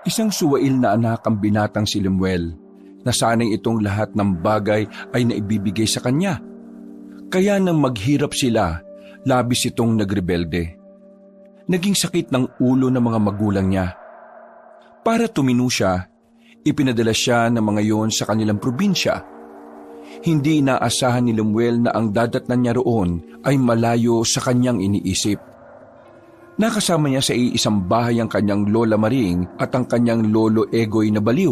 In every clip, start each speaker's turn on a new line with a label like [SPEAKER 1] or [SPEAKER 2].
[SPEAKER 1] Isang suwail na anak ang binatang si Lemuel, na sanay itong lahat ng bagay ay naibibigay sa kanya. Kaya nang maghirap sila, labis itong nagrebelde. Naging sakit ng ulo ng mga magulang niya. Para tumino siya, ipinadala siya ng mga yon sa kanilang probinsya. Hindi inaasahan ni Lemuel na ang dadatnan niya roon ay malayo sa kanyang iniisip. Nakasama niya sa iisang bahay ang kanyang lola Maring at ang kanyang lolo Egoy na baliw.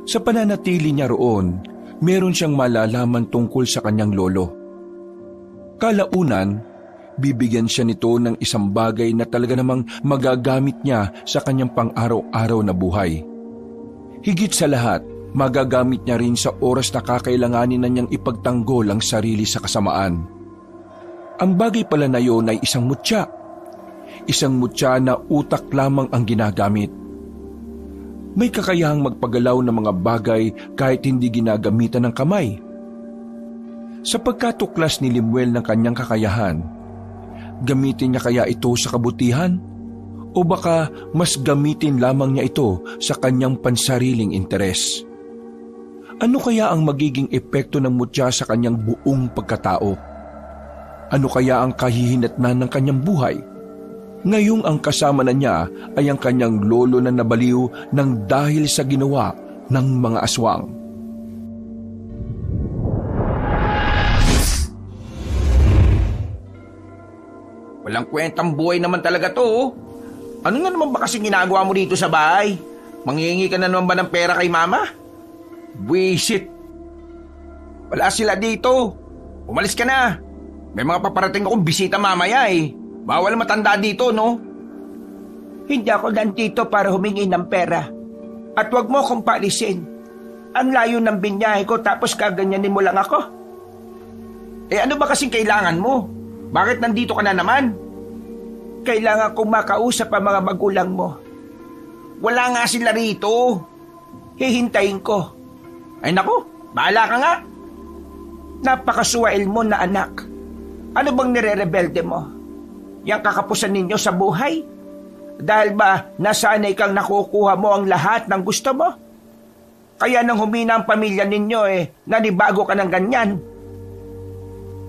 [SPEAKER 1] Sa pananatili niya roon, meron siyang malalaman tungkol sa kanyang lolo. Kalaunan, bibigyan siya nito ng isang bagay na talaga namang magagamit niya sa kanyang pang-araw-araw na buhay. Higit sa lahat, magagamit niya rin sa oras na kakailanganin na niyang ipagtanggol ang sarili sa kasamaan. Ang bagay pala na yun ay isang mutya. Isang mutya na utak lamang ang ginagamit. May kakayahang magpagalaw ng mga bagay kahit hindi ginagamitan ng kamay. Sa pagkatuklas ni Lemuel ng kanyang kakayahan, gamitin niya kaya ito sa kabutihan? O baka mas gamitin lamang niya ito sa kanyang pansariling interes? Ano kaya ang magiging epekto ng mutya sa kanyang buong pagkatao? Ano kaya ang kahihinatnan ng kanyang buhay? Ngayong ang kasama na niya ay ang kanyang lolo na nabaliw ng dahil sa ginawa ng mga aswang.
[SPEAKER 2] Walang kwentang buhay naman talaga to. Ano na naman ba kasing ginagawa mo dito sa bahay? Manghihingi ka na naman ba ng pera kay mama? Buisit. Wala sila dito. Umalis ka na. May mga paparating akong bisita mamaya eh. Bawal matanda dito, no?
[SPEAKER 3] Hindi ako nandito para humingi ng pera. At wag mo akong paalisin. Ang layo ng binyahe ko tapos kaganyanin mo lang ako.
[SPEAKER 2] Eh ano ba kasing kailangan mo? Bakit nandito ka na naman?
[SPEAKER 3] Kailangan kong makausap ang mga magulang mo.
[SPEAKER 2] Wala nga sila rito.
[SPEAKER 3] Hihintayin ko.
[SPEAKER 2] Ay naku, bahala ka nga.
[SPEAKER 3] Napakasuwail mo na anak. Ano bang nire-rebelde mo? Yang kakapusan ninyo sa buhay? Dahil ba nasanay kang nakukuha mo ang lahat ng gusto mo? Kaya nang humina ang pamilya ninyo nanibago ka ng ganyan.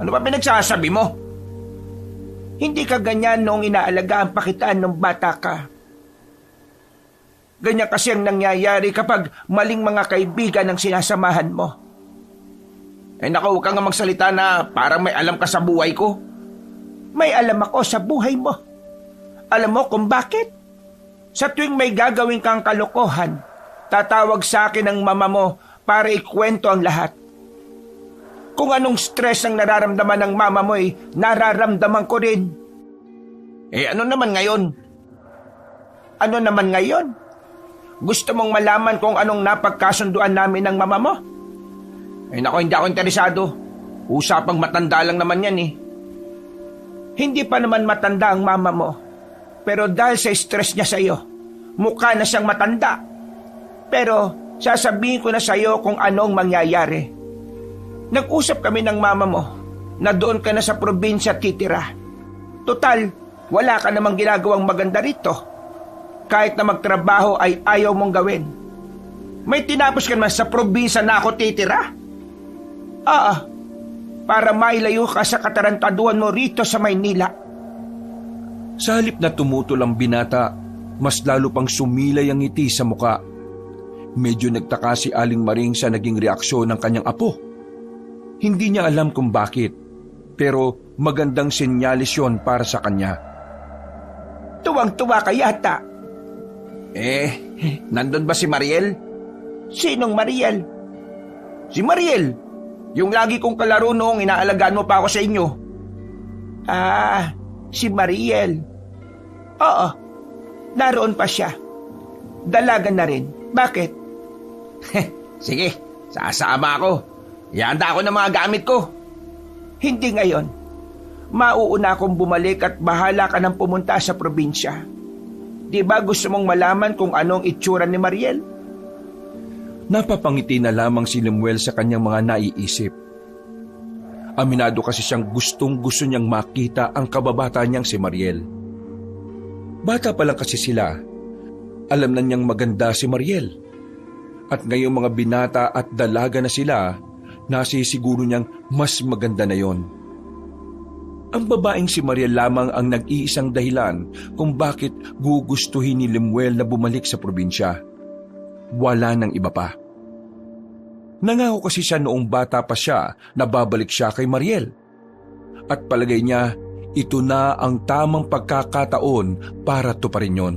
[SPEAKER 2] Ano ba pinagsasabi mo?
[SPEAKER 3] Hindi ka ganyan noong inaalagaan pa kita nung bata ka. Ganyan kasi ang nangyayari kapag maling mga kaibigan ang sinasamahan mo.
[SPEAKER 2] Eh naku, huwag kang magsalita na parang may alam ka sa buhay ko.
[SPEAKER 3] May alam ako sa buhay mo. Alam mo kung bakit? Sa tuwing may gagawin kang kalokohan, tatawag sa akin ang mama mo para ikwento ang lahat. Kung anong stress ang nararamdaman ng mama mo nararamdaman ko rin.
[SPEAKER 2] Eh ano naman ngayon?
[SPEAKER 3] Ano naman ngayon? Gusto mong malaman kung anong napagkasunduan namin ng mama mo?
[SPEAKER 2] Eh naku, hindi ako interesado. Usapang matanda lang naman yan eh.
[SPEAKER 3] Hindi pa naman matanda ang mama mo. Pero dahil sa stress niya sa iyo, mukha na siyang matanda. Pero sasabihin ko na sa iyo kung anong mangyayari. Nag-usap kami ng mama mo na doon ka na sa probinsya titira. Total, wala ka namang ginagawang maganda rito. Kahit na magtrabaho ay ayaw mong gawin. May tinapos ka naman sa probinsya na ako titira? Para mailayo ka sa katarantaduan mo rito sa Maynila.
[SPEAKER 1] Sa halip na tumutol ang binata, mas lalo pang sumilay ang ngiti sa muka. Medyo nagtaka si Aling Maring sa naging reaksyon ng kanyang apo. Hindi niya alam kung bakit, pero magandang senyalis yon para sa kanya.
[SPEAKER 3] Tuwang-tuwa ka yata.
[SPEAKER 2] Nandun ba si Mariel?
[SPEAKER 3] Sinong Mariel?
[SPEAKER 2] Si Mariel, yung lagi kong kalaro noong inaalagaan mo pa ako sa inyo.
[SPEAKER 3] Si Mariel. Oo, naroon pa siya. Dalaga na rin. Bakit?
[SPEAKER 2] Sige, sasama ako. Ihanda ako ng mga gamit ko.
[SPEAKER 3] Hindi ngayon. Mauuna akong bumalik at bahala ka nang pumunta sa probinsya. Di ba gusto mong malaman kung anong itsura ni Mariel?
[SPEAKER 1] Napapangiti na lamang si Lemuel sa kanyang mga naiisip. Aminado kasi siyang gustong-gusto niyang makita ang kababata niyang si Mariel. Bata pa lang kasi sila, alam na niyang maganda si Mariel. At ngayong mga binata at dalaga na sila, nasisiguro niyang mas maganda na yon. Ang babaeng si Mariel lamang ang nag-iisang dahilan kung bakit gugustuhin ni Lemuel na bumalik sa probinsya. Wala nang iba pa. Nangako kasi siya noong bata pa siya na babalik siya kay Mariel. At palagay niya, ito na ang tamang pagkakataon para tuparin yon.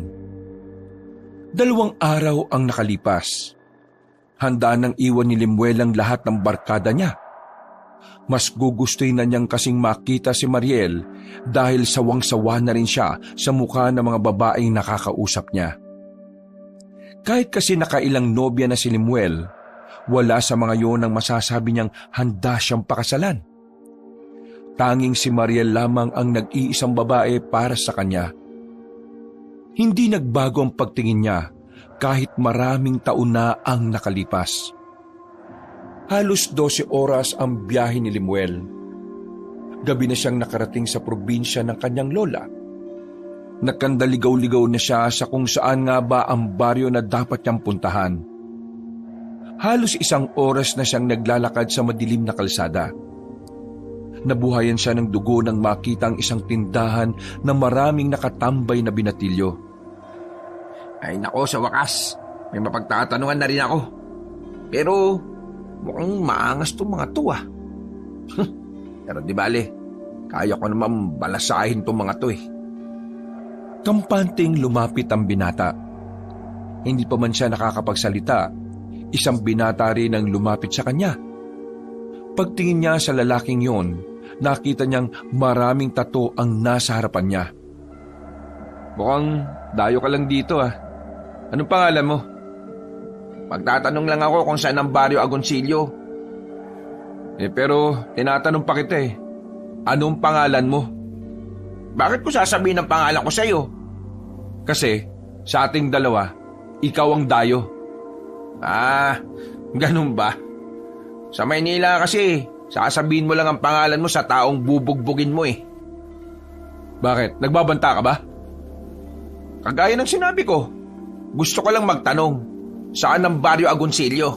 [SPEAKER 1] 2 araw ang nakalipas. Handa nang iwan ni Lemuel ang lahat ng barkada niya. Mas gugustuhin na niyang kasing makita si Mariel dahil sawang-sawa na rin siya sa mukha ng mga babaeng nakakausap niya. Kahit kasi nakailang nobya na si Lemuel, wala sa mga yon ang masasabi niyang handa siyang pakasalan. Tanging si Mariel lamang ang nag-iisang babae para sa kanya. Hindi nagbago ang pagtingin niya kahit maraming taon na ang nakalipas. Halos 12 oras ang biyahe ni Lemuel. Gabi na siyang nakarating sa probinsya ng kanyang lola. Nagkandaligaw-ligaw na siya sa kung saan nga ba ang baryo na dapat niyang puntahan. Halos 1 oras na siyang naglalakad sa madilim na kalsada. Nabuhayan siya ng dugo nang makita ang isang tindahan na maraming nakatambay na binatilyo.
[SPEAKER 2] Ay nako, sa wakas, may mapagtatanungan na rin ako. Pero mukhang maangas tong mga to ah. Pero di bale, kaya ko naman balasahin tong mga to eh.
[SPEAKER 1] Kampanting lumapit ang binata. Hindi pa man siya nakakapagsalita, isang binata rin ang lumapit sa kanya. Pagtingin niya sa lalaking yon, nakita niyang maraming tato ang nasa harapan niya.
[SPEAKER 2] Mukhang dayo ka lang dito ah. Anong pangalan mo? Magtatanong lang ako kung saan ang baryo Agoncillo.
[SPEAKER 1] Pero tinatanong pa kita eh. Anong pangalan mo?
[SPEAKER 2] Bakit ko sasabihin ang pangalan ko sa'yo?
[SPEAKER 1] Kasi sa ating dalawa, ikaw ang dayo.
[SPEAKER 2] Ah, ganun ba? Sa Maynila kasi, sasabihin mo lang ang pangalan mo sa taong bubugbugin mo eh.
[SPEAKER 1] Bakit? Nagbabanta ka ba?
[SPEAKER 2] Kagaya ng sinabi ko, gusto ko lang magtanong, saan ang baryo Agoncillo?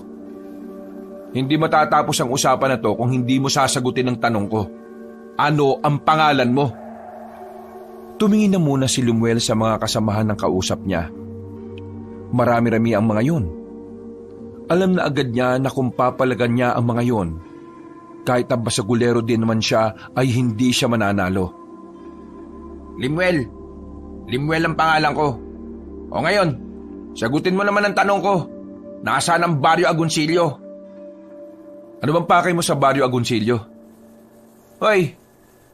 [SPEAKER 1] Hindi matatapos ang usapan na to kung hindi mo sasagutin ang tanong ko. Ano ang pangalan mo? Tumingin na muna si Lemuel sa mga kasamahan ng kausap niya. Marami-rami ang mga yon. Alam na agad niya na kung papalagan niya ang mga yon, kahit na basagulero din naman siya ay hindi siya mananalo.
[SPEAKER 2] Lemuel ang pangalan ko. O ngayon, sagutin mo naman ang tanong ko. Nasaan ang baryo Agoncillo?
[SPEAKER 1] Ano bang pakay mo sa baryo Agoncillo?
[SPEAKER 2] Hoy,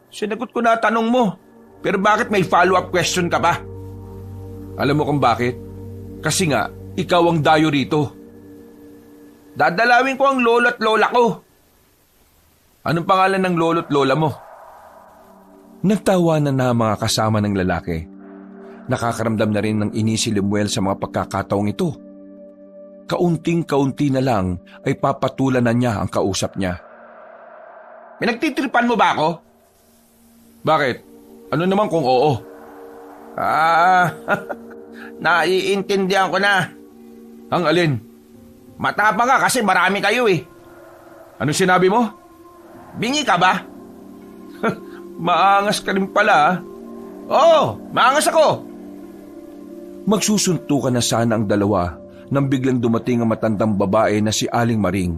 [SPEAKER 2] sinagot ko na tanong mo. Pero bakit may follow-up question ka pa?
[SPEAKER 1] Alam mo kung bakit? Kasi nga, ikaw ang dayo rito.
[SPEAKER 2] Dadalawin ko ang lolo at lola ko.
[SPEAKER 1] Anong pangalan ng lolo at lola mo? Nagtawanan na mga kasama ng lalaki. Nakakaramdam na rin ng inis si Lemuel sa mga pagkakataong ito. Kaunting-kaunti na lang ay papatulan na niya ang kausap niya.
[SPEAKER 2] Pinagtitripan mo ba ako?
[SPEAKER 1] Bakit? Ano naman kung oo?
[SPEAKER 2] Naiintindihan ko na.
[SPEAKER 1] Ang alin?
[SPEAKER 2] Matapang ka kasi marami kayo eh.
[SPEAKER 1] Ano sinabi mo?
[SPEAKER 2] Bingi ka ba?
[SPEAKER 1] Maangas ka rin pala ah.
[SPEAKER 2] Oo, maangas ako.
[SPEAKER 1] Magsusuntukan na sana ang dalawa nang biglang dumating ang matandang babae na si Aling Maring.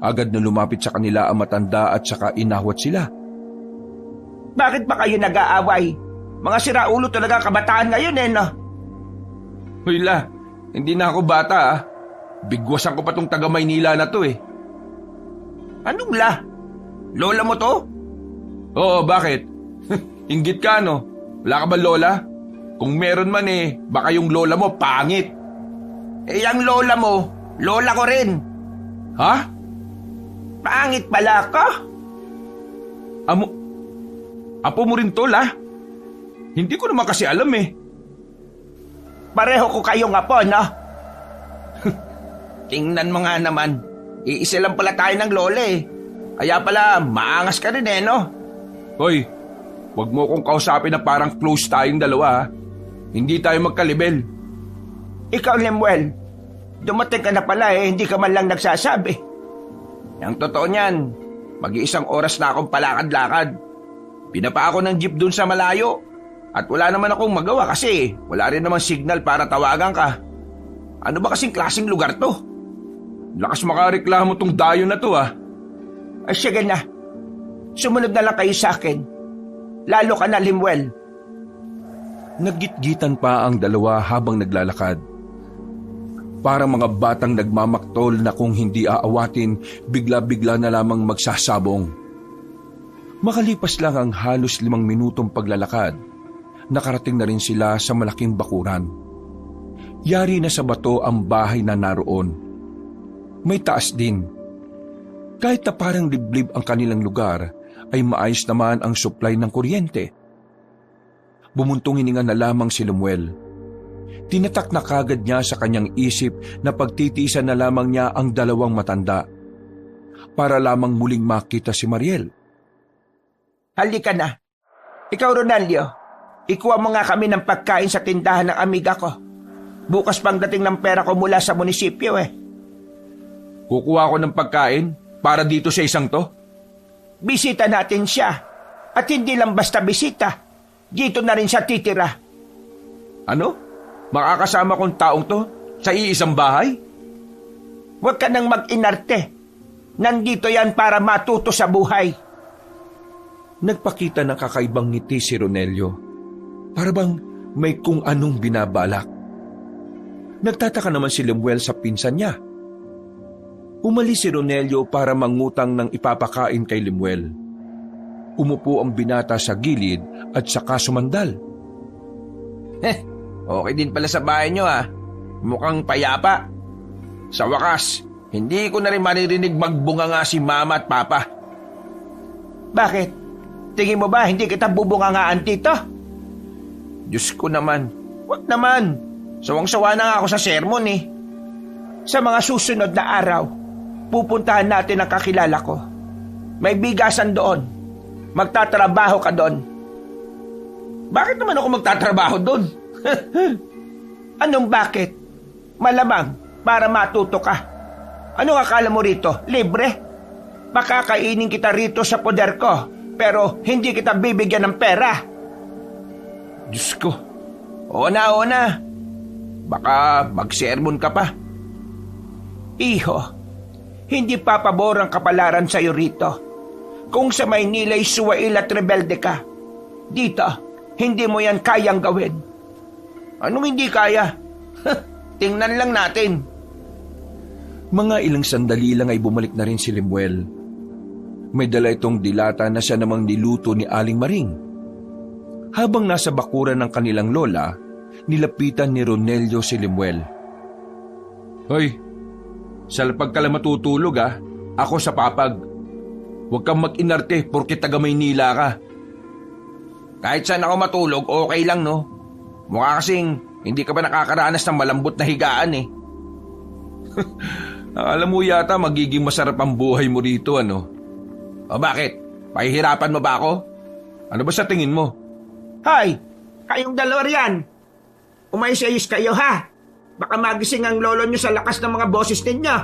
[SPEAKER 1] Agad na lumapit sa kanila ang matanda at saka inahwat sila.
[SPEAKER 3] Bakit ba kayo nag-aaway? Mga siraulo talaga kabataan ngayon eh, no?
[SPEAKER 1] Hula, hindi na ako bata ah. Bigwasan ko pa tong taga Maynila na to eh.
[SPEAKER 2] Anong la? Lola mo to?
[SPEAKER 1] Oo, bakit? Inggit ka no? Wala ka ba lola? Kung meron man eh, baka yung lola mo pangit.
[SPEAKER 2] Eh, ang lola mo, lola ko rin.
[SPEAKER 1] Ha?
[SPEAKER 3] Pangit pala ka?
[SPEAKER 1] Apo mo rin to, la? Hindi ko naman kasi alam eh.
[SPEAKER 3] Pareho ko kayong apo, no?
[SPEAKER 2] Tingnan mo nga naman, iisa lang pala tayo ng lola eh. Kaya pala, maangas ka rin eh, no?
[SPEAKER 1] Hoy, wag mo kong kausapin na parang close tayong dalawa ha. Hindi tayo magkalibel.
[SPEAKER 3] Ikaw, Lemuel, dumating ka na pala hindi ka man lang nagsasabi.
[SPEAKER 2] Ang totoo niyan, mag-iisang oras na akong palakad-lakad. Pinapa ako ng jeep dun sa malayo. At wala naman akong magawa kasi wala rin namang signal para tawagan ka. Ano ba kasing klaseng lugar to? Lakas makareklamo tong dayo na to
[SPEAKER 3] Ay, sige na. Sumunod na lang kayo sa akin. Lalo ka na, Lemuel.
[SPEAKER 1] Naggitgitan pa ang dalawa habang naglalakad. Parang mga batang nagmamaktol na kung hindi aawatin, bigla-bigla na lamang magsasabong. Makalipas lang ang halos 5 minutong paglalakad, nakarating na rin sila sa malaking bakuran. Yari na sa bato ang bahay na naroon. May taas din. Kahit na parang liblib ang kanilang lugar, ay maayos naman ang supply ng kuryente. Bumuntong hininga na lamang si Lemuel. Tinatak na kagad niya sa kanyang isip na pagtitiisan na lamang niya ang 2 matanda para lamang muling makita si Mariel.
[SPEAKER 3] Halika na. Ikaw, Ronaldo, ikuha mo nga kami ng pagkain sa tindahan ng amiga ko. Bukas pang dating ng pera ko mula sa munisipyo
[SPEAKER 1] Kukuha ko ng pagkain para dito sa isang to?
[SPEAKER 3] Bisita natin siya. At hindi lang basta bisita. Dito na rin siya titira.
[SPEAKER 1] Ano? Makakasama kong taong to sa iisang bahay?
[SPEAKER 3] Huwag ka nang mag-inarte. Nandito yan para matuto sa buhay.
[SPEAKER 1] Nagpakita ng kakaibang ngiti si Ronelio. Para bang may kung anong binabalak. Nagtataka naman si Lemuel sa pinsan niya. Umalis si Ronelio para mangutang ng ipapakain kay Lemuel. Umupo ang binata sa gilid at saka sumandal.
[SPEAKER 2] Okay din pala sa bahay nyo Mukhang payapa. Sa wakas, hindi ko na rin maririnig magbunga nga si mama at papa.
[SPEAKER 3] Bakit? Tingin mo ba hindi kita bubungangaan, tito?
[SPEAKER 2] Diyos ko naman.
[SPEAKER 3] Wag naman.
[SPEAKER 2] Sawang-sawa na nga ako sa sermon
[SPEAKER 3] Sa mga susunod na araw, pupuntahan natin ang kakilala ko. May bigasan doon. Magtatrabaho ka doon.
[SPEAKER 2] Bakit naman ako magtatrabaho doon?
[SPEAKER 3] Anong bakit? Malamang para matuto ka. Anong akala mo rito? Libre? Pakakainin kita rito sa poder ko, pero hindi kita bibigyan ng pera.
[SPEAKER 2] Diyos ko. Oo na. Baka mag-sermon ka pa.
[SPEAKER 3] Iho, hindi papabor ang kapalaran sa'yo rito. Kung sa Maynila'y suwail at rebelde ka, dito, hindi mo yan kayang gawin.
[SPEAKER 2] Anong hindi kaya? Tingnan lang natin.
[SPEAKER 1] Mga ilang sandali lang ay bumalik na rin si Lemuel. May dala itong dilata na siya namang niluto ni Aling Maring. Habang nasa bakuran ng kanilang lola, nilapitan ni Ronelio si Lemuel. Hoy, salapag ka lang matutulog Ako sa papag. Huwag kang mag-inarte porke taga Maynila ka.
[SPEAKER 2] Kahit saan ako matulog, okay lang no? Mukha kasing hindi ka ba nakakaranas ng malambot na higaan
[SPEAKER 1] Alam mo yata magiging masarap ang buhay mo rito
[SPEAKER 2] O bakit? Pahihirapan mo ba ako?
[SPEAKER 1] Ano ba sa tingin mo?
[SPEAKER 3] Hoy, kayong dalawa riyan. Umayos-ayos kayo Baka magising ang lolo nyo sa lakas ng mga boses ninyo.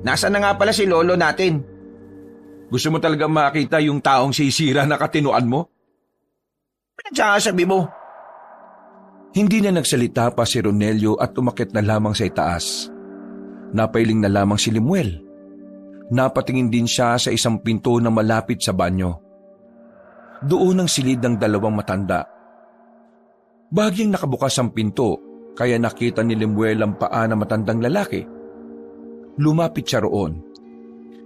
[SPEAKER 2] Nasa na nga pala si lolo natin?
[SPEAKER 1] Gusto mo talaga makita yung taong sisira na katinuan mo?
[SPEAKER 2] Pinagsasabi mo?
[SPEAKER 1] Hindi na nagsalita pa si Ronelio at umakyat na lamang sa itaas. Napailing na lamang si Lemuel. Napatingin din siya sa isang pinto na malapit sa banyo. Doon ang silid ng 2 matanda. Bagyang nakabukas ang pinto, kaya nakita ni Lemuel ang paa ng matandang lalaki. Lumapit siya roon.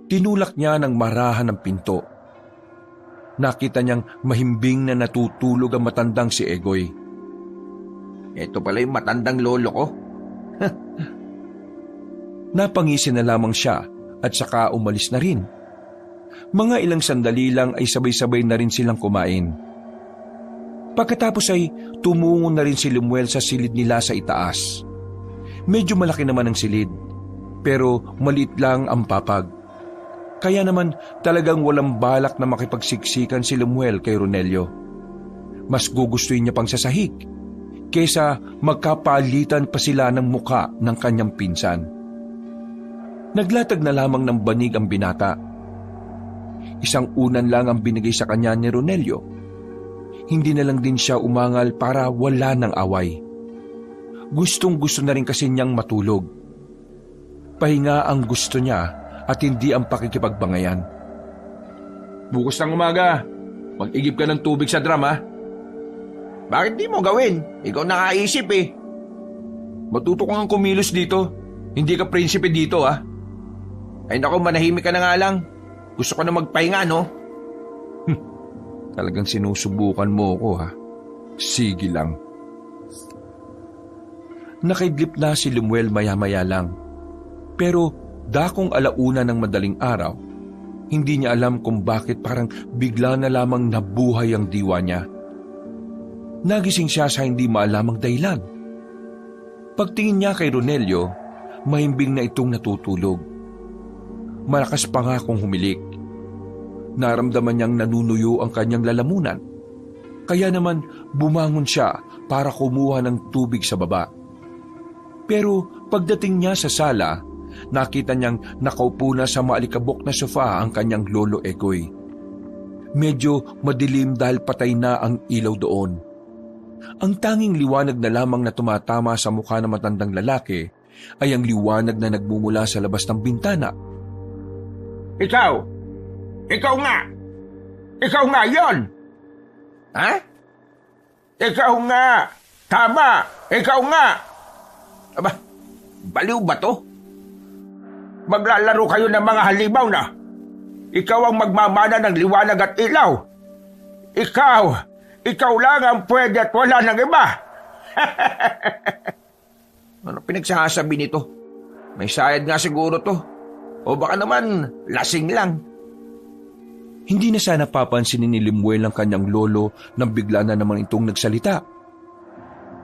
[SPEAKER 1] Tinulak niya ng marahan ng pinto. Nakita niyang mahimbing na natutulog ang matandang si Egoy.
[SPEAKER 2] Ito pala yung matandang lolo ko.
[SPEAKER 1] Napangisi na lamang siya at saka umalis na rin. Mga ilang sandali lang ay sabay-sabay na rin silang kumain. Pagkatapos ay tumungo na rin si Lemuel sa silid nila sa itaas. Medyo malaki naman ang silid, pero maliit lang ang papag. Kaya naman talagang walang balak na makipagsiksikan si Lemuel kay Ronelio. Mas gugustuhin niya pang sa sahig. kesa magkapalitan pa sila ng muka ng kanyang pinsan. Naglatag na lamang ng banig ang binata. Isang unan lang ang binigay sa kanya ni Ronelio. Hindi na lang din siya umangal para wala ng away. Gustong-gusto na rin kasi niyang matulog. Pahinga ang gusto niya at hindi ang pakikipagbangayan.
[SPEAKER 2] Bukas ng umaga, mag-igib ka ng tubig sa drum, ha? Bakit di mo gawin? Ikaw nakaisip eh.
[SPEAKER 1] Matuto kang kumilos dito. Hindi ka prinsipe dito, ha?
[SPEAKER 2] Ay naku, manahimik ka na nga lang. Gusto ko na magpahinga, no?
[SPEAKER 1] Talagang sinusubukan mo ako, ha? Sige lang. Nakaidlip na si Lemuel maya-maya lang. Pero dakong alauna ng madaling araw, hindi niya alam kung bakit parang bigla na lamang nabuhay ang diwa niya. Nagising siya sa hindi maalamang dahilan. Pagtingin niya kay Ronelio, mahimbing na itong natutulog. Malakas pa nga kung humilik. Naramdaman niyang nanunuyo ang kanyang lalamunan. Kaya naman bumangon siya para kumuha ng tubig sa baba. Pero pagdating niya sa sala, nakita niyang nakaupo na sa maalikabok na sofa ang kanyang lolo Egoy. Medyo madilim dahil patay na ang ilaw doon. Ang tanging liwanag na lamang na tumatama sa mukha ng matandang lalaki ay ang liwanag na nagmumula sa labas ng bintana.
[SPEAKER 3] Ikaw! Ikaw nga! Ikaw nga yon!
[SPEAKER 2] Ha?
[SPEAKER 3] Ikaw nga! Tama! Ikaw nga!
[SPEAKER 2] Aba, baliw ba to?
[SPEAKER 3] Maglalaro kayo ng mga halimaw na. Ikaw ang magmamana ng liwanag at ilaw. Ikaw lang ang pwede at wala ng iba.
[SPEAKER 2] Ano pinagsasabi nito? May sayad nga siguro to. O baka naman, lasing lang.
[SPEAKER 1] Hindi na sana papansinin ni Lemuel ang kanyang lolo nang bigla na naman itong nagsalita.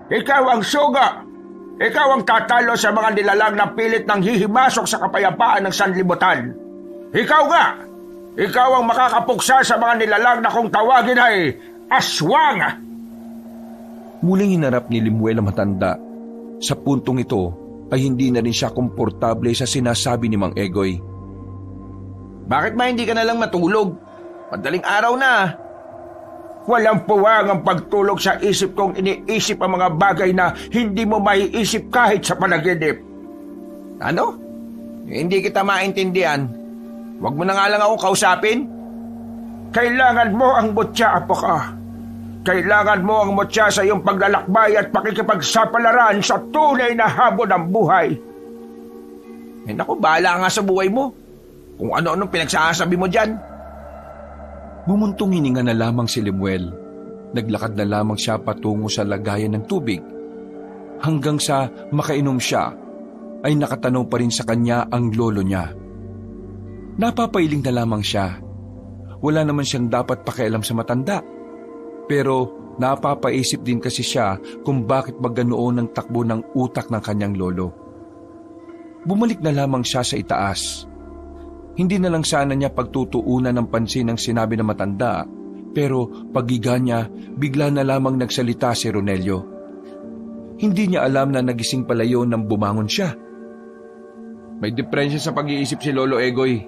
[SPEAKER 3] Ikaw ang suga. Ikaw ang tatalo sa mga nilalang na pilit ng hihimasok sa kapayapaan ng sanlibutan. Ikaw nga! Ikaw ang makakapuksa sa mga nilalang na kung tawagin ay aswang!
[SPEAKER 1] Muling hinarap ni Lemuel ang matanda. Sa puntong ito ay hindi na rin siya komportable sa sinasabi ni Mang Egoy.
[SPEAKER 2] Bakit ba hindi ka na lang matulog? Madaling araw na.
[SPEAKER 3] Walang puwang ang pagtulog sa isip kong iniisip ang mga bagay na hindi mo maiisip kahit sa panaginip.
[SPEAKER 2] Ano? Hindi kita maintindihan. Huwag mo na nga lang ako kausapin.
[SPEAKER 3] Kailangan mo ang mutya, apo ka. Kailangan mo ang mutya sa iyong paglalakbay at pakikipagsapalaran sa tunay na habon ng buhay.
[SPEAKER 2] Eh naku, bahala ka nga sa buhay mo. Kung ano-anong pinagsasabi mo dyan.
[SPEAKER 1] Bumuntong hininga na lamang si Lemuel. Naglakad na lamang siya patungo sa lagayan ng tubig. Hanggang sa makainom siya, ay nakatanong pa rin sa kanya ang lolo niya. Napapailing na lamang siya. Wala naman siyang dapat pakialam sa matanda. Pero napapaisip din kasi siya kung bakit ba ganoon ang takbo ng utak ng kanyang lolo. Bumalik na lamang siya sa itaas. Hindi na lang sana niya pagtutuunan ng pansin ang sinabi ng matanda, pero paghiga niya, bigla na lamang nagsalita si Ronelio. Hindi niya alam na nagising pala yun nang bumangon siya.
[SPEAKER 2] May diferensya sa pag-iisip si Lolo Egoy.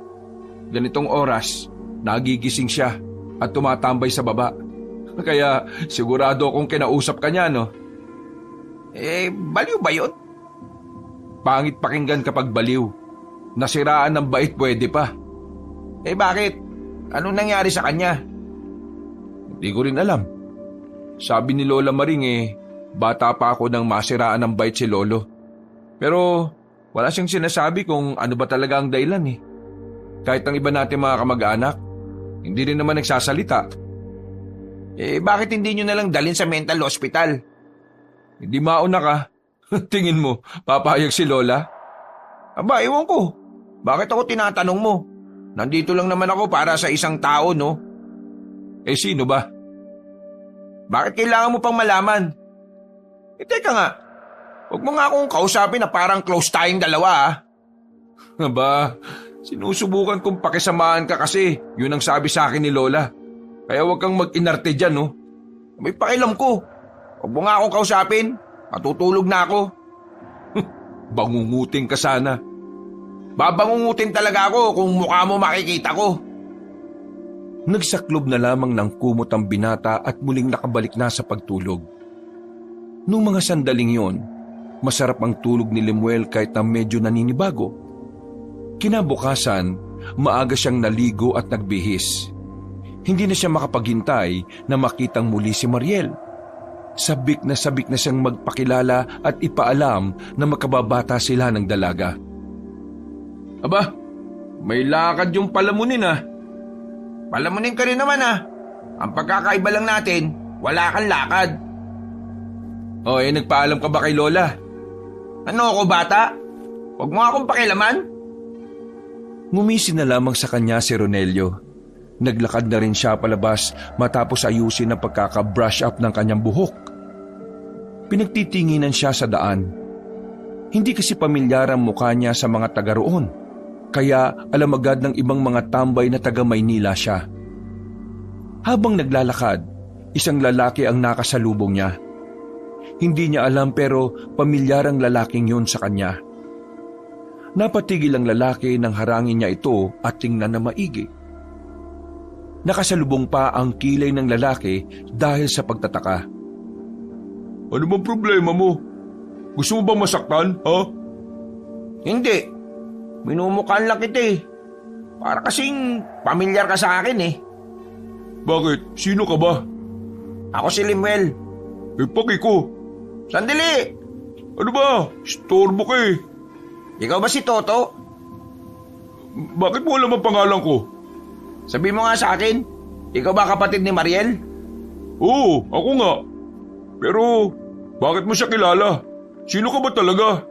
[SPEAKER 2] Ganitong oras, nagigising siya at tumatambay sa baba. Kaya sigurado akong kinausap ka niya, no? Baliw ba yun?
[SPEAKER 1] Pangit pakinggan kapag baliw. Nasiraan ng bait pwede pa.
[SPEAKER 2] Bakit? Anong nangyari sa kanya?
[SPEAKER 1] Hindi ko rin alam. Sabi ni Lola Maring bata pa ako nang masiraan ng bait si Lolo. Pero wala siyang sinasabi kung ano ba talaga ang dahilan Kahit ang iba natin mga kamag-anak, hindi rin naman nagsasalita.
[SPEAKER 2] Bakit hindi nyo nalang dalhin sa mental hospital?
[SPEAKER 1] Hindi mauna ka. Tingin mo, papayag si Lola?
[SPEAKER 2] Aba, ewan ko. Bakit ako tinatanong mo? Nandito lang naman ako para sa isang tao, no?
[SPEAKER 1] Sino ba?
[SPEAKER 2] Bakit kailangan mo pang malaman? Teka nga. Huwag mo nga akong kausapin na parang close tayong dalawa,
[SPEAKER 1] Aba, sinusubukan kong pakisamahan ka kasi yun ang sabi sa akin ni Lola. Kaya huwag kang mag-inarte dyan, no?
[SPEAKER 2] May pakialam ko. Huwag mo nga akong kausapin. Matutulog na ako.
[SPEAKER 1] Bangunguting ka sana.
[SPEAKER 2] Babangungutin talaga ako kung mukha mo makikita ko.
[SPEAKER 1] Nagsaklob na lamang ng kumot ang binata at muling nakabalik na sa pagtulog. Nung mga sandaling yon, masarap ang tulog ni Lemuel kahit na medyo naninibago. Kinabukasan, maaga siyang naligo at nagbihis. Hindi na siya makapaghintay na makitang muli si Mariel. Sabik na siyang magpakilala at ipaalam na makababata sila ng dalaga.
[SPEAKER 2] Aba, may lakad yung palamunin ah. Palamunin ka rin naman ah. Ang pagkakaiba lang natin, wala kang lakad.
[SPEAKER 1] Nagpaalam ka ba kay Lola?
[SPEAKER 2] Ano ako bata? Huwag mo akong pakilaman.
[SPEAKER 1] Ngumisi na lamang sa kanya si Ronelio. Naglakad na rin siya palabas matapos ayusin ang pagkaka-brush up ng kanyang buhok. Pinagtitinginan siya sa daan. Hindi kasi pamilyar ang mukha niya sa mga taga roon, kaya alam agad ng ibang mga tambay na taga Maynila siya. Habang naglalakad, isang lalaki ang nakasalubong niya. Hindi niya alam pero pamilyar ang lalaking yun sa kanya. Napatigil ang lalaki nang harangin niya ito at tingnan na maigi. Nakasalubong pa ang kilay ng lalaki dahil sa pagtataka.
[SPEAKER 4] Ano bang problema mo? Gusto mo bang masaktan, ha?
[SPEAKER 2] Hindi. Minumukhaan lang kita eh. Para kasing pamilyar ka sa akin eh.
[SPEAKER 4] Bakit? Sino ka ba?
[SPEAKER 2] Ako si Lemuel.
[SPEAKER 4] Paki ko.
[SPEAKER 2] Sandali!
[SPEAKER 4] Ano ba? Storbo ka eh.
[SPEAKER 2] Ikaw ba si Toto?
[SPEAKER 4] Bakit mo alam ang pangalan ko?
[SPEAKER 2] Sabi mo nga sa akin, ikaw ba kapatid ni Mariel?
[SPEAKER 4] Oo, ako nga. Pero, bakit mo siya kilala? Sino ka ba talaga?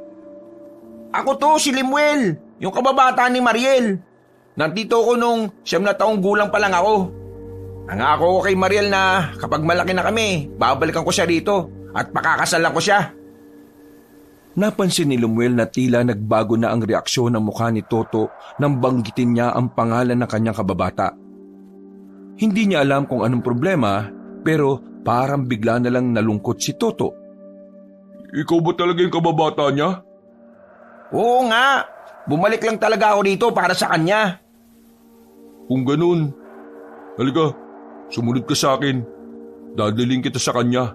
[SPEAKER 2] Ako to, si Lemuel, yung kababata ni Mariel. Nandito ko nung 9 na taong gulang pa lang ako. Nangako ko kay Mariel na kapag malaki na kami, babalikan ko siya rito at pakakasalan ko siya.
[SPEAKER 1] Napansin ni Lemuel na tila nagbago na ang reaksyon ng mukha ni Toto nang banggitin niya ang pangalan ng kanyang kababata. Hindi niya alam kung anong problema, pero parang bigla na lang nalungkot si Toto.
[SPEAKER 4] Ikaw ba talaga yung kababata niya?
[SPEAKER 2] Oo nga, bumalik lang talaga ako dito para sa kanya.
[SPEAKER 4] Kung ganun, halika, sumunod ka sa akin. Dadaling kita sa kanya.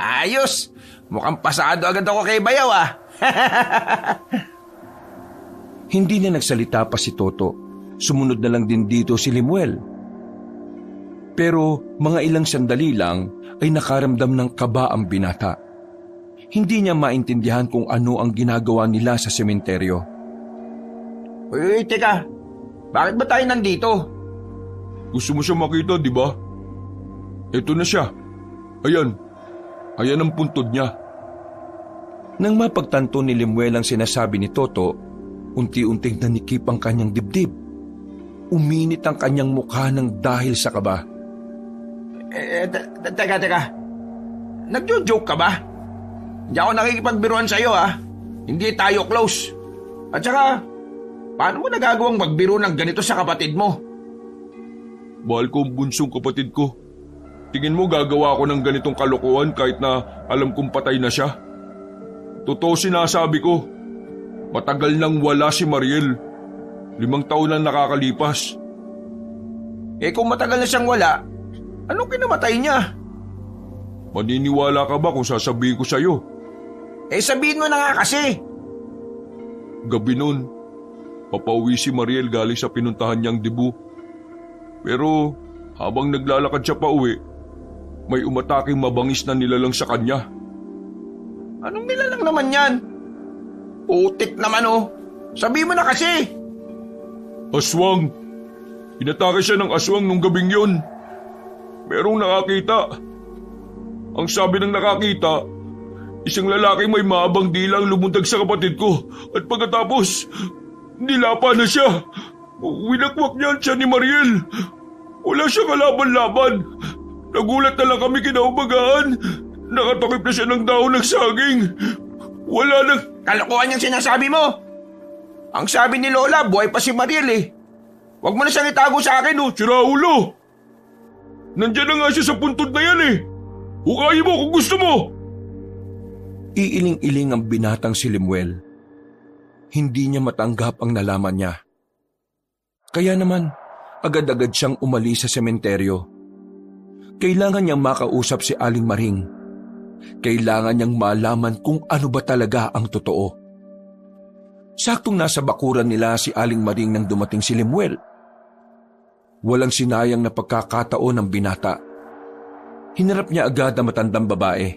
[SPEAKER 2] Ayos! Mukhang pasado agad ako kay Bayaw ah.
[SPEAKER 1] Hindi na nagsalita pa si Toto. Sumunod na lang din dito si Lemuel. Pero mga ilang sandali lang ay nakaramdam ng kaba ang binata. Hindi niya maintindihan kung ano ang ginagawa nila sa sementeryo.
[SPEAKER 2] Uy, teka. Bakit ba tayo nandito?
[SPEAKER 4] Gusto mo siya makita, di ba? Ito na siya. Ayan. Ayan ang puntod niya.
[SPEAKER 1] Nang mapagtanto ni Lemuel ang sinasabi ni Toto, unti-unting nanikip ang kanyang dibdib. Uminit ang kanyang mukha ng dahil sa kaba.
[SPEAKER 2] Teka. Nagjo-joke ka ba? Hindi ako nakikipagbiruan sa'yo ah. Hindi tayo close. At saka, paano mo nagagawang magbiro ng ganito sa kapatid mo?
[SPEAKER 4] Mahal ko ang bunsong kapatid ko. Tingin mo gagawa ako ng ganitong kalokohan kahit na alam kong patay na siya? Totoo sinasabi ko. Matagal nang wala si Mariel. 5 taon lang nakakalipas.
[SPEAKER 2] Kung matagal na siyang wala, anong kinamatay niya?
[SPEAKER 4] Maniniwala ka ba kung sasabihin ko sa'yo?
[SPEAKER 2] Sabihin mo na nga kasi.
[SPEAKER 4] Gabi nun, papauwi si Mariel galing sa pinuntahan niyang debu. Pero habang naglalakad siya pauwi, may umataking mabangis na nilalang sa kanya.
[SPEAKER 2] Anong nilalang naman yan? Putik naman oh. Sabi mo na kasi.
[SPEAKER 4] Aswang. Inatake siya ng aswang nung gabing yun. Merong nakakita. Ang sabi ng nakakita, isang lalaki may maabang dilang lumundag sa kapatid ko at pagkatapos, nilapa na siya. Winakwak niya siya ni Mariel. Wala siya kalaban-laban. Nagulat na lang kami kinaumagaan. Nakatakip na siya ng dahon ng saging. Wala na...
[SPEAKER 2] Kalokohan yung sinasabi mo. Ang sabi ni Lola, buhay pa si Mariel eh. Huwag mo na siyang itago sa akin oh.
[SPEAKER 4] Si Raulo! Nandiyan na nga siya sa puntod na yan eh. Hukayin mo kung gusto mo!
[SPEAKER 1] Iiling-iling ang binatang si Lemuel. Hindi niya matanggap ang nalaman niya. Kaya naman, agad-agad siyang umalis sa sementeryo. Kailangan niyang makausap si Aling Maring. Kailangan niyang malaman kung ano ba talaga ang totoo. Saktong nasa bakuran nila si Aling Maring nang dumating si Lemuel. Walang sinayang na pagkakataon ng binata. Hinarap niya agad ang matandang babae.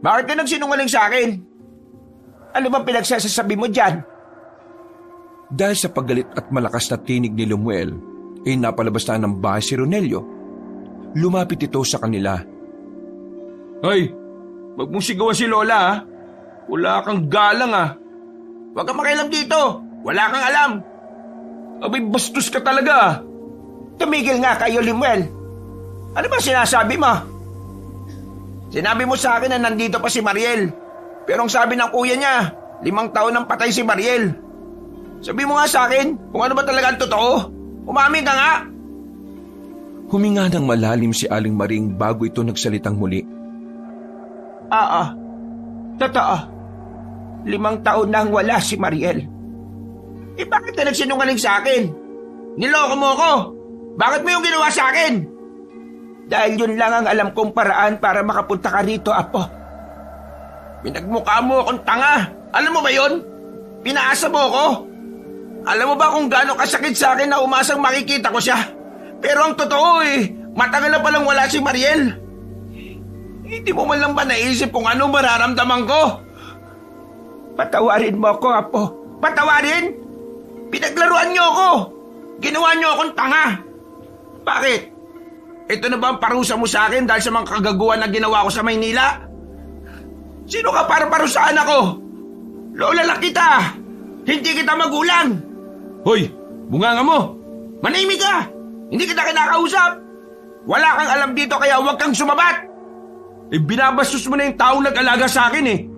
[SPEAKER 3] Bakit ka nagsinungaling sa akin? Ano bang pinagsasasabi mo dyan?
[SPEAKER 1] Dahil sa paggalit at malakas na tinig ni Lemuel, ay napalabas na ng bahay si Ronelio. Lumapit ito sa kanila.
[SPEAKER 2] Ay, wag mong sigawan si Lola ha. Wala kang galang ha. Huwag kang makialam dito. Wala kang alam. Abay, bastos ka talaga.
[SPEAKER 3] Tumigil nga kayo, Lemuel. Ano ba sinasabi mo? Sinabi mo sa akin na nandito pa si Mariel. Pero ang sabi ng kuya niya, 5 taon nang patay si Mariel. Sabi mo nga sa akin kung ano ba talaga ang totoo. Umamin ka nga.
[SPEAKER 1] Huminga ng malalim si Aling Maring bago ito nagsalitang muli.
[SPEAKER 3] Totoo. 5 taon nang wala si Mariel. Bakit ka nagsinungaling sa akin? Niloko mo ako. Bakit mo yung ginawa sa akin? Dahil yun lang ang alam kong paraan para makapunta ka rito, Apo. Pinagmukha mo akong tanga. Alam mo ba yun? Pinaasa mo ako. Alam mo ba kung gaano kasakit sa akin na umasang makikita ko siya? Pero ang totoo matagal na palang wala si Mariel. Hindi mo man lang ba naisip kung ano mararamdaman ko? Patawarin mo ako, Apo. Patawarin? Pinaglaruan niyo ako. Ginawa niyo akong tanga. Bakit? Ito na ba ang parusa mo sa akin dahil sa mga kagaguhan na ginawa ko sa Maynila? Sino ka para parusahan ako? Lola lang kita. Hindi kita magulang.
[SPEAKER 2] Hoy, bunganga mo.
[SPEAKER 3] Manahimik ka. Hindi kita kinakausap. Wala kang alam dito kaya huwag kang sumabat.
[SPEAKER 2] Binabastos mo na yung taong nag-alaga sa akin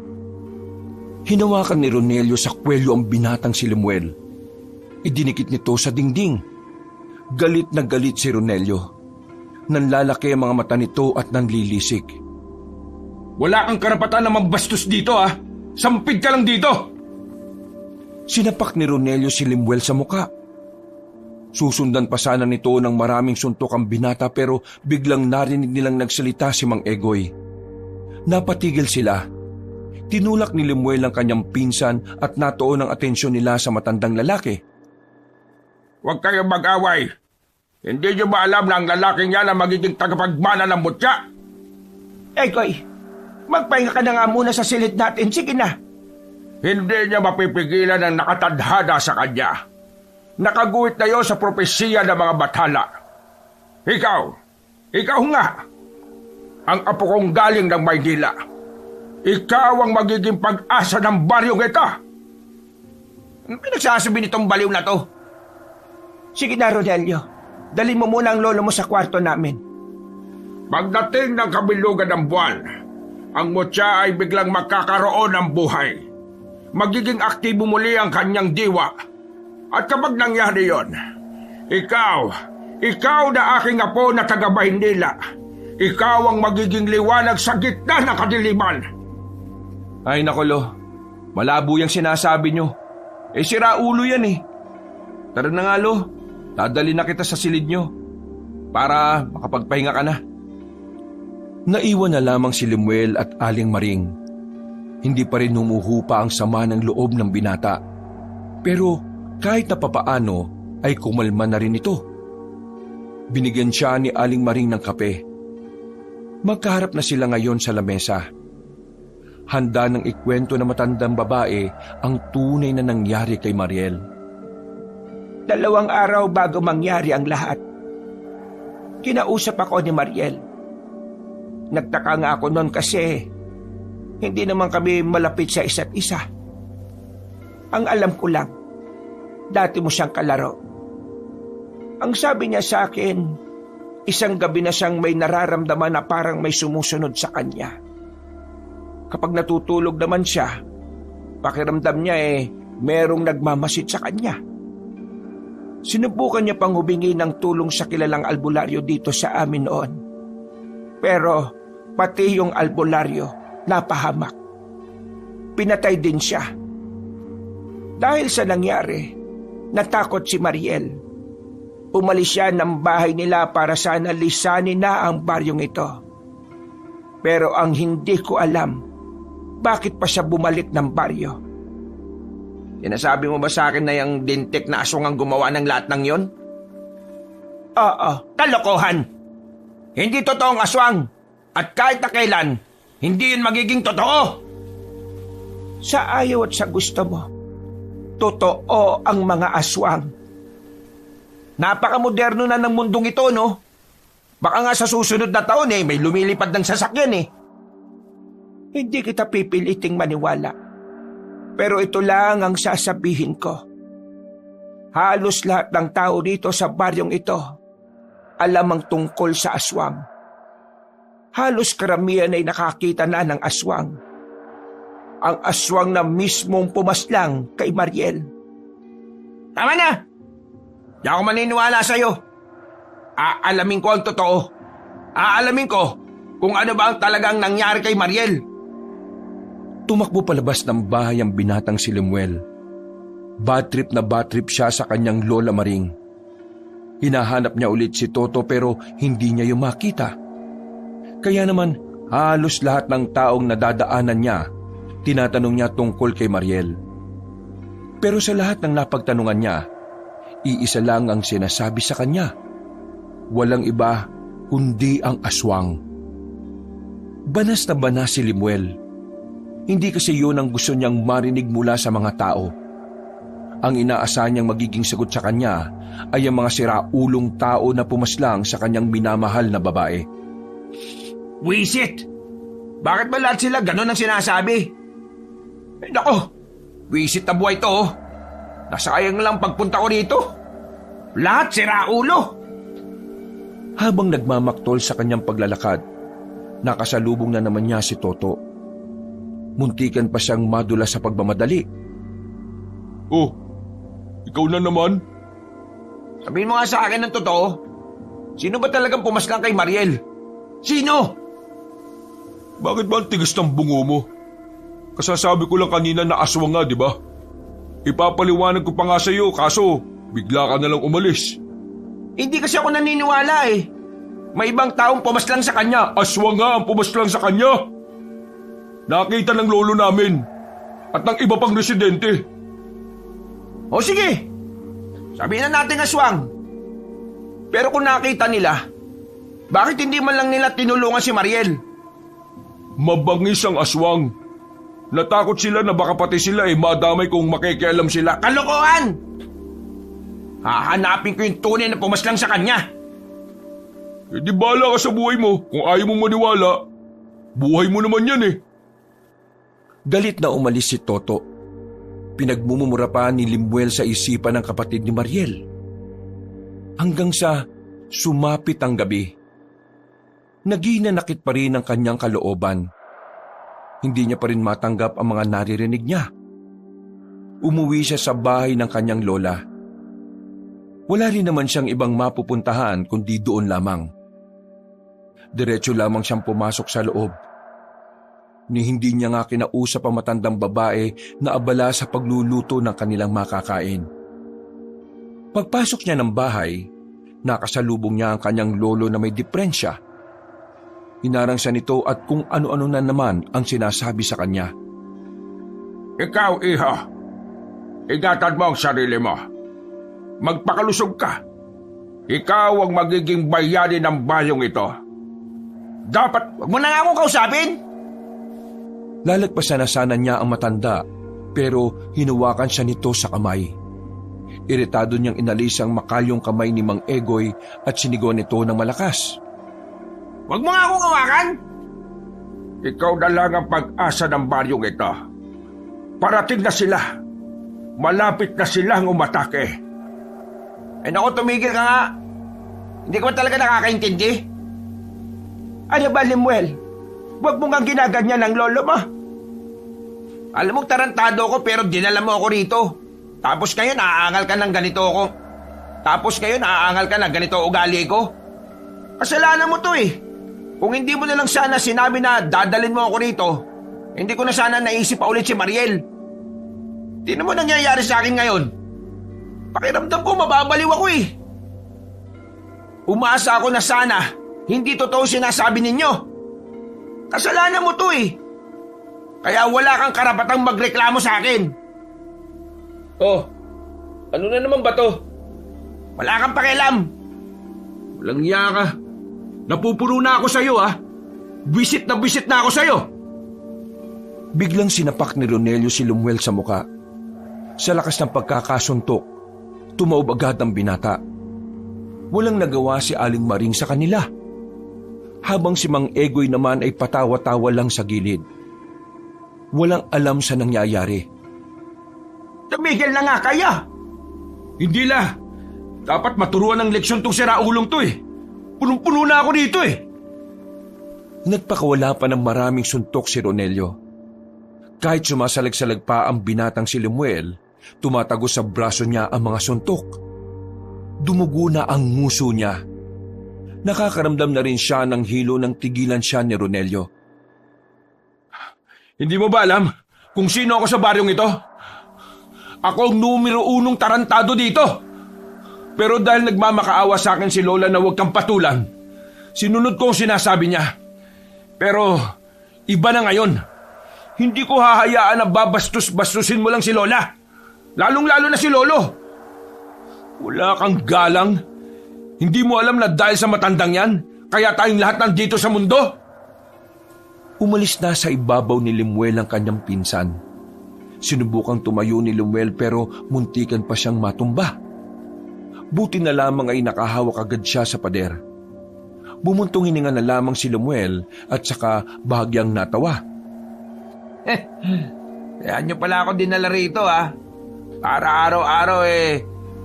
[SPEAKER 1] Hinawakan ni Ronelio sa kwelyo ang binatang si Lemuel. Idinikit nito sa dingding. Galit na galit si Ronelio. Nanlalaki ang mga mata nito at nanlilisik.
[SPEAKER 2] Wala kang karapatan na mambastos dito ha. Sampid ka lang dito.
[SPEAKER 1] Sinapak ni Ronelio si Lemuel sa muka. Susundan pa sana nito ng maraming suntok ang binata pero biglang narinig nilang nagsalita si Mang Egoy. Napatigil sila. Tinulak ni Lemuel ang kanyang pinsan at natuon ang atensyon nila sa matandang lalaki.
[SPEAKER 2] Huwag kayong mag-away. Hindi niyo ba alam na ang lalaking yan ang magiging tagapagmana ng mutya?
[SPEAKER 3] Egoy, magpahinga ka na nga muna sa silid natin. Sige na.
[SPEAKER 2] Hindi niya mapipigilan ang nakatadhada sa kanya. Nakaguhit na yun sa propesiya ng mga bathala. Ikaw nga, ang apo kong galing ng Maynila. Ikaw ang magiging pag-asa ng baryong ito.
[SPEAKER 3] Ano pinagsasabi nitong baliw na to? Sige na, Ronelio. Dalhin mo muna ang lolo mo sa kwarto namin.
[SPEAKER 2] Pagdating ng kabilugan ng buwan, ang mutya ay biglang magkakaroon ng buhay. Magiging aktibo muli ang kanyang diwa. At kapag nangyari yon, ikaw na aking apo na taga Maynila, ikaw ang magiging liwanag sa gitna ng kadiliman.
[SPEAKER 1] Ay nakolo, malabo yung sinasabi nyo. Sira ulo yan Tara na nga lo, dadali na kita sa silid nyo para makapagpahinga ka na. Naiwan na lamang si Lemuel at Aling Maring. Hindi pa rin humuhupa ang sama ng loob ng binata. Pero kahit na papaano ay kumalma na rin ito. Binigyan siya ni Aling Maring ng kape. Magkaharap na sila ngayon sa lamesa. Handa ng ikwento na matandang babae ang tunay na nangyari kay Mariel.
[SPEAKER 3] 2 araw bago mangyari ang lahat, kinausap ako ni Mariel. Nagtaka nga ako noon kasi hindi naman kami malapit sa isa't isa. Ang alam ko lang, dati mo siyang kalaro. Ang sabi niya sa akin, isang gabi na siyang may nararamdaman na parang may sumusunod sa kanya. Kapag natutulog naman siya, pakiramdam niya merong nagmamasid sa kanya. Sinubukan niya pang humingi ng tulong sa kilalang albularyo dito sa amin noon. Pero pati yung albularyo napahamak. Pinatay din siya. Dahil sa nangyari, natakot si Mariel. Umalis siya ng bahay nila para sana lisanin na ang baryong ito. Pero ang hindi ko alam, bakit pa siya bumalik ng baryo?
[SPEAKER 2] Sinasabi mo ba sa akin na yung dintik na aswang ang gumawa ng lahat ng yon?
[SPEAKER 3] Oo,
[SPEAKER 2] Kalokohan! Hindi totoong aswang! At kahit na kailan, hindi yun magiging totoo!
[SPEAKER 3] sa ayaw at sa gusto mo, totoo ang mga aswang.
[SPEAKER 2] Napakamoderno na ng mundong ito, no? Baka nga sa susunod na taon may lumilipad ng sasakyan
[SPEAKER 3] Hindi kita pipiliting maniwala. Pero ito lang ang sasabihin ko. Halos lahat ng tao dito sa baryong ito alam ang tungkol sa aswang. Halos karamihan ay nakakita na ng aswang. Ang aswang na mismong pumaslang kay Mariel.
[SPEAKER 2] Tama na! Di ako maniniwala sa'yo. Aalamin ko ang totoo. Aalamin ko kung ano ba ang talagang nangyari kay Mariel.
[SPEAKER 1] Tumakbo palabas ng bahay ang binatang si Lemuel. Bad trip na bad trip siya sa kanyang lola Maring. Hinahanap niya ulit si Toto pero hindi niya yung makita. Kaya naman halos lahat ng taong nadadaanan niya, tinatanong niya tungkol kay Mariel. Pero sa lahat ng napagtanungan niya, iisa lang ang sinasabi sa kanya. Walang iba kundi ang aswang. Banas na banas si Lemuel. Hindi kasi yun ang gusto niyang marinig mula sa mga tao. Ang inaasahan niyang magiging sagot sa kanya ay ang mga siraulong tao na pumaslang sa kanyang minamahal na babae.
[SPEAKER 2] Wisit! Bakit ba lahat sila ganun ang sinasabi? Nako! Wisit na buhay to. Nasayang lang pagpunta ko dito. Lahat siraulo!
[SPEAKER 1] Habang nagmamaktol sa kanyang paglalakad, nakasalubong na naman niya si Toto. Muntikan pa siyang madula sa pagmamadali.
[SPEAKER 4] Oh, ikaw na naman?
[SPEAKER 2] Sabihin mo nga sa akin ng totoo. Sino ba talagang pumaslang kay Mariel? Sino?
[SPEAKER 4] Bakit ba ang tigas ng bungo mo? Kasasabi ko lang kanina na aswang nga, di ba? Ipapaliwanag ko pa nga sa'yo, kaso bigla ka nalang umalis.
[SPEAKER 2] Hindi kasi ako naniniwala May ibang taong pumaslang sa kanya.
[SPEAKER 4] Aswang nga ang pumaslang sa kanya. Nakita ng lolo namin at ng iba pang residente.
[SPEAKER 2] O sige, sabihin na natin aswang. Pero kung nakita nila, bakit hindi man lang nila tinulungan si Mariel?
[SPEAKER 4] Mabangis ang aswang. Natakot sila na baka pati sila madamay kung makikialam sila.
[SPEAKER 2] Kalokohan! Hahanapin ko yung tunay na pumaslang sa kanya.
[SPEAKER 4] Di bala ka sa buhay mo. Kung ayaw mong maniwala, buhay mo naman yan
[SPEAKER 1] Galit na umalis si Toto. Pinagmumura pa ni Lemuel sa isipan ng kapatid ni Mariel. Hanggang sa sumapit ang gabi. Naginanakit pa rin ang kanyang kalooban. Hindi niya pa rin matanggap ang mga naririnig niya. Umuwi siya sa bahay ng kanyang lola. Wala rin naman siyang ibang mapupuntahan kundi doon lamang. Diretso lamang siyang pumasok sa loob. Ni hindi niya nga kinausap ang matandang babae na abala sa pagluluto ng kanilang makakain. Pagpasok niya ng bahay, nakasalubong niya ang kanyang lolo na may deprensya. Hinarang siya nito at kung ano-ano na naman ang sinasabi sa kanya.
[SPEAKER 2] Ikaw, iha, ingatan mo ang sarili mo. Magpakalusog ka. Ikaw ang magiging bayani ng bayong ito. Dapat, wag mo na nga akong kausapin.
[SPEAKER 1] Lalagpasan na sana niya ang matanda pero hinuwakan siya nito sa kamay. Iritado niyang inalis ang makalyong kamay ni Mang Egoy at sinigaw nito ng malakas.
[SPEAKER 2] Wag mo nga akong hawakan. Ikaw na lang ang pag-asa ng baryong ito. Parating na sila. Malapit na silang umatake. Naku, tumigil ka nga. Hindi ka ba talaga nakakaintindi?
[SPEAKER 3] Ano ba, Lemuel? Huwag mo nga ginaganyan ng lolo mo.
[SPEAKER 2] Alam mo, tarantado ko pero dinala mo ako rito. Tapos ngayon, aangal ka ng ganito ako. Tapos ngayon, aangal ka ng ganito ugali ko. Kasalanan mo to
[SPEAKER 3] Kung hindi mo na lang sana sinabi na dadalin mo ako rito, hindi ko na sana naisip pa ulit si Mariel. Tingnan mo nangyayari sa akin ngayon. Pakiramdam ko mababaliw ako eh. Umaasa ako na sana hindi totoo sinasabi ninyo. Kasalanan mo to eh. Kaya wala kang karapatang magreklamo sa akin.
[SPEAKER 2] Oh, ano na naman ba to?
[SPEAKER 3] Wala kang pakialam.
[SPEAKER 2] Walang iya ka. Napupuno na ako sa'yo ha. Bisit na ako sa'yo.
[SPEAKER 1] Biglang sinapak ni Ronelio si Lumuel sa muka. Sa lakas ng pagkakasuntok, tumaob agad ang binata. Walang nagawa si Aling Maring sa kanila. Habang si Mang Egoy naman ay patawa-tawa lang sa gilid. Walang alam sa nangyayari.
[SPEAKER 3] Tumigil na nga kaya.
[SPEAKER 2] Hindi la. Dapat maturuan ng leksyon tong siraulong to eh. Punong-puno na ako dito eh.
[SPEAKER 1] Nagpakawala pa ng maraming suntok si Ronelio. Kahit sumasalag-salag pa ang binatang si Lemuel, tumatagos sa braso niya ang mga suntok. Dumugo na ang nguso niya. Nakakaramdam na rin siya ng hilo ng tigilan siya ni Ronelio.
[SPEAKER 2] Hindi mo ba alam kung sino ako sa baryong ito? Ako ang numero 1 tarantado dito. Pero dahil nagmamakaawa sa akin si Lola na huwag kang patulan, sinunod ko ang sinasabi niya. Pero iba na ngayon. Hindi ko hahayaan na babastos-bastusin mo lang si Lola. Lalong-lalo na si Lolo. Wala kang galang. Hindi mo alam na dahil sa matandang yan, kaya tayong lahat nandito sa mundo?
[SPEAKER 1] Umalis na sa ibabaw ni Lemuel ang kanyang pinsan. Sinubukang tumayo ni Lemuel pero muntikan pa siyang matumba. Buti na lamang ay nakahawak agad siya sa pader. Bumuntong hininga na lamang si Lemuel at saka bahagyang natawa.
[SPEAKER 3] Kaya nyo pala ako dinala rito ha. Para araw-araw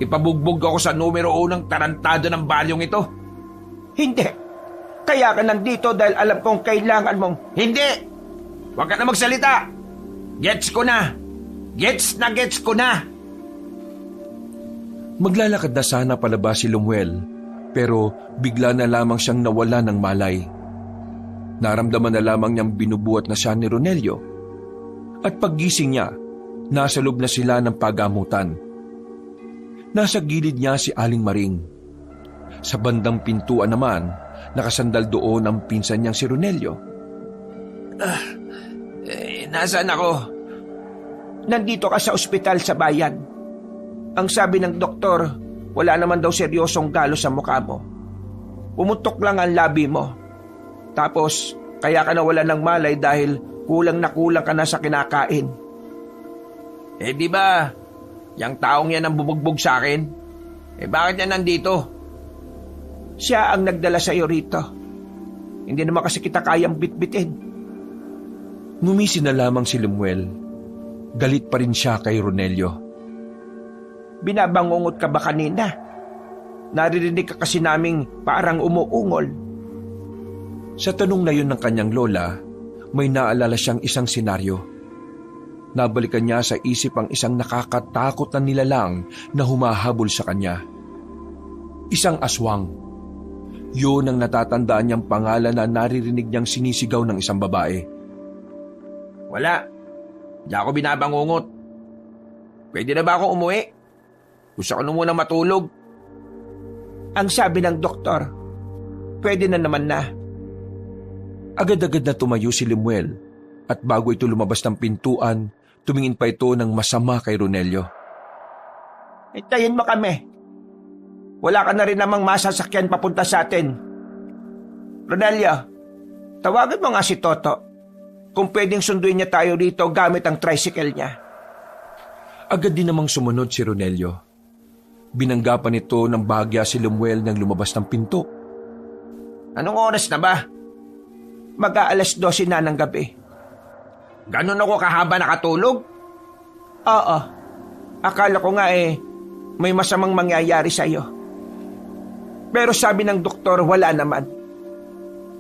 [SPEAKER 3] ipabugbog ako sa numero 1 tarantado ng balyong ito. Hindi. Kaya ka nandito dahil alam kong kailangan mong... Hindi! Huwag ka na magsalita! Gets ko na! Gets ko na!
[SPEAKER 1] Maglalakad na sana palabas si Lemuel, pero bigla na lamang siyang nawala ng malay. Naramdaman na lamang niyang binubuhat na siya ni Ronelio. At paggising niya, nasa loob na sila ng pagamutan. Nasa gilid niya si Aling Maring. Sa bandang pintuan naman, nakasandal doon ang pinsan niyang si Ronelio.
[SPEAKER 3] Nasaan ako? Nandito ka sa ospital sa bayan. Ang sabi ng doktor, wala naman daw seryosong galo sa mukha mo. Pumutok lang ang labi mo. Tapos, kaya ka nawala ng malay dahil kulang na kulang ka na sa kinakain. Di ba, yung taong yan ang bumugbog sa akin? Bakit yan nandito? Siya ang nagdala sa iyo rito. Hindi naman kasi kita kayang bitbitin.
[SPEAKER 1] Ngumisi na lamang si Lemuel. Galit pa rin siya kay Ronelio.
[SPEAKER 3] Binabangungot ka ba kanina? Naririnig ka kasi naming parang umuungol.
[SPEAKER 1] Sa tanong na yun ng kanyang lola, may naalala siyang isang senaryo. Nabalikan niya sa isip ang isang nakakatakot na nilalang na humahabol sa kanya. Isang aswang. Yun ang natatandaan niyang pangalan na naririnig niyang sinisigaw ng isang babae.
[SPEAKER 3] Wala. Hindi ako binabangungot. Pwede na ba akong umuwi? Gusto ko na munang matulog. Ang sabi ng doktor, pwede na naman na.
[SPEAKER 1] Agad-agad na tumayo si Lemuel at bago ito lumabas ng pintuan, tumingin pa ito ng masama kay Ronelio.
[SPEAKER 3] Hintayin mo kami. Wala ka na rin namang masasakyan papunta sa atin. Ronelio, tawagan mo nga si Toto kung pwedeng sunduin niya tayo dito gamit ang tricycle niya.
[SPEAKER 1] Agad din namang sumunod si Ronelio. Binanggapan ito ng bahagya si Lemuel nang lumabas ng pinto.
[SPEAKER 3] Anong oras na ba? Mag-aalas 12 na ng gabi. Ganon ako kahaba nakatulog? Oo. Akala ko nga may masamang mangyayari sa'yo. Pero sabi ng doktor wala naman.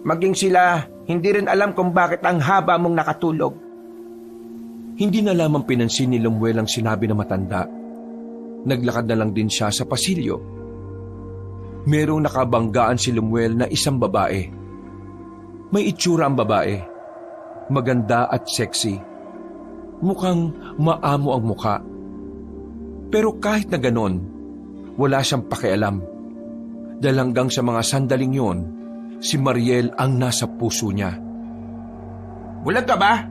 [SPEAKER 3] Maging sila hindi rin alam kung bakit ang haba mong nakatulog.
[SPEAKER 1] Hindi na lamang pinansin ni Lemuel ang sinabi ng matanda. Naglakad na lang din siya sa pasilyo. Merong nakabanggaan si Lemuel na isang babae. May itsura ang babae. Maganda at sexy. Mukhang maamo ang mukha. Pero kahit na ganon, wala siyang pakialam. Dahil hanggang sa mga sandaling yon, si Mariel ang nasa puso niya.
[SPEAKER 2] Bulag ka ba?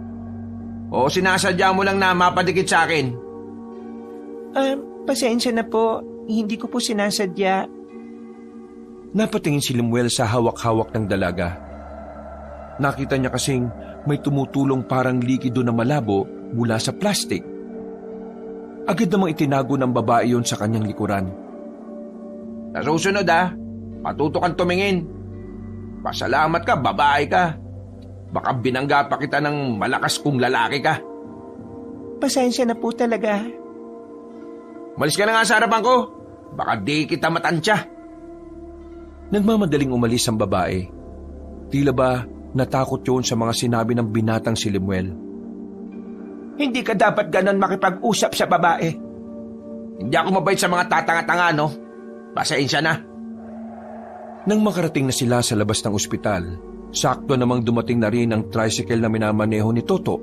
[SPEAKER 2] O sinasadya mo lang na mapadikit sa akin?
[SPEAKER 3] Pasensya na po. Hindi ko po sinasadya.
[SPEAKER 1] Napatingin si Lemuel sa hawak-hawak ng dalaga. Nakita niya kasing may tumutulong parang likido na malabo mula sa plastik. Agad namang itinago ng babae yon sa kanyang likuran.
[SPEAKER 2] Sa susunod patuto kang tumingin. Pasalamat ka, babae ka. Baka binangga pa kita ng malakas kong lalaki ka.
[SPEAKER 3] Pasensya na po talaga.
[SPEAKER 2] Malis ka na nga sa harapan ko. Baka di kita matansya.
[SPEAKER 1] Nagmamadaling umalis ang babae. Tila ba natakot yun sa mga sinabi ng binatang si Lemuel.
[SPEAKER 3] Hindi ka dapat ganon makipag-usap sa babae.
[SPEAKER 2] Hindi ako mabait sa mga tatanga-tanga, no? Pasensya na.
[SPEAKER 1] Nang makarating na sila sa labas ng ospital, sakto namang dumating na rin ang tricycle na minamaneho ni Toto,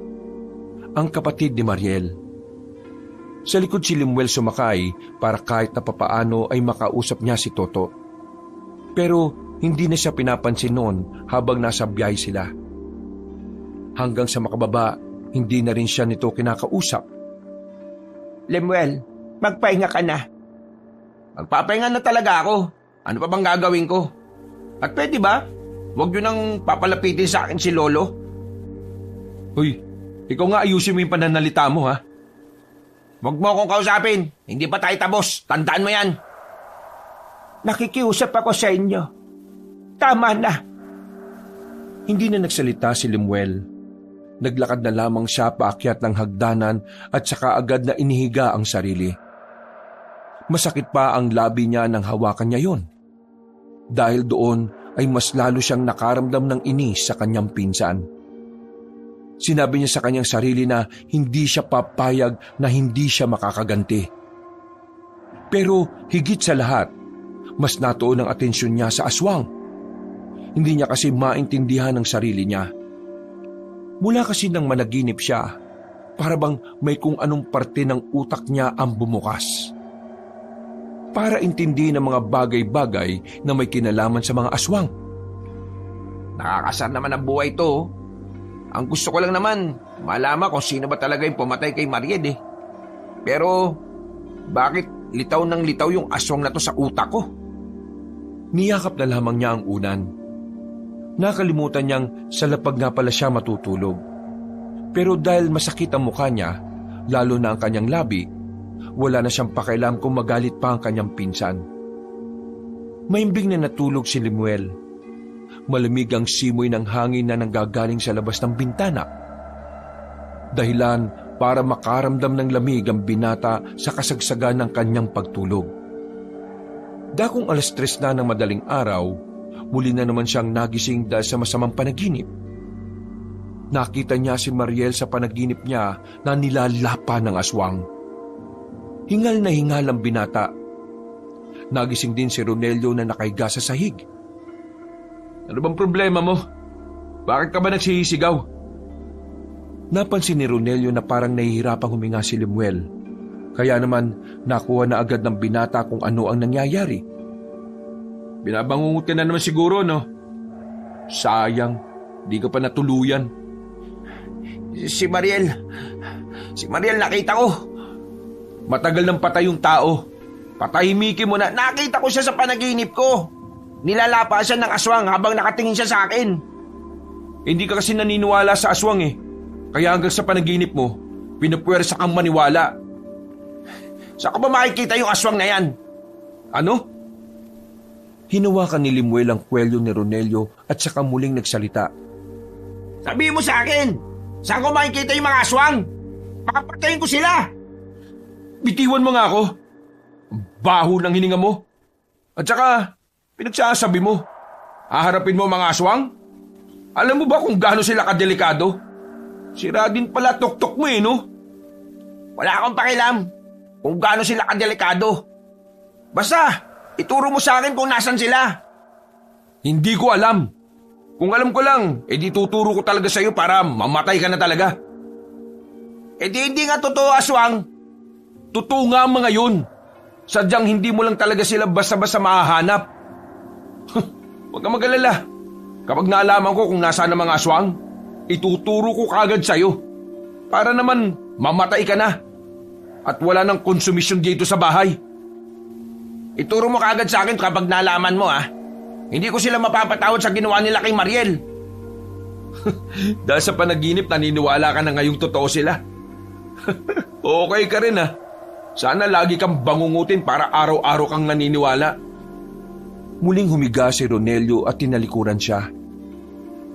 [SPEAKER 1] ang kapatid ni Mariel. Sa likod si Lemuel sumakay para kahit na papaano ay makausap niya si Toto. Pero hindi na siya pinapansin noon habang nasa biyahe sila. Hanggang sa makababa, hindi na rin siya nito kinakausap.
[SPEAKER 3] Lemuel, magpahinga ka na.
[SPEAKER 2] Magpapahinga na talaga ako. Ano pa bang gagawin ko? At pwede ba? Huwag nyo nang papalapitin sa akin si Lolo.
[SPEAKER 1] Hoy, ikaw nga ayusin mo yung pananalita mo, ha?
[SPEAKER 2] Huwag mo akong kausapin. Hindi pa tayo tapos. Tandaan mo yan.
[SPEAKER 3] Nakikiusap ako sa inyo. Tama na.
[SPEAKER 1] Hindi na nagsalita si Lemuel. Naglakad na lamang siya paakyat ng hagdanan at saka agad na inihiga ang sarili. Masakit pa ang labi niya nang hawakan niya yon. Dahil doon ay mas lalo siyang nakaramdam ng inis sa kanyang pinsan. Sinabi niya sa kanyang sarili na hindi siya papayag na hindi siya makakaganti. Pero higit sa lahat, mas natuon ang atensyon niya sa aswang. Hindi niya kasi maintindihan ang sarili niya. Mula kasi nang managinip siya, para bang may kung anong parte ng utak niya ang bumukas. Para intindihin ang mga bagay-bagay na may kinalaman sa mga aswang.
[SPEAKER 2] Nakakasar naman ang buhay to. Ang gusto ko lang naman, malaman kung sino ba talaga yung pumatay kay Mariel Pero, bakit litaw ng litaw yung aswang na to sa utak ko?
[SPEAKER 1] Niyakap na lamang niya ang unan. Nakalimutan niyang sa lapag nga pala siya matutulog. Pero dahil masakit ang mukha niya, lalo na ang kanyang labi, wala na siyang pakialam kung magalit pa ang kanyang pinsan. Maimbing na natulog si Lemuel. Malamig ang simoy ng hangin na nanggagaling sa labas ng bintana. Dahilan para makaramdam ng lamig ang binata sa kasagsagan ng kanyang pagtulog. Dakong 3:00 na ng madaling araw, muli na naman siyang nagising dahil sa masamang panaginip. Nakita niya si Mariel sa panaginip niya na nilalapa ng aswang. Hingal na hingal ang binata. Nagising din si Ronelio na nakahiga sa sahig.
[SPEAKER 4] Ano bang problema mo? Bakit ka ba nagsisigaw?
[SPEAKER 1] Napansin ni Ronelio na parang nahihirapang huminga si Lemuel. Kaya naman nakuha na agad ng binata kung ano ang nangyayari.
[SPEAKER 4] Binabangungot ka na naman siguro, no? Sayang, di ka pa natuluyan.
[SPEAKER 2] Si Mariel nakita ko.
[SPEAKER 4] Matagal nang patay yung tao. Patahimikin mo na.
[SPEAKER 2] Nakita ko siya sa panaginip ko. Nilalapa siya ng aswang habang nakatingin siya sa akin.
[SPEAKER 4] Hindi ka kasi naniniwala sa aswang Kaya hanggang sa panaginip mo, pinupwersa kang maniwala.
[SPEAKER 2] Saan ka ba makikita yung aswang na yan?
[SPEAKER 4] Ano?
[SPEAKER 1] Hinawakan ni Lemuel ang kwelyo ni Ronelio at saka muling nagsalita.
[SPEAKER 2] Sabihin mo sa akin, saan ko makikita yung mga aswang? Makapatayin ko sila.
[SPEAKER 4] Bitiwan mo nga ako. Ang baho ng hininga mo. At saka, pinagsasabi mo, haharapin mo mga aswang? Alam mo ba kung gaano sila kadelikado? Sira din pala tuktok mo no?
[SPEAKER 2] Wala akong pakialam kung gaano sila kadelikado. Basta, ituro mo sa akin kung nasan sila.
[SPEAKER 4] Hindi ko alam.
[SPEAKER 2] Kung alam ko lang, di tuturo ko talaga sa'yo para mamatay ka na talaga. Hindi nga totoo, aswang.
[SPEAKER 1] Totoo nga ang mga yun. Sadyang hindi mo lang talaga sila basta-basta mahahanap.
[SPEAKER 2] Huwag ka mag-alala. Kapag naalaman ko kung nasaan ang mga aswang, ituturo ko kagad sa'yo. Para naman mamatay ka na. At wala nang konsumisyon dito sa bahay. Ituro mo kagad sa akin kapag nalaman mo, ha? Hindi ko sila mapapatawad sa ginawa nila kay Mariel.
[SPEAKER 1] Dahil sa panaginip, naniniwala ka na ngayong totoo sila. Okay ka rin, ha? Sana lagi kang bangungutin para araw-araw kang naniniwala. Muling humiga si Ronelio at tinalikuran siya.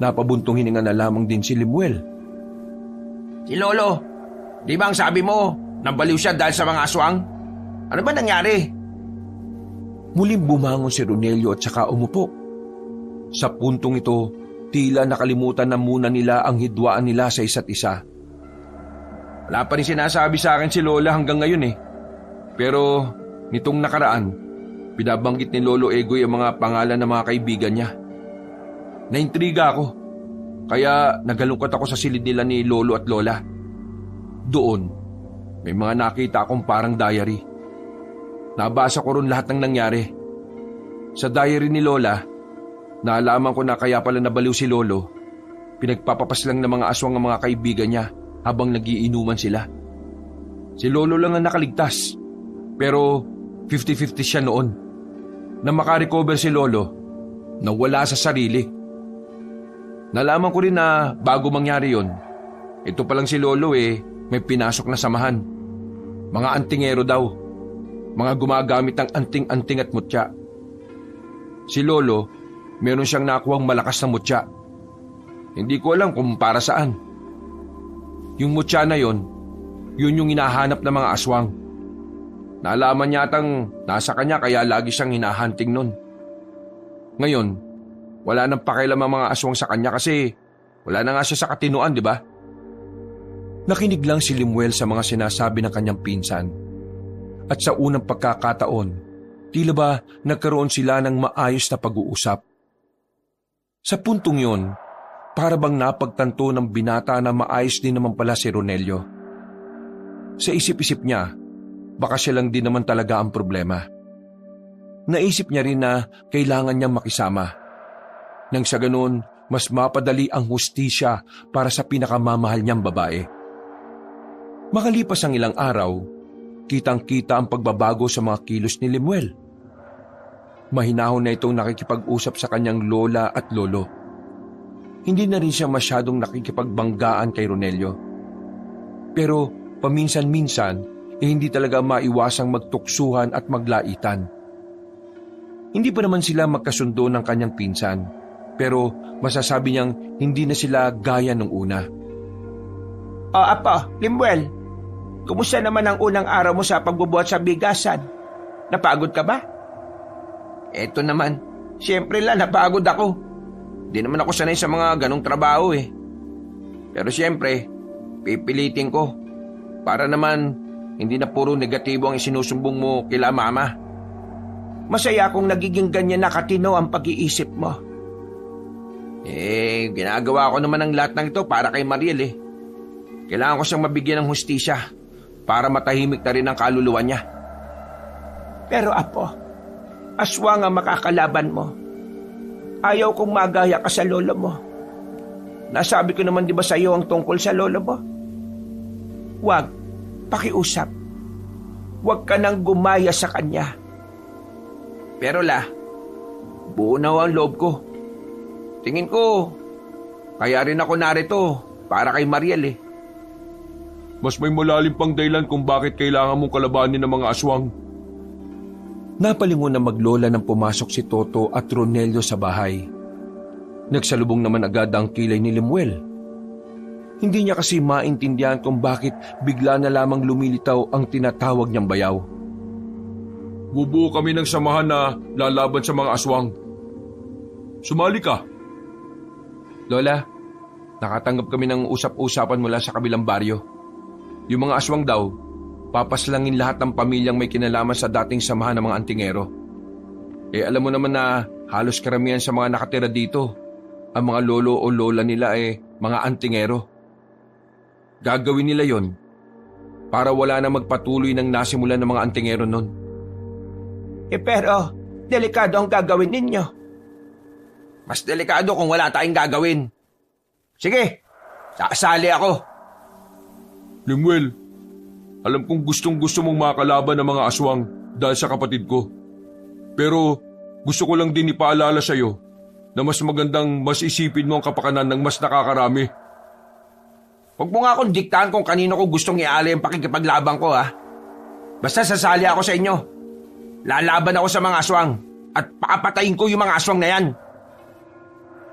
[SPEAKER 1] Napabuntong hininga na lamang din si Limuel.
[SPEAKER 2] Si Lolo, di ba ang sabi mo, nabaliw siya dahil sa mga aswang? Ano ba nangyari?
[SPEAKER 1] Muling bumangon si Ronelio at saka umupo. Sa puntong ito, tila nakalimutan na muna nila ang hidwaan nila sa isa't isa.
[SPEAKER 2] Wala pa rin sinasabi sa akin si Lola hanggang ngayon eh.
[SPEAKER 1] Pero nitong nakaraan, binabanggit ni Lolo Egoy ang mga pangalan ng mga kaibigan niya. Naintriga ako, kaya nagalungkot ako sa silid nila ni Lolo at Lola. Doon, may mga nakita akong parang diary. Nabasa ko ron lahat ng nangyari. Sa diary ni Lola, naalaman ko na kaya pala nabaliw si Lolo. Pinagpapapas lang ng mga aswang ang mga kaibigan niya habang nagiinuman sila. Si Lolo lang ang nakaligtas, pero 50-50 siya noon. Na makarecover si Lolo, nawala sa sarili. Nalaman ko rin na bago mangyari yon, ito palang si Lolo may pinasok na samahan. Mga antingero daw. Mga gumagamit ng anting-anting at mutya. Si Lolo, meron siyang nakuhang malakas na mutya. Hindi ko alam kung para saan. Yung mutya na yon, yun yung hinahanap ng mga aswang. Naalaman yatang nasa kanya kaya lagi siyang hinahunting nun. Ngayon, wala nang pakialam ang mga aswang sa kanya kasi wala na nga siya sa katinuan, di ba? Nakinig lang si Limuel sa mga sinasabi ng kanyang pinsan. At sa unang pagkakataon, tila ba nagkaroon sila ng maayos na pag-uusap. Sa puntong yon, para bang napagtanto ng binata na maayos din naman pala si Ronelio. Sa isip-isip niya, baka siya lang din naman talaga ang problema. Naisip niya rin na kailangan niyang makisama. Nang sa ganun, mas mapadali ang hustisya para sa pinakamamahal niyang babae. Makalipas ang ilang araw, kitang-kita ang pagbabago sa mga kilos ni Limuel. Mahinahon na itong nakikipag-usap sa kanyang lola at lolo. Hindi na rin siya masyadong nakikipagbanggaan kay Ronelio. Pero paminsan-minsan, hindi talaga maiwasang magtuksuhan at maglaitan. Hindi pa naman sila magkasundo ng kanyang pinsan, pero masasabi niyang hindi na sila gaya nung una.
[SPEAKER 3] Apo, Limuel. Kumusta naman ang unang araw mo sa pagbubuhat sa bigasan? Napagod ka ba?
[SPEAKER 2] Eto naman, siyempre lang napagod ako. Di naman ako sanay sa mga ganong trabaho eh. Pero siyempre, pipilitin ko. Para naman, hindi na puro negatibo ang isinusumbong mo kila mama.
[SPEAKER 3] Masaya kung nagiging ganyan na katino ang pag-iisip mo.
[SPEAKER 2] Ginagawa ko naman ang lahat ng ito para kay Mariel eh. Kailangan ko siyang mabigyan ng hustisya para matahimik na rin ang kaluluwa niya.
[SPEAKER 3] Pero apo, aswang ang makakalaban mo. Ayaw kong magaya ka sa lolo mo. Nasabi ko naman di ba sa iyo ang tungkol sa lolo mo? Huwag, pakiusap. Huwag ka nang gumaya sa kanya.
[SPEAKER 2] Pero buo na ang loob ko. Tingin ko, kaya rin ako narito para kay Mariel eh.
[SPEAKER 4] Mas may malalim pang dahilan kung bakit kailangan mong kalabanin ng mga aswang.
[SPEAKER 1] Napalingon na maglola nang pumasok si Toto at Ronelio sa bahay. Nagsalubong naman agad ang kilay ni Limuel. Hindi niya kasi maintindihan kung bakit bigla na lamang lumilitaw ang tinatawag niyang bayaw.
[SPEAKER 4] Bubuo kami ng samahan na lalaban sa mga aswang. Sumali ka.
[SPEAKER 1] Lola, nakatanggap kami ng usap-usapan mula sa kabilang baryo. Yung mga aswang daw, papaslangin lahat ng pamilyang may kinalaman sa dating samahan ng mga antingero. Alam mo naman na halos karamihan sa mga nakatira dito, ang mga lolo o lola nila mga antingero. Gagawin nila yon para wala na magpatuloy ng nasimulan ng mga antingero nun.
[SPEAKER 3] Pero, delikado ang gagawin ninyo.
[SPEAKER 2] Mas delikado kung wala tayong gagawin. Sige, sasali ako.
[SPEAKER 4] Limuel, alam kong gustong-gusto mong makalaban ng mga aswang dahil sa kapatid ko. Pero gusto ko lang din ipaalala sa'yo na mas magandang mas isipin mo ang kapakanan ng mas nakakarami.
[SPEAKER 2] Huwag mo nga akong diktahan kung kanino ko gustong ialay ang pakikipaglaban ko, ha? Basta sasali ako sa inyo. Lalaban ako sa mga aswang at pakapatayin ko yung mga aswang na yan.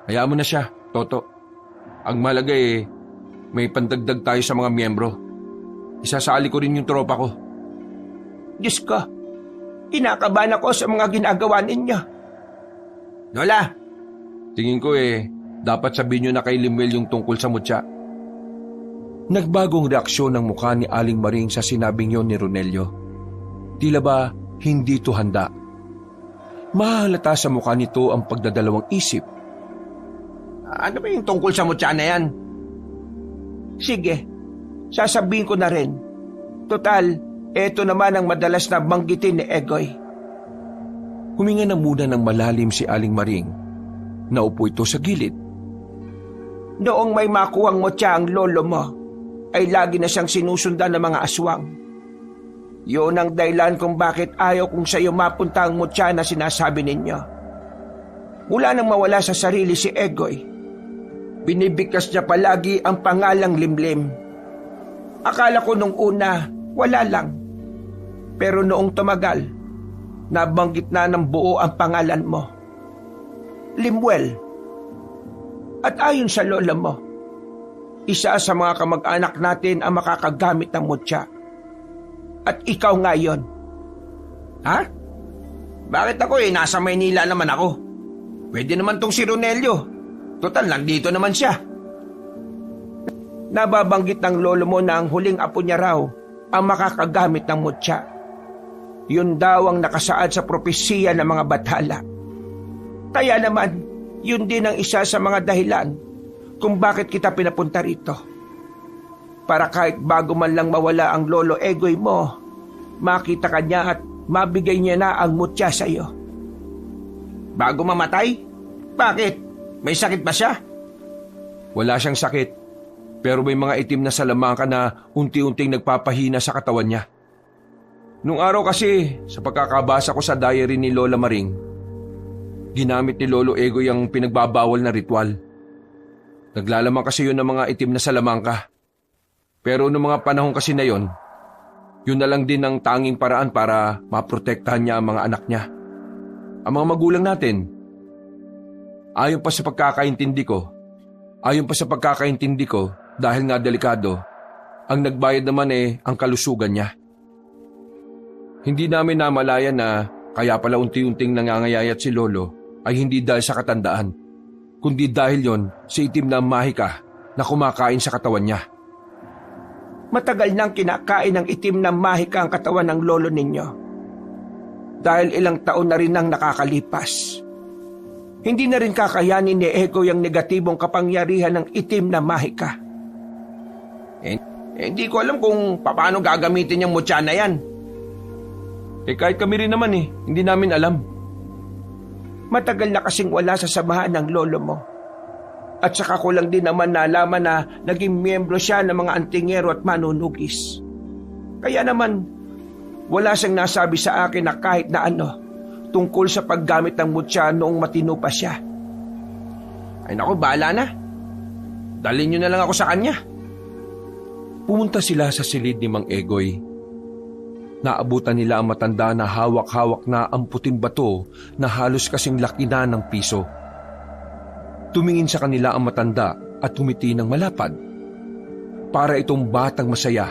[SPEAKER 1] Hayaan mo na siya, Toto. Ang mahalaga may pandagdag tayo sa mga miyembro. Isasali ko rin yung tropa ko.
[SPEAKER 3] Diyos ko, kinakabahan ako sa mga ginagawa ninyo.
[SPEAKER 2] Lola,
[SPEAKER 1] Tingin ko dapat sabihin nyo na kay Limuel yung tungkol sa mutya. Nagbagong reaksyon ng mukha ni Aling Maring sa sinabing yon ni Ronelio. Tila ba hindi to handa? Mahalata sa mukha nito ang pagdadalawang isip.
[SPEAKER 2] ano ba yung tungkol sa mutya na yan?
[SPEAKER 3] Sige, sasabihin ko na rin. Total, eto naman ang madalas na banggitin ni Egoy.
[SPEAKER 1] Huminga na muna ng malalim si Aling Maring. Naupo ito sa gilid.
[SPEAKER 3] Noong may makuhang mutya ang lolo mo, ay lagi na siyang sinusundan ng mga aswang. Yun ang dahilan kung bakit ayaw kong sa iyo mapunta ang mutya na sinasabi ninyo. Mula nang mawala sa sarili si Egoy, binibigkas niya palagi ang pangalang Limlim. Akala ko nung una, wala lang. Pero noong tumagal, nabanggit na ng buo ang pangalan mo. Limuel. At ayon sa lola mo, isa sa mga kamag-anak natin ang makakagamit ng mutya. At ikaw ngayon.
[SPEAKER 2] Ha? Bakit ako nasa Maynila naman ako? Pwede naman tong si Ronelio. Total, nandito naman siya.
[SPEAKER 3] Nababanggit ng lolo mo na ang huling apo niya raw ang makakagamit ng mutya. Yun daw ang nakasaad sa propesiya ng mga bathala. Kaya naman, yun din ang isa sa mga dahilan kung bakit kita pinapunta rito. Para kahit bago man lang mawala ang lolo Egoy mo, makita ka niya at mabigay niya na ang mutya sa iyo.
[SPEAKER 2] Bago mamatay? Bakit? May sakit ba siya?
[SPEAKER 1] Wala siyang sakit, pero may mga itim na salamangka na unti-unting nagpapahina sa katawan niya. Nung araw kasi, sa pagkakabasa ko sa diary ni Lola Maring, ginamit ni Lolo Egoy ang pinagbabawal na ritual. Naglalaman kasi yun ng mga itim na salamangka. Pero noong mga panahon kasi na yun na lang din ang tanging paraan para maprotektahan niya ang mga anak niya. Ang mga magulang natin. Ayon pa sa pagkakaintindi ko, dahil nga delikado, ang nagbayad naman ang kalusugan niya. Hindi namin namalayan na kaya pala unti-unting nangangayayat si Lolo ay hindi dahil sa katandaan, kundi dahil yon sa itim na mahika na kumakain sa katawan niya.
[SPEAKER 3] Matagal nang kinakain ng itim na mahika ang katawan ng lolo ninyo. Dahil ilang taon na rin nang nakakalipas. Hindi na rin kakayanin ni Egoy ang negatibong kapangyarihan ng itim na mahika.
[SPEAKER 2] Hindi ko alam kung paano gagamitin yung mutya na yan.
[SPEAKER 1] Kahit kami rin naman hindi namin alam.
[SPEAKER 3] Matagal na kasing wala sa samahan ng lolo mo. At saka ko lang din naman nalaman na naging miyembro siya ng mga antingero at manunugis. Kaya naman, wala siyang nasabi sa akin na kahit na ano tungkol sa paggamit ng mutya noong matino pa siya.
[SPEAKER 2] Ay naku, bahala na. Dalhin niyo na lang ako sa kanya.
[SPEAKER 1] Pumunta sila sa silid ni Mang Egoy. Naabutan nila ang matanda na hawak-hawak na ang puting bato na halos kasing laki na ng piso. Tumingin sa kanila ang matanda at humiti ng malapad. Para itong batang masaya.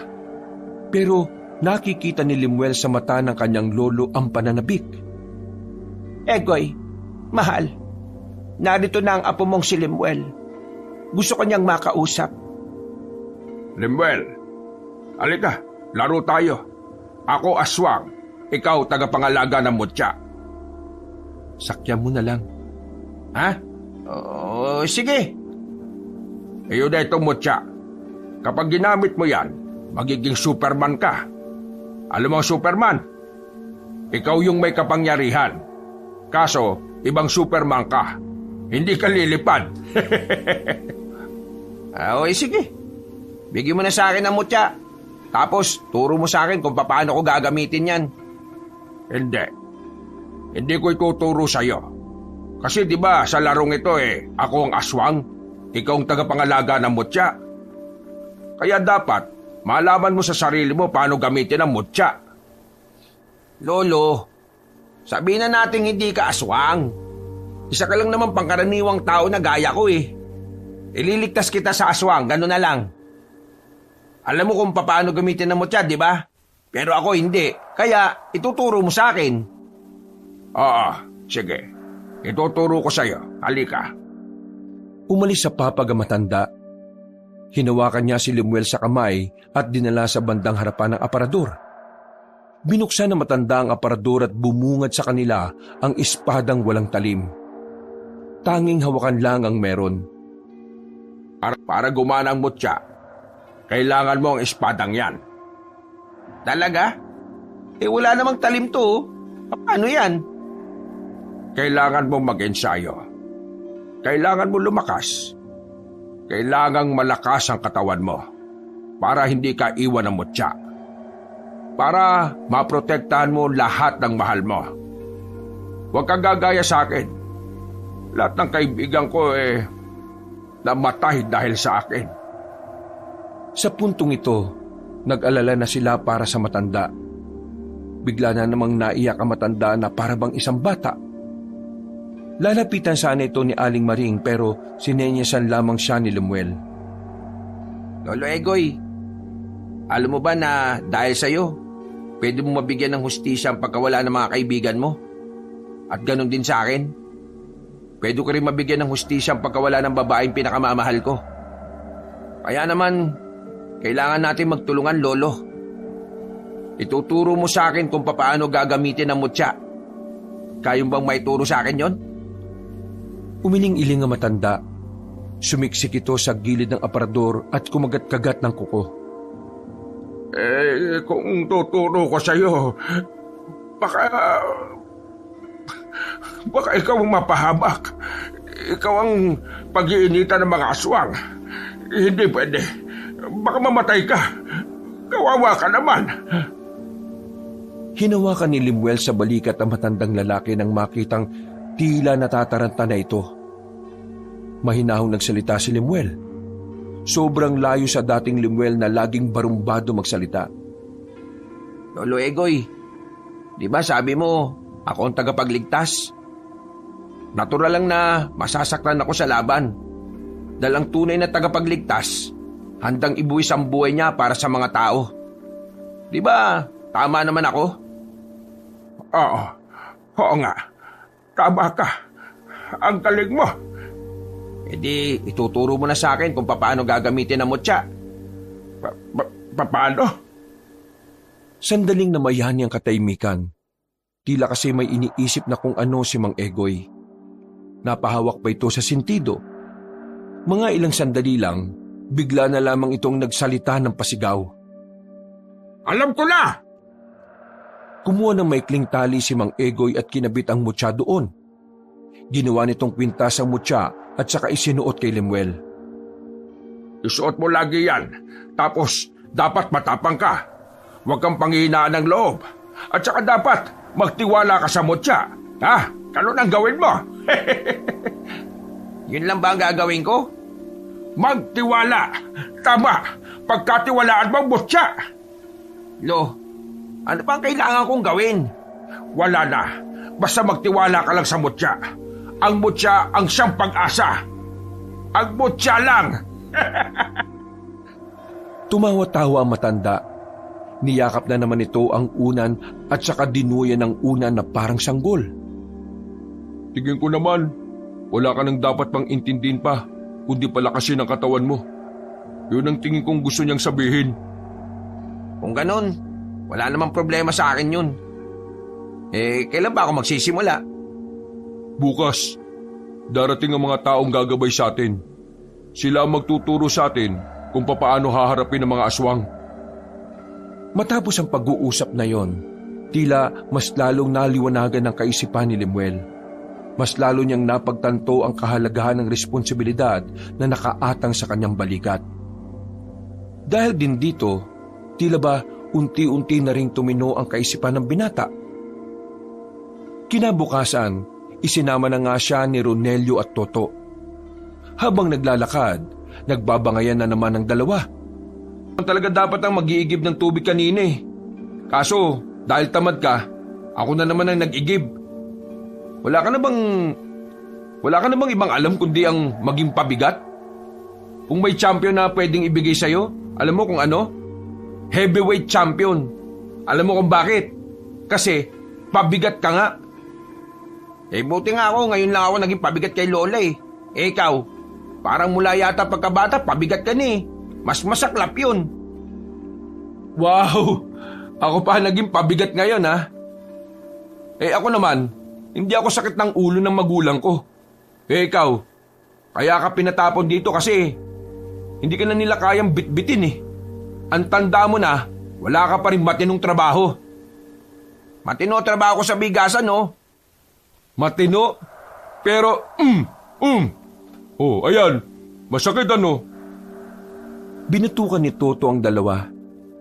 [SPEAKER 1] Pero nakikita ni Limuel sa mata ng kanyang lolo ang pananabik.
[SPEAKER 3] Egoy, mahal, narito na ang apo mong si Limuel. Gusto ko niyang makausap.
[SPEAKER 2] Limuel, halika, laro tayo. Ako aswang, ikaw tagapangalaga ng mutya.
[SPEAKER 1] Sakyan mo na lang.
[SPEAKER 2] Ha? O sige. Ayun na itong mutya. Kapag ginamit mo yan, magiging Superman ka. Alam mo ang Superman? Ikaw yung may kapangyarihan. Kaso, ibang Superman ka. Hindi ka lilipad. O sige. Bigyan mo na sa akin ang mutya. Tapos, turo mo sa akin kung paano ko gagamitin yan. Hindi. Hindi ko ituturo sa'yo. Kasi di ba sa larong ito ako ang aswang, ikaw ang tagapangalaga ng mutya. Kaya dapat, malaman mo sa sarili mo paano gamitin ang mutya. Lolo, sabihin na natin hindi ka aswang. Isa ka lang naman pangkaraniwang tao na gaya ko Ililigtas kita sa aswang, gano'n na lang. Alam mo kung paano gamitin ang mutya, di ba? Pero ako hindi. Kaya, ituturo mo sa akin. Oo, sige. Ituturo ko sa'yo. Halika.
[SPEAKER 1] Umalis sa papag ang matanda. Hinawakan niya si Lemuel sa kamay at dinala sa bandang harapan ng aparador. Binuksan ng matanda ang aparador at bumungad sa kanila ang espadang walang talim. Tanging hawakan lang ang meron.
[SPEAKER 2] Para gumana ang mutya, kailangan mo ang espadang yan. Talaga? Wala namang talim to. Paano yan? Kailangan mong mag-ensayo. Kailangan mo lumakas. Kailangang malakas ang katawan mo para hindi ka iwan ng mutya. Para maprotektahan mo lahat ng mahal mo. Huwag kang gagaya sa akin. Lahat ng kaibigan ko namatay dahil sa akin.
[SPEAKER 1] Sa puntong ito, nag-alala na sila para sa matanda. Bigla na namang naiyak ang matanda na para bang isang bata. Lalapitan sana ito ni Aling Maring pero sinenyasan lamang siya ni Lemuel.
[SPEAKER 2] Lolo Egoy, alam mo ba na dahil sa'yo, pwede mo mabigyan ng hustisya ang pagkawala ng mga kaibigan mo? At ganun din sa akin. Pwede ko rin mabigyan ng hustisya ang pagkawala ng babaeng pinakamamahal ko. Kaya naman, kailangan natin magtulungan, Lolo. Ituturo mo sa akin kung paano gagamitin ang mutya. Kayong bang maituro sa akin yon?
[SPEAKER 1] Umiling-iling ang matanda. Sumiksik ito sa gilid ng aparador at kumagat-kagat ng kuko.
[SPEAKER 2] Kung tuturo ko sa'yo, baka ikaw ang mapahamak. Ikaw ang pag-iinitan ng mga aswang. Hindi pwede. Baka mamatay ka. Kawawa ka naman.
[SPEAKER 1] Hinawakan ni Lemuel sa balikat ang matandang lalaki nang makitang tila natataranta na ito. Mahinahong nagsalita si Lemuel. Sobrang layo sa dating Lemuel na laging barumbado magsalita.
[SPEAKER 2] Lolo Egoy, di ba sabi mo, ako ang tagapagligtas? Natural lang na masasaktan ako sa laban. Dahil ang tunay na tagapagligtas, handang ibuwis ang buhay niya para sa mga tao. Di ba, tama naman ako? Oo nga. Tama ka. Ang galing mo. Di, ituturo mo na sa akin kung paano gagamitin ang mutya. Paano?
[SPEAKER 1] Sandaling namayani ang katahimikan. Tila kasi may iniisip na kung ano si Mang Egoy. Napahawak pa ito sa sentido. Mga ilang sandali lang, bigla na lamang itong nagsalita ng pasigaw.
[SPEAKER 2] Alam ko na!
[SPEAKER 1] Kumuha ng maikling tali si Mang Egoy at kinabit ang mutya doon. Ginawa nitong kwintas ang mutya at saka isinuot kay Lemuel.
[SPEAKER 2] Isuot mo lagi yan. Tapos, dapat matapang ka. Huwag kang panghihinaan ng loob. At saka dapat, magtiwala ka sa mutya. Ha? Ganun ang gawin mo. Yun lang ba ang gagawin ko? Magtiwala. Tama. Pagkatiwalaan mo ang mutya. Lo, ano pa ang kailangan kong gawin? Wala na. Basta magtiwala ka lang sa mutya. Ang mutya ang siyang pag-asa. Ang mutya lang.
[SPEAKER 1] Tumawa-tawa ang matanda. Niyakap na naman ito ang unan at saka dinuyan ng unan na parang sanggol.
[SPEAKER 4] Tingin ko naman, wala ka nang dapat pang intindihin pa, kundi palakasin ang katawan mo. Yun ang tingin kong gusto niyang sabihin.
[SPEAKER 2] Kung ganon, wala namang problema sa akin yun. Kailan ba ako magsisimula?
[SPEAKER 4] Bukas, darating ang mga taong gagabay sa atin. Sila ang magtuturo sa atin kung papaano haharapin ang mga aswang.
[SPEAKER 1] Matapos ang pag-uusap na yon, tila mas lalong naliwanagan ng kaisipan ni Lemuel. Mas lalo niyang napagtanto ang kahalagahan ng responsibilidad na nakaatang sa kanyang balikat. Dahil din dito, tila ba unti-unti na ring tumino ang kaisipan ng binata. Kinabukasan, isinama na nga siya ni Ronelio at Toto. Habang naglalakad, nagbabangayan na naman ang dalawa.
[SPEAKER 2] Talaga dapat ang mag-iigib ng tubig kanina eh. Kaso, dahil tamad ka, ako na naman ang nag-igib. Wala ka na bang ibang alam kundi ang maging pabigat? Kung may champion na pwedeng ibigay sa'yo, alam mo kung ano? Heavyweight champion. Alam mo kung bakit? Kasi, pabigat ka nga. Eh buti nga ako, ngayon lang ako naging pabigat kay Lola eh. Eh ikaw, parang mula yata pagkabata, pabigat ka ni. Mas masaklap yun. Wow! Ako pa naging pabigat ngayon ha. Eh ako naman, hindi ako sakit ng ulo ng magulang ko. Eh ikaw, kaya ka pinatapon dito kasi hindi ka na nila kayang bitbitin eh. Ang tanda mo na, wala ka pa rin matinong trabaho. Matino trabaho ko sa bigasan no? Matino? Pero,
[SPEAKER 4] Oh, ayan. Masakit ano?
[SPEAKER 1] Binutukan ni Toto ang dalawa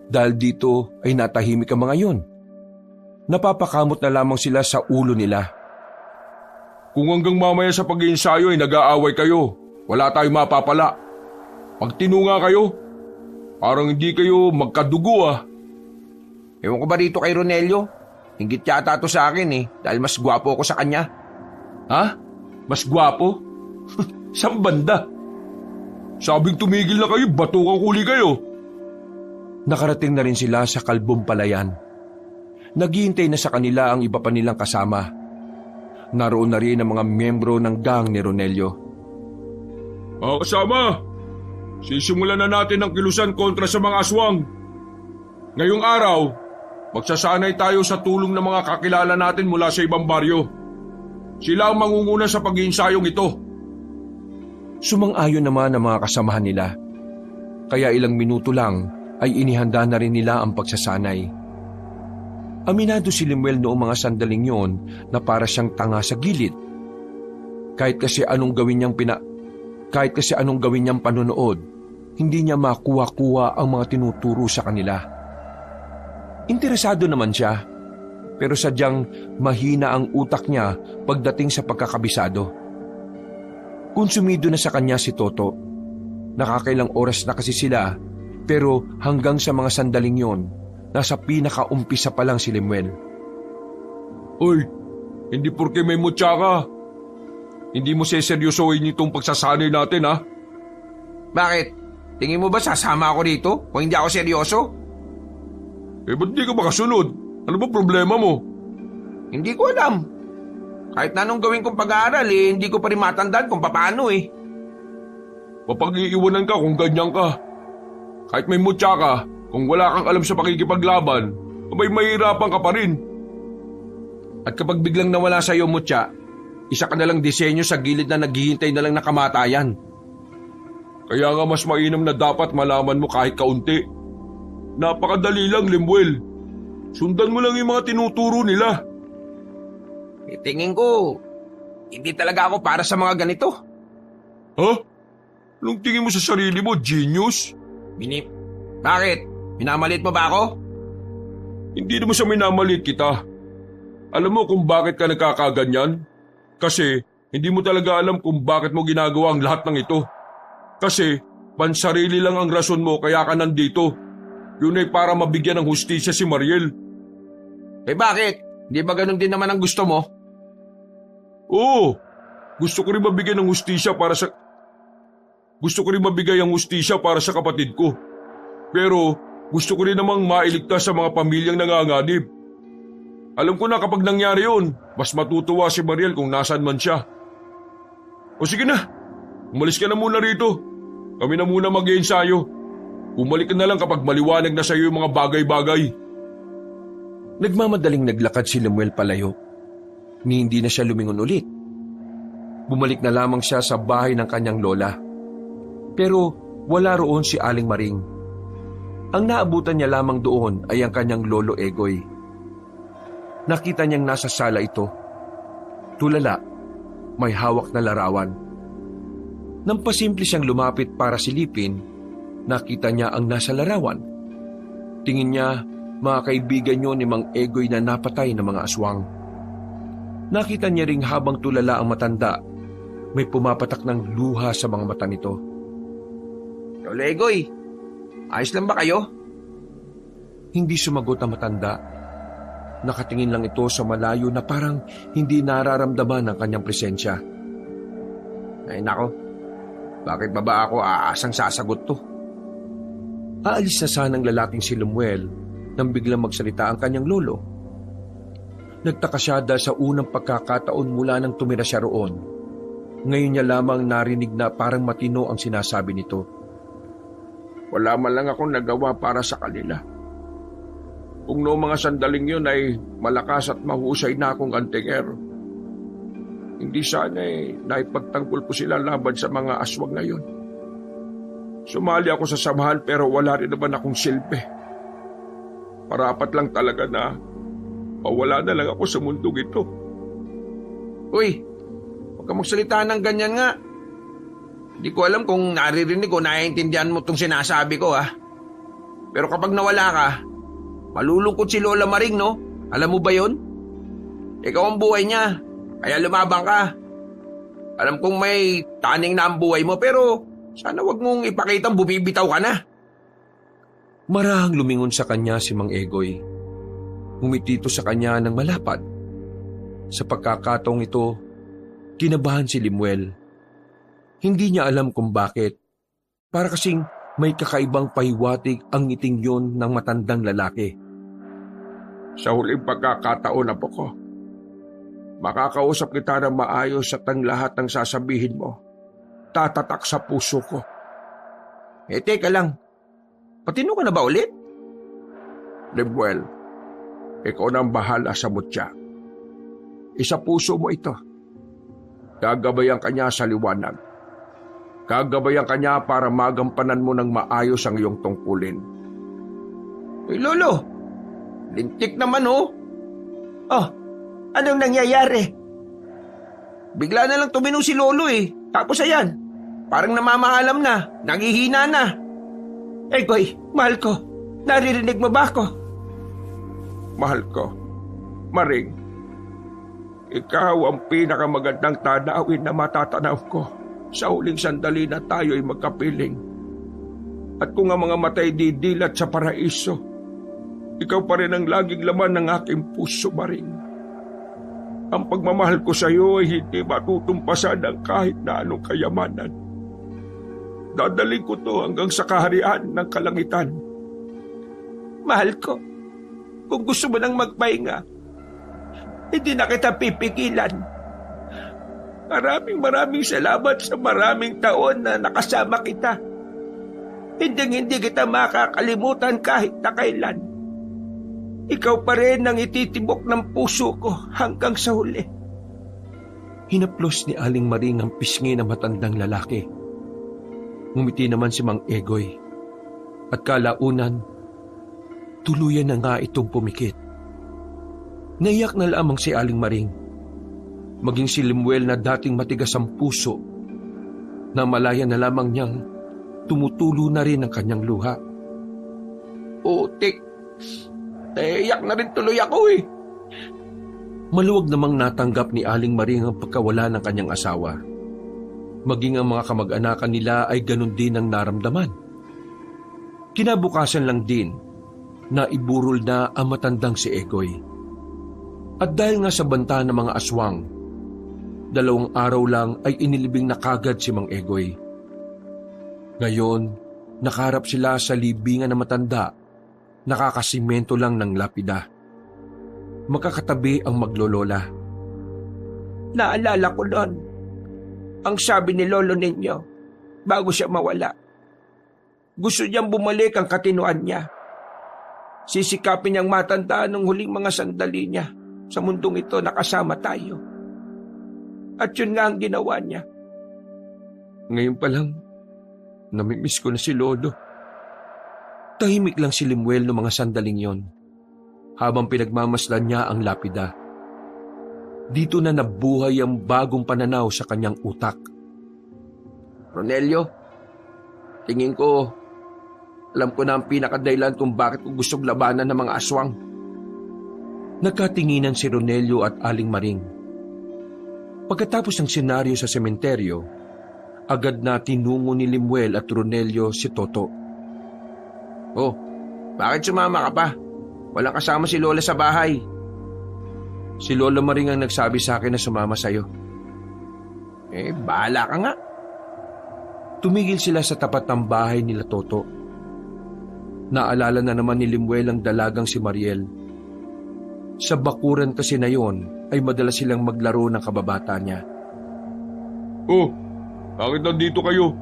[SPEAKER 1] dahil dito ay natahimik ang mga yon. Napapakamot na lamang sila sa ulo nila.
[SPEAKER 4] Kung hanggang mamaya sa pag-iensayo ay nag-aaway kayo, wala tayong mapapala. Pag tinunga kayo, parang hindi kayo magkadugo ah.
[SPEAKER 2] Ewan ko ba dito kay Ronelio? Hinggit yata to sa akin eh, dahil mas gwapo ako sa kanya.
[SPEAKER 4] Ha? Mas gwapo? Saan banda? Sabing tumigil na kayo, batukang uli kayo.
[SPEAKER 1] Nakarating na rin sila sa Kalbong Palayan. Naghihintay na sa kanila ang iba pa nilang kasama. Naroon na rin ang mga miyembro ng gang ni Ronelio.
[SPEAKER 4] Mga kasama, sisimulan na natin ang kilusan kontra sa mga aswang. Ngayong araw, magsasanay tayo sa tulong ng mga kakilala natin mula sa ibang baryo. Sila ang mangunguna sa pag-iinsayong ito.
[SPEAKER 1] Sumang-ayon naman ang mga kasamahan nila. Kaya ilang minuto lang ay inihanda na rin nila ang pagsasanay. Aminado si Lemuel noong mga sandaling yon na para siyang tanga sa gilid. Kahit kasi anong gawin niyang panonood, hindi niya makuha-kuha ang mga tinuturo sa kanila. Interesado naman siya, pero sadyang mahina ang utak niya pagdating sa pagkakabisado. Konsumido na sa kanya si Toto. Nakakailang oras na kasi sila, pero hanggang sa mga sandaling yon, nasa pinakaumpisa pa lang si Lemuel.
[SPEAKER 4] Uy, hindi porke may mutya ka. Hindi mo seseryosohin itong pagsasanay natin ha?
[SPEAKER 2] Bakit? Tingin mo ba sasama ako dito kung hindi ako seryoso?
[SPEAKER 4] Eh ba't di ka makasunod? Ano ba problema mo?
[SPEAKER 2] Hindi ko alam. Kahit na anong gawin kong pag-aaral hindi ko pa rin matandaan kung paano eh.
[SPEAKER 4] Mapag-iiwanan ka kung ganyan ka. Kahit may mutya ka, kung wala kang alam sa pakikipaglaban, may mahirapan ka pa rin.
[SPEAKER 2] At kapag biglang nawala sa iyo mutya, isa ka nalang disenyo sa gilid na naghihintay na lang na kamatayan.
[SPEAKER 4] Kaya nga mas mainam na dapat malaman mo kahit kaunti. Napakadali lang, Lemuel. Sundan mo lang yung mga tinuturo nila.
[SPEAKER 2] Tingin ko, hindi talaga ako para sa mga ganito.
[SPEAKER 4] Ha? Anong tingin mo sa sarili mo, genius?
[SPEAKER 2] Bakit? Minamalit mo ba ako?
[SPEAKER 4] Hindi naman sa minamalit kita. Alam mo kung bakit ka nagkakaganyan? Kasi hindi mo talaga alam kung bakit mo ginagawa ang lahat ng ito. Kasi pansarili lang ang rason mo kaya ka nandito. Yun ay para mabigyan ng hustisya si Mariel.
[SPEAKER 2] Eh bakit? Di ba ganun din naman ang gusto mo?
[SPEAKER 4] Oo, gusto ko rin mabigyan ng hustisya para sa... Gusto ko rin mabigay ang hustisya para sa kapatid ko. Pero gusto ko rin namang mailigtas sa mga pamilyang nanganganib. Alam ko na kapag nangyari yun, mas matutuwa si Mariel kung nasaan man siya. O sige na, umalis ka na muna rito. Kami na muna mag-iensayo. Bumalik ka na lang kapag maliwanag na sa iyo yung mga bagay-bagay.
[SPEAKER 1] Nagmamadaling naglakad si Lemuel palayo. Ni hindi na siya lumingon ulit.
[SPEAKER 5] Bumalik na lamang siya sa bahay ng kanyang lola. Pero wala roon si Aling Maring. Ang naabutan niya lamang doon ay ang kanyang lolo Egoy. Nakita niyang nasa sala ito. Tulala, may hawak na larawan. Nang pasimple siyang lumapit para silipin, nakita niya ang nasa larawan. Tingin niya, mga kaibigan niyo ni Mang Egoy na napatay ng mga aswang. Nakita niya ring habang tulala ang matanda, may pumapatak ng luha sa mga mata nito.
[SPEAKER 2] Lolo Egoy, ayos lang ba kayo?
[SPEAKER 5] Hindi sumagot ang matanda. Nakatingin lang ito sa malayo na parang hindi nararamdaman ang kanyang presensya.
[SPEAKER 2] Ay nako, bakit ba ako aasang sasagot to?
[SPEAKER 5] Aalis na sanang lalaking si Lemuel nang biglang magsalita ang kanyang lolo. Nagtaka siya dahil sa unang pagkakataon mula nang tumira siya roon. Ngayon niya lamang narinig na parang matino ang sinasabi nito.
[SPEAKER 4] Wala man lang akong nagawa para sa kanila. Kung noong mga sandaling yun ay malakas at mahusay na akong antingero, hindi sana naipagtanggol ko sila laban sa mga aswang na yun. Sumali ako sa samahan pero wala rin naman akong silbi. Parapat lang talaga na mawala na lang ako sa mundong ito.
[SPEAKER 2] Uy, huwag ka magsalita ng ganyan nga. Hindi ko alam kung naririnig o naiintindihan mo itong sinasabi ko Pero kapag nawala ka, malulungkot si Lola Maring, no? Alam mo ba yon? Ikaw ang buhay niya, kaya lumabang ka. Alam kong may taning na ang buhay mo, pero sana wag mong ipakitang bumibitaw ka na.
[SPEAKER 5] Marahang lumingon sa kanya si Mang Egoy. Ngumiti sa kanya ng malapad. Sa pagkakataong ito, kinabahan si Lemuel. Hindi niya alam kung bakit. Para kasing may kakaibang pahiwatig ang ngiting yon ng matandang lalaki.
[SPEAKER 4] Sa huling pagkakataon na po ko, makakausap kita ng maayos at ang lahat ng sasabihin mo tatatak sa puso ko.
[SPEAKER 2] Teka lang. Patino ka na ba ulit?
[SPEAKER 4] Lemuel, ikaw nang bahala sa mutya. Isa puso mo ito. Gagabayan ka niya sa liwanag. Gagabayan ka niya para magampanan mo ng maayos ang iyong tungkulin.
[SPEAKER 2] Lolo, lintik naman
[SPEAKER 3] Oh, anong nangyayari?
[SPEAKER 2] Bigla na lang tuminong si Lolo Tapos ayan, parang namamahalam na, naghihina na.
[SPEAKER 3] Egoy, mahal ko, naririnig mo ba ako?
[SPEAKER 4] Mahal ko, Maring, ikaw ang pinakamagandang tanawin na matatanaw ko sa huling sandali na tayo'y magkapiling. At kung ang mga matay didilat sa paraiso, ikaw pa rin ang laging laman ng aking puso, Maring. Ang pagmamahal ko sa iyo ay hindi matutumpasan ng kahit na anong kayamanan. Dadaling ko to hanggang sa kaharian ng kalangitan.
[SPEAKER 3] Mahal ko, kung gusto mo nang magpahinga, hindi na kita pipigilan. Maraming salamat sa maraming taon na nakasama kita. Hindi kita makakalimutan kahit na kailan. Ikaw pa rin ang ititibok ng puso ko hanggang sa huli.
[SPEAKER 5] Hinaplos ni Aling Maring ang pisngi ng matandang lalaki. Ngumiti naman si Mang Egoy. At kalaunan, tuluyan na nga itong pumikit. Naiyak na lamang si Aling Maring. Maging si Lemuel na dating matigas ang puso, na malaya na lamang niyang tumutulo na rin ang kanyang luha.
[SPEAKER 2] Utik, naiyak na rin tuloy ako
[SPEAKER 5] Maluwag namang natanggap ni Aling Maring ang pagkawala ng kanyang asawa. Maging ang mga kamag-anakan nila ay ganun din ang naramdaman. Kinabukasan lang din na iburol na ang matandang si Egoy. At dahil nga sa banta ng mga aswang, 2 araw lang ay inilibing na kagad si Mang Egoy. Ngayon, nakaharap sila sa libingan ng matanda, nakakasimento lang ng lapida. Magkakatabi ang maglolola.
[SPEAKER 3] Naalala ko noon, ang sabi ni lolo ninyo, bago siya mawala. Gusto niyang bumalik ang katinuan niya. Sisikapin niyang matandaan ng huling mga sandali niya sa mundong ito na kasama tayo. At yun nga ang ginawa niya.
[SPEAKER 5] Ngayon pa lang, namimiss ko na si Lolo. Tahimik lang si Limuel noong mga sandaling yon, habang pinagmamasdan niya ang lapida. Dito na nabuhay ang bagong pananaw sa kanyang utak.
[SPEAKER 2] Ronelio, tingin ko, alam ko na ang pinakadahilan kung bakit ko gustong labanan ng mga aswang.
[SPEAKER 5] Nagkatinginan si Ronelio at Aling Maring. Pagkatapos ng senaryo sa sementeryo, agad na tinungo ni Limuel at Ronelio si Toto.
[SPEAKER 2] Oh, bakit sumama ka pa? Walang kasama si Lola sa bahay.
[SPEAKER 5] Si Lola Maring ang nagsabi sa akin na sumama sa'yo.
[SPEAKER 2] Bahala ka nga.
[SPEAKER 5] Tumigil sila sa tapat ng bahay nila Toto. Naalala na naman ni Limuel ang dalagang si Mariel. Sa bakuran kasi na yon ay madalas silang maglaro ng kababata niya.
[SPEAKER 4] Oh, bakit nandito kayo?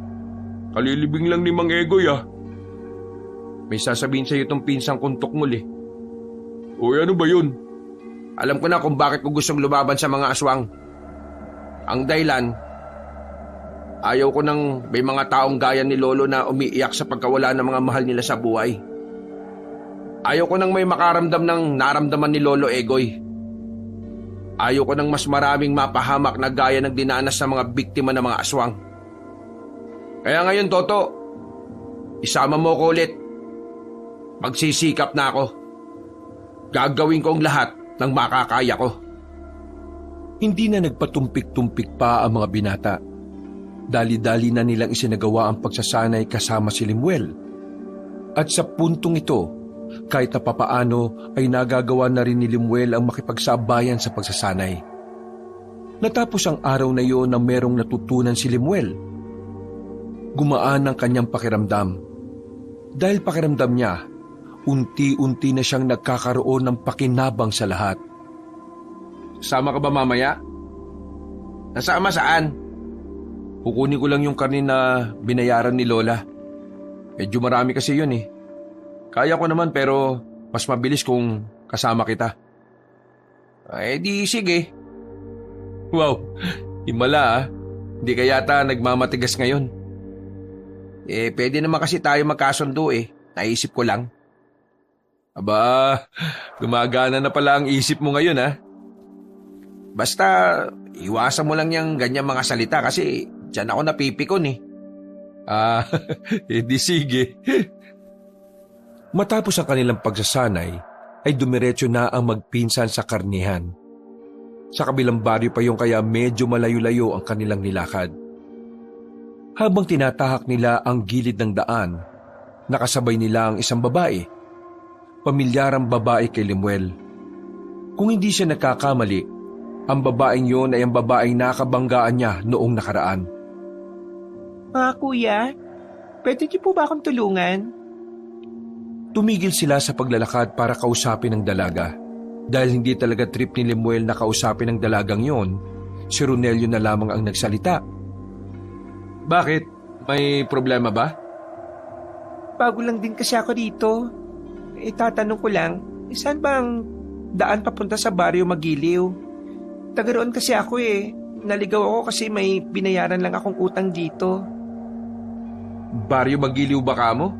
[SPEAKER 4] Kalilibing lang ni Mang Egoy ah.
[SPEAKER 5] May sasabihin sa'yo itong pinsang kuntok muli.
[SPEAKER 4] Oy, ano ba yun?
[SPEAKER 2] Alam ko na kung bakit ko gustong lumaban sa mga aswang. Ang dahilan, ayaw ko nang may mga taong gaya ni Lolo na umiiyak sa pagkawala ng mga mahal nila sa buhay. Ayaw ko nang may makaramdam ng naramdaman ni Lolo Egoy. Ayaw ko nang mas maraming mapahamak na gaya ng dinanas ng mga biktima ng mga aswang. Kaya ngayon, Toto, isama mo ko ulit. Magsisikap na ako. Gagawin ko ang lahat ng makakaya ko.
[SPEAKER 5] Hindi na nagpatumpik-tumpik pa ang mga binata. Dali-dali na nilang isinagawa ang pagsasanay kasama si Limuel. At sa puntong ito, kahit na papaano ay nagagawa na rin ni Limuel ang makipagsabayan sa pagsasanay. Natapos ang araw na iyon na merong natutunan si Limuel. Gumaan ang kanyang pakiramdam. Dahil pakiramdam niya, unti-unti na siyang nagkakaroon ng pakinabang sa lahat.
[SPEAKER 2] Sama ka ba mamaya? Nasama saan?
[SPEAKER 5] Kukunin ko lang yung karne na binayaran ni Lola. Medyo marami kasi yun eh. Kaya ko naman pero mas mabilis kung kasama kita.
[SPEAKER 2] Di sige.
[SPEAKER 5] Wow, himala ah. Hindi ka yata nagmamatigas ngayon.
[SPEAKER 2] Pwede naman kasi tayo magkasundo eh. Naisip ko lang.
[SPEAKER 5] Aba, gumagana na pala ang isip mo ngayon ah.
[SPEAKER 2] Basta, iwasan mo lang yung ganyang mga salita kasi dyan ako napipikon eh.
[SPEAKER 5] Di sige. Matapos ang kanilang pagsasanay, ay dumiretso na ang magpinsan sa karnihan. Sa kabilang baryo pa yung kaya medyo malayo-layo ang kanilang nilakad. Habang tinatahak nila ang gilid ng daan, nakasabay nila ang isang babae. Pamilyarang babae kay Limuel. Kung hindi siya nagkakamali, ang babaeng yun ay ang babaeng nakabanggaan niya noong nakaraan.
[SPEAKER 3] Mga kuya, pwede niyo po ba akong tulungan?
[SPEAKER 5] Tumigil sila sa paglalakad para kausapin ang dalaga. Dahil hindi talaga trip ni Limuel na kausapin ang dalagang yon, si Ronelio na lamang ang nagsalita. Bakit? May problema ba?
[SPEAKER 3] Bago lang din kasi ako dito. Tatanong ko lang, saan ba ang daan papunta sa baryo Magiliw? Taga roon kasi ako eh. Naligaw ako kasi may binayaran lang akong utang dito.
[SPEAKER 5] Baryo Magiliw ba ka mo?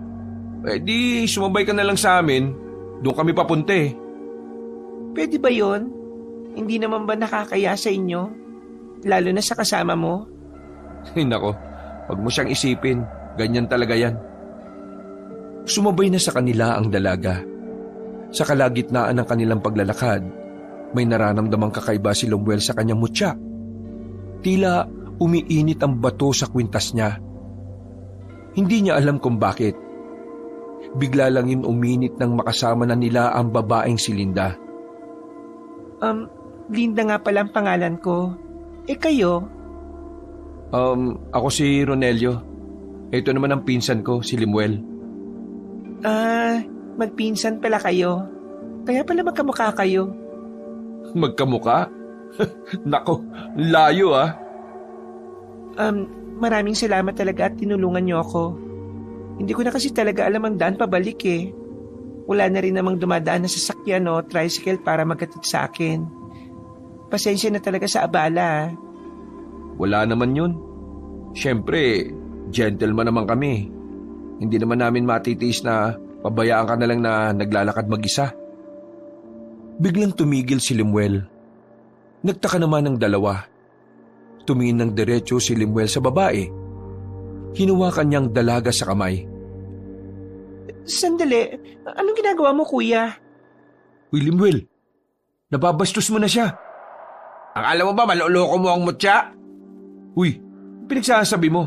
[SPEAKER 5] Di sumabay ka na lang sa amin. Doon kami papunta eh.
[SPEAKER 3] Pwede ba yon? Hindi naman ba nakakaya sa inyo? Lalo na sa kasama mo?
[SPEAKER 5] Ay nako, wag mo siyang isipin. Ganyan talaga yan. Sumabay na sa kanila ang dalaga. Sa kalagitnaan ng kanilang paglalakad, may nararamdamang kakaiba si Limuel sa kanyang mutya. Tila umiinit ang bato sa kwintas niya. Hindi niya alam kung bakit. Bigla lang yun uminit nang makasama na nila ang babaeng si Linda.
[SPEAKER 3] Linda nga pala ang pangalan ko. Kayo?
[SPEAKER 5] Ako si Ronelio. Ito naman ang pinsan ko, si Limuel.
[SPEAKER 3] Magpinsan pala kayo. Kaya pala magkamukha kayo.
[SPEAKER 5] Magkamukha? Nako, layo ah.
[SPEAKER 3] Maraming salamat talaga at tinulungan niyo ako. Hindi ko na kasi talaga alam ang daan pabalik eh. Wala na rin namang dumadaan na sasakyan o tricycle para maghatid sa akin. Pasensya na talaga sa abala.
[SPEAKER 5] Wala naman yun. Siyempre, gentleman naman kami. Hindi naman namin matitiis na pabayaan ka na lang na naglalakad mag-isa.
[SPEAKER 1] Biglang tumigil si Limuel. Nagtaka naman ng dalawa. Tumingin ng diretso si Limuel sa babae. Hinawakan niyang dalaga sa kamay.
[SPEAKER 3] Sandali, anong ginagawa mo, kuya?
[SPEAKER 1] Uy, Limuel, nababastos mo na siya.
[SPEAKER 2] Akala mo ba maloloko mo ang mutya?
[SPEAKER 1] Uy, pinagsasabi mo.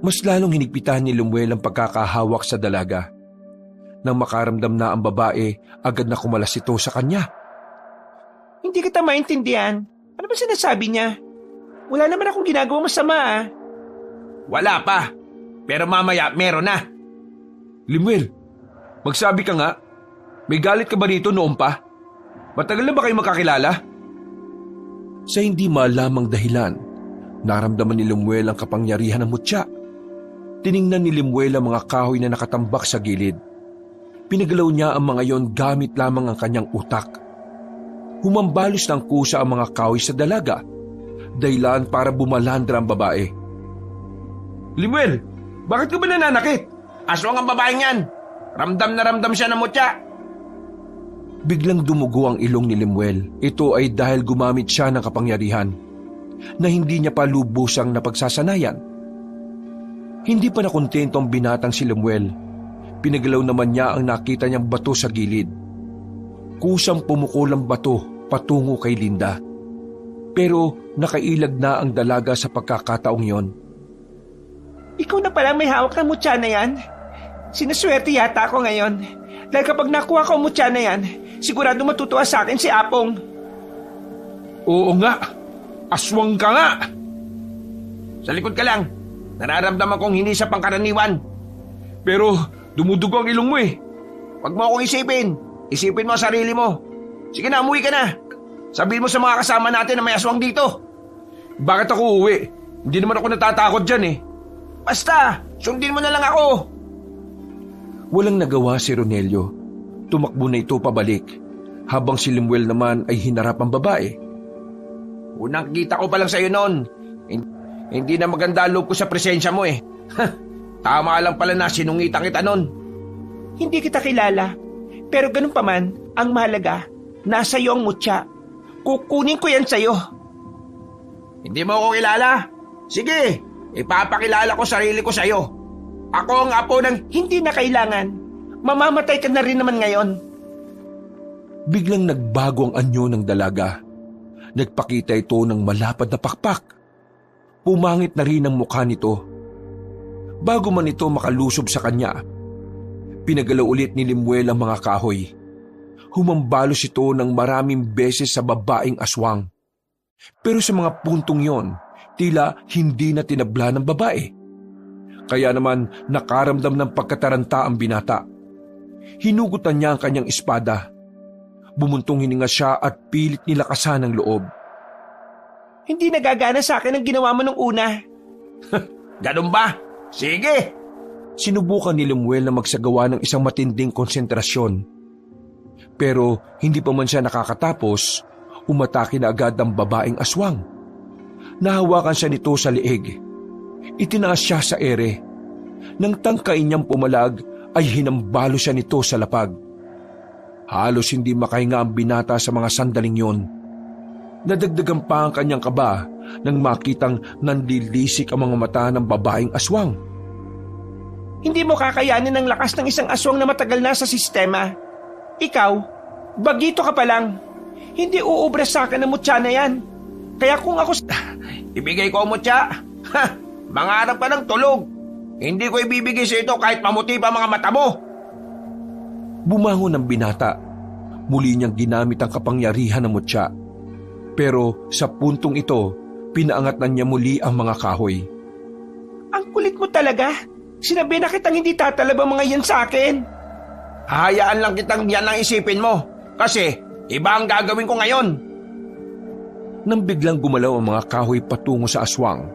[SPEAKER 1] Mas lalong hinigpitan ni Limuel ang pagkakahawak sa dalaga. Nang makaramdam na ang babae, agad na kumalas ito sa kanya.
[SPEAKER 3] Hindi kita maintindihan. Ano ba sinasabi niya? Wala naman akong ginagawa masama, ah.
[SPEAKER 2] Wala pa. Pero mamaya meron na.
[SPEAKER 1] Limuel, magsabi ka nga. May galit ka ba dito noon pa? Matagal na ba kayo magkakilala? Sa hindi malamang dahilan, naramdaman ni Limuel ang kapangyarihan ng mutya. Tiningnan ni Limuel ang mga kahoy na nakatambak sa gilid. Pinagalaw niya ang mga yon gamit lamang ang kanyang utak. Humambalos ng kusa ang mga kahoy sa dalaga, dahilan para bumalandra ang babae.
[SPEAKER 2] Limuel, bakit ka ba nananakit? Aswang ang babaeng yan. Ramdam na ramdam siya ng mutya.
[SPEAKER 1] Biglang dumugo ang ilong ni Limuel. Ito ay dahil gumamit siya ng kapangyarihan na hindi niya pa lubusang napagsasanayan. Hindi pa nakontento ang binatang si Limuel. Pinagalaw naman niya ang nakita niyang bato sa gilid. Kusang pumukol ang bato patungo kay Linda. Pero nakailag na ang dalaga sa pagkakataong yon.
[SPEAKER 3] Ikaw na pala may hawak ng mutya na yan? Sinaswerte yata ako ngayon. Dahil kapag nakuha ko ang mutya na yan, sigurado matutuwa sa akin si Apong.
[SPEAKER 2] Oo nga. Aswang ka nga. Sa likod ka lang. Nararamdaman kong hindi siya pangkaraniwan.
[SPEAKER 4] Pero dumudugo ang ilong mo eh.
[SPEAKER 2] Huwag mo akong isipin. Isipin mo ang sarili mo. Sige na, umuwi ka na. Sabihin mo sa mga kasama natin na may aswang dito.
[SPEAKER 4] Bakit ako uuwi? Hindi naman ako natatakot dyan eh.
[SPEAKER 2] Basta, sundin mo na lang ako.
[SPEAKER 1] Walang nagawa si Ronelio. Tumakbo na ito pabalik, habang si Limuel naman ay hinarap ang babae.
[SPEAKER 2] Unang kita ko pa lang sa'yo noon. Hindi na maganda loob ko sa presensya mo eh. Tama lang pala na sinungitan kita noon.
[SPEAKER 3] Hindi kita kilala. Pero ganun pa man, ang mahalaga, nasa iyo ang mutya. Kukunin ko yan sa'yo.
[SPEAKER 2] Hindi mo ako kilala? Sige, ipapakilala ko sarili ko sa'yo. Ako ang apo ng...
[SPEAKER 3] Hindi na kailangan. Mamamatay ka na rin naman ngayon.
[SPEAKER 1] Biglang nagbago ang anyo ng dalaga. Nagpakita ito ng malapad na pakpak. Pumangit na rin ang mukha nito. Bago man ito makalusob sa kanya, pinagalaw ulit ni Limuel ang mga kahoy. Humambalos ito ng maraming beses sa babaeng aswang. Pero sa mga puntong yon, tila hindi na tinabla ng babae. Kaya naman nakaramdam ng pagkataranta ang binata. Hinugutan niya ang kanyang espada. Bumuntong hininga siya at pilit nilakasan ang loob.
[SPEAKER 3] Hindi nagagana sa akin ang ginawa mo nung una.
[SPEAKER 2] Ganun ba? Sige!
[SPEAKER 1] Sinubukan ni Limuel na magsagawa ng isang matinding konsentrasyon. Pero hindi pa man siya nakakatapos, umatake na agad ang babaeng aswang. Nahawakan siya nito sa leeg. Itinaas siya sa ere. Nang tangkain niyang pumalag, ay hinambalo siya nito sa lapag. Halos hindi makahinga ang binata sa mga sandaling yon. Nadagdagan pa ang kanyang kaba nang makitang nanlilisik ang mga mata ng babaeng aswang.
[SPEAKER 3] Hindi mo kakayanin ang lakas ng isang aswang na matagal na sa sistema. Ikaw, bagito ka pa lang. Hindi uubra sa akin ang mutya na yan. Kaya kung ako...
[SPEAKER 2] Ibigay ko ang mutya. Ha! Mangarap ka ng tulog. Hindi ko ibibigay sa ito kahit mamuti pa mga mata mo.
[SPEAKER 1] Bumangon ang binata. Muli niyang ginamit ang kapangyarihan ng mutya. Pero sa puntong ito, pinaangat na niya muli ang mga kahoy.
[SPEAKER 3] Ang kulit mo talaga. Sinabi na kitang hindi tatalab ang mga yan sa akin.
[SPEAKER 2] Hahayaan lang kitang yan ang isipin mo. Kasi iba ang gagawin ko ngayon.
[SPEAKER 1] Nang biglang gumalaw ang mga kahoy patungo sa aswang,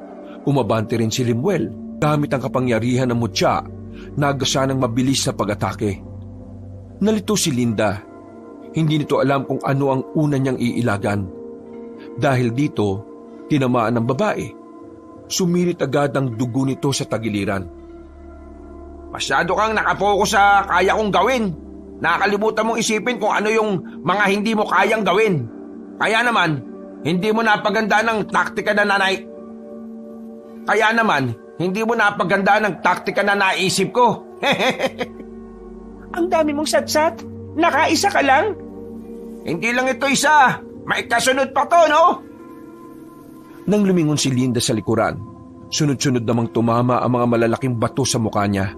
[SPEAKER 1] umabante rin si Limuel. Gamit ang kapangyarihan ng mutya, nagasa ng mabilis na pag-atake. Nalito si Linda. Hindi nito alam kung ano ang una niyang iilagan. Dahil dito,
[SPEAKER 5] tinamaan ng babae. Sumirit agad ang dugo nito sa tagiliran.
[SPEAKER 2] Masyado kang nakapokus sa kaya kong gawin. Nakakalimutan mong isipin kung ano yung mga hindi mo kayang gawin. Kaya naman, hindi mo napaganda ng taktika na naisip ko.
[SPEAKER 3] Ang dami mong satsat. Nakaisa ka lang?
[SPEAKER 2] Hindi lang ito isa. May kasunod pa to, no?
[SPEAKER 5] Nang lumingon si Linda sa likuran, sunod-sunod namang tumama ang mga malalaking bato sa mukha niya.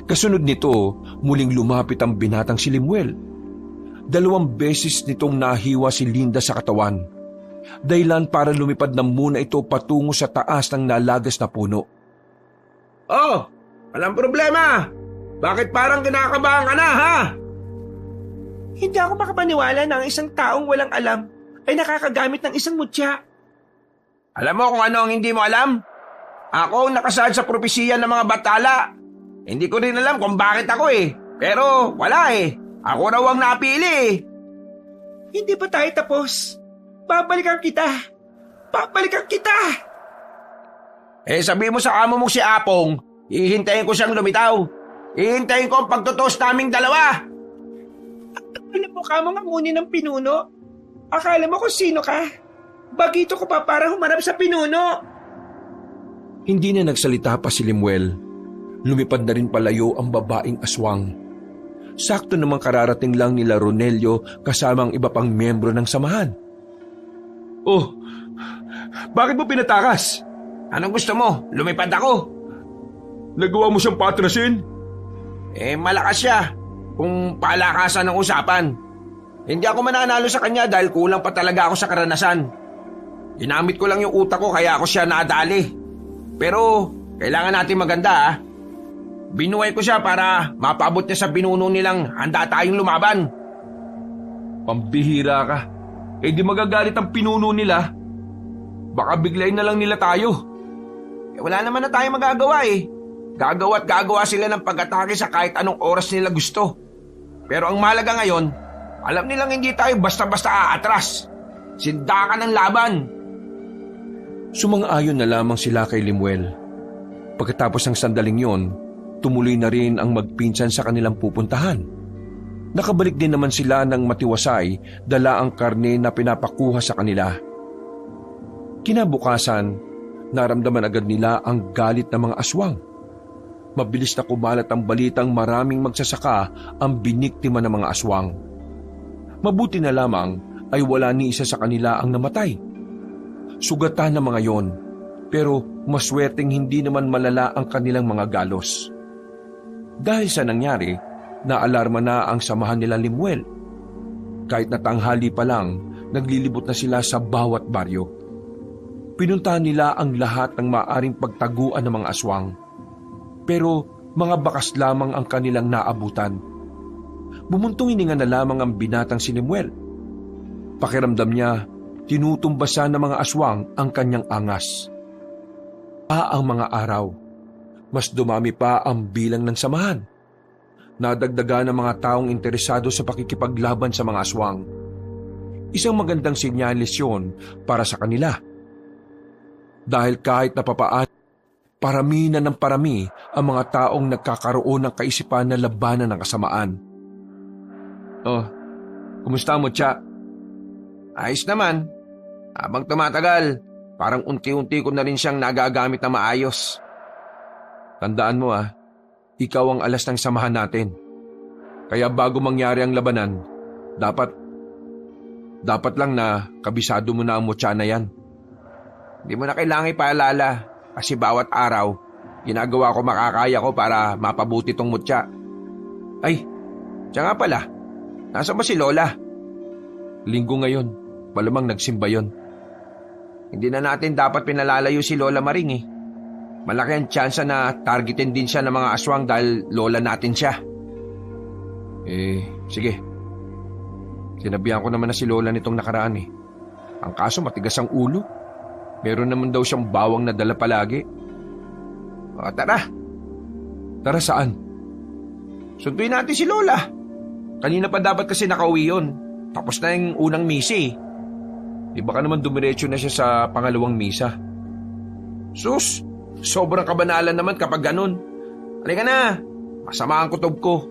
[SPEAKER 5] Kasunod nito, muling lumapit ang binatang si Limuel. 2 beses nitong nahiwa si Linda sa katawan. Dahilan para lumipad na muna ito patungo sa taas ng nalagas na puno.
[SPEAKER 2] Oh, walang problema. Bakit parang kinakabahan ka na, ha?
[SPEAKER 3] Hindi ako makapaniwala na ang isang taong walang alam ay nakakagamit ng isang mutya.
[SPEAKER 2] Alam mo kung ano ang hindi mo alam? Ako ang nakasaad sa propesiya ng mga batala. Hindi ko rin alam kung bakit ako Pero wala Ako raw ang napili
[SPEAKER 3] Hindi pa tayo tapos. Babalikan kita.
[SPEAKER 2] Sabi mo sa amo mong si Apong, hihintayin ko siyang lumitaw. Hihintayin ko ang pagtutos naming dalawa.
[SPEAKER 3] Alam mo ka mga muni ng pinuno. Akala mo kung sino ka? Bagito ko pa para humarap sa pinuno.
[SPEAKER 5] Hindi na nagsalita pa si Limuel. Lumipad na rin palayo ang babaeng aswang. Sakto namang kararating lang nila Ronelio kasama ang iba pang miyembro ng samahan.
[SPEAKER 4] Oh, bakit mo pinatakas?
[SPEAKER 2] Anong gusto mo? Lumipad ako.
[SPEAKER 4] Nagawa mo siyang patrasin?
[SPEAKER 2] Malakas siya. Kung palakasan ng usapan. Hindi ako mananalo sa kanya dahil kulang pa talaga ako sa karanasan. Ginamit ko lang yung utak ko kaya ako siya nadali. Pero kailangan natin maganda Binuhay ko siya para mapaabot niya sa binuno nilang handa tayong lumaban.
[SPEAKER 4] Pambihira ka. Di magagalit ang pinuno nila. Baka biglayin na lang nila tayo.
[SPEAKER 2] Wala naman na tayong magagawa Gagawa sila ng pag-atake sa kahit anong oras nila gusto. Pero ang mahalaga ngayon, alam nilang hindi tayo basta-basta aatras. Sindakan ng laban.
[SPEAKER 5] Sumang-ayon na lamang sila kay Limuel. Pagkatapos ng sandaling yon, tumuloy na rin ang magpinsan sa kanilang pupuntahan. Nakabalik din naman sila ng matiwasay, dala ang karne na pinapakuha sa kanila. Kinabukasan, naramdaman agad nila ang galit ng mga aswang. Mabilis na kumalat ang balitang maraming magsasaka ang biniktima ng mga aswang. Mabuti na lamang ay wala ni isa sa kanila ang namatay. Sugatan ng mga yon, pero maswerteng hindi naman malala ang kanilang mga galos. Dahil sa nangyari, naalarma na ang samahan nila Limuel. Kahit na tanghali pa lang, naglilibot na sila sa bawat baryo. Pinuntahan nila ang lahat ng maaring pagtaguan ng mga aswang. Pero mga bakas lamang ang kanilang naabutan. Bumuntong hininga na lamang ang binatang si Limuel. Pakiramdam niya, tinutumbasan ng mga aswang ang kanyang angas. Ang mga araw, mas dumami pa ang bilang ng samahan. Nadagdagan ng mga taong interesado sa pakikipaglaban sa mga aswang. Isang magandang sinyalis yun para sa kanila. Dahil kahit napapaan, parami na ng parami ang mga taong nagkakaroon ng kaisipan na labanan ng kasamaan. Oh, kumusta mo, Tsa?
[SPEAKER 2] Ayos naman. Habang tumatagal, parang unti-unti ko na rin siyang nagagamit na maayos.
[SPEAKER 5] Tandaan mo ikaw ang alas ng samahan natin. Kaya bago mangyari ang labanan, dapat lang na kabisado mo na ang mutya na yan.
[SPEAKER 2] Hindi mo na kailangan ipaalala kasi bawat araw, ginagawa ko makakaya ko para mapabuti tong mutya. Ay, siya nga pala, nasa ba si Lola?
[SPEAKER 5] Linggo ngayon, malamang nagsimba yon.
[SPEAKER 2] Hindi na natin dapat pinalalayo si Lola Maring Malaki ang tsansa na targetin din siya ng mga aswang dahil lola natin siya.
[SPEAKER 5] Sige. Sinabihan ko naman na si Lola nitong nakaraan Ang kaso matigas ang ulo. Meron naman daw siyang bawang na dala palagi.
[SPEAKER 2] Tara.
[SPEAKER 5] Tara saan?
[SPEAKER 2] Sunduin natin si Lola. Kanina pa dapat kasi nakauwi yun. Tapos na yung unang misi.
[SPEAKER 5] Baka naman dumiretso na siya sa pangalawang misa.
[SPEAKER 2] Sus, sobrang kabanalan naman kapag ganun. Halika na, masama ang kutob ko.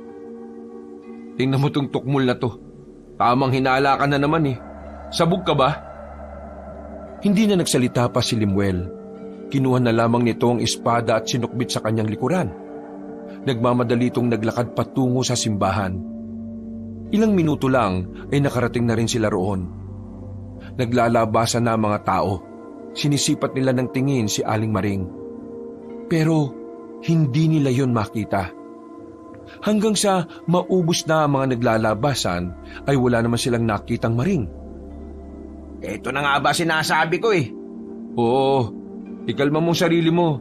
[SPEAKER 5] Tingnan mo tong tukmol na to. Tamang hinala ka na naman eh. Sabog ka ba? Hindi na nagsalita pa si Limuel. Kinuha na lamang nito ang espada at sinukbit sa kanyang likuran. Nagmamadali itong naglakad patungo sa simbahan. Ilang minuto lang ay nakarating na rin sila roon. Naglalabasan na ang mga tao. Sinisipat nila ng tingin si Aling Maring. Pero hindi nila yon makita. Hanggang sa maubos na ang mga naglalabasan ay wala naman silang nakitang Maring.
[SPEAKER 2] Ito na nga ba sinasabi ko eh.
[SPEAKER 5] Oo, ikalma mong sarili mo.